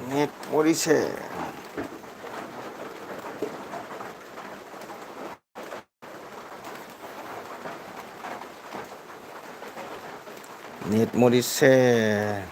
넷 모리세. 넷 모리세.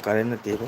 ꯀꯔꯦꯟ ꯅꯠꯇꯦꯕ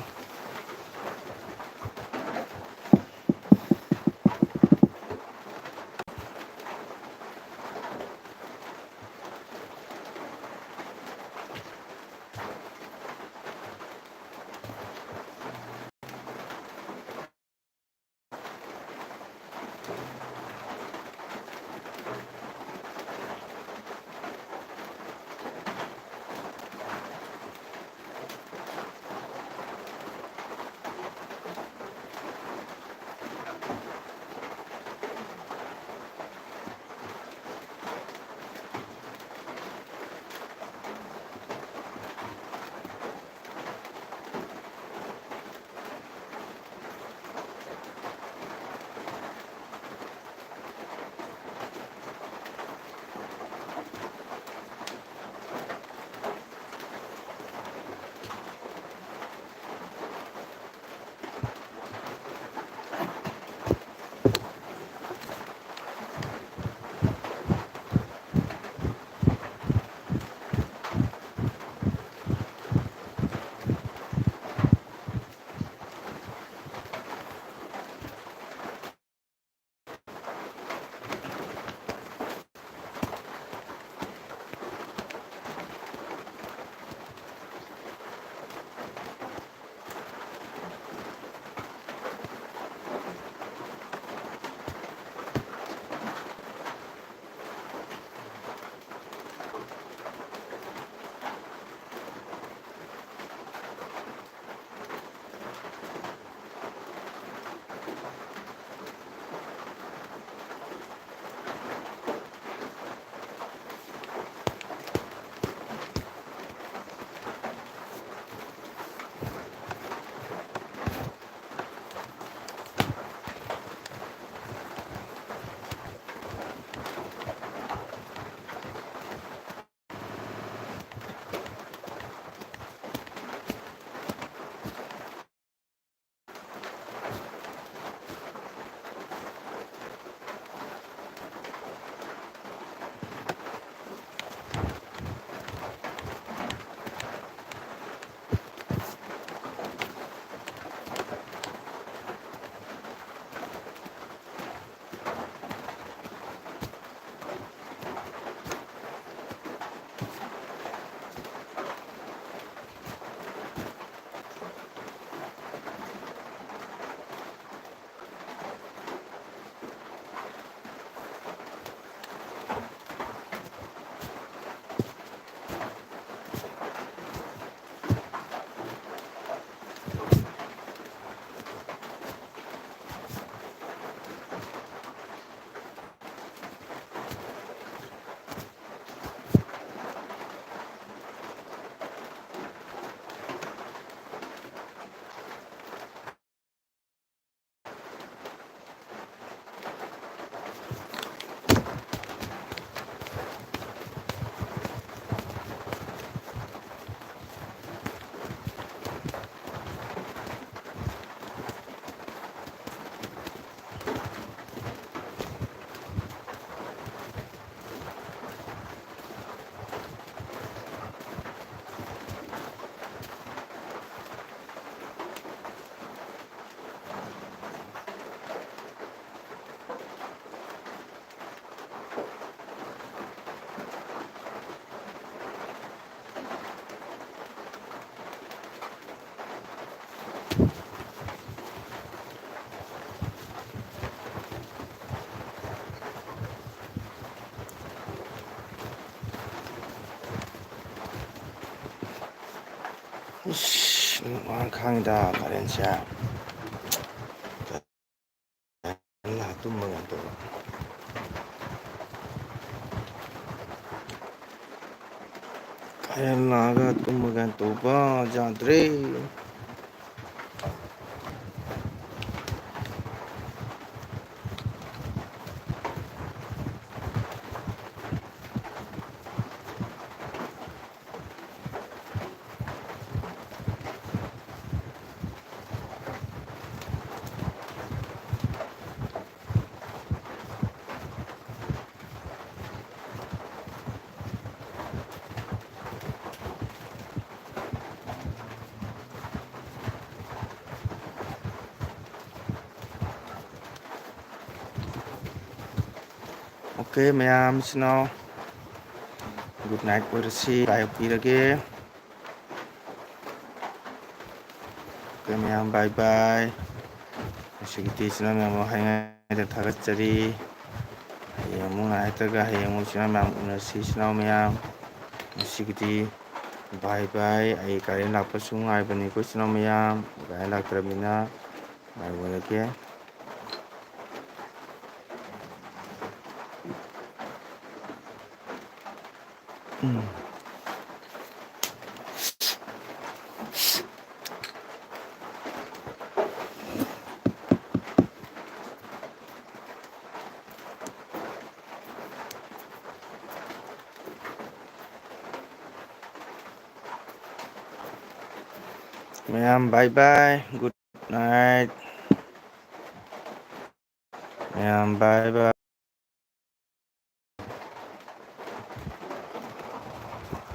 이씨 ꯈꯥꯡꯉꯤꯗ ꯀꯔꯦꯟꯁꯦ 나 ตุ้먹은 또 karen laga tummagan toba jadre 오케이 매암 신호 굿나잇 오르시 라이오피르게 오케이 매암 바이바이 시기티 신호 매암 하이nga이다 타가짜리 hãy muốn lại tất cả hãy muốn xin mang una si sinau mayam sigiti bye bye ai kalian lapas sungai bani ko sinau mayam kalian lak termina bye bye ke mayam bye bye good night mayam bye bye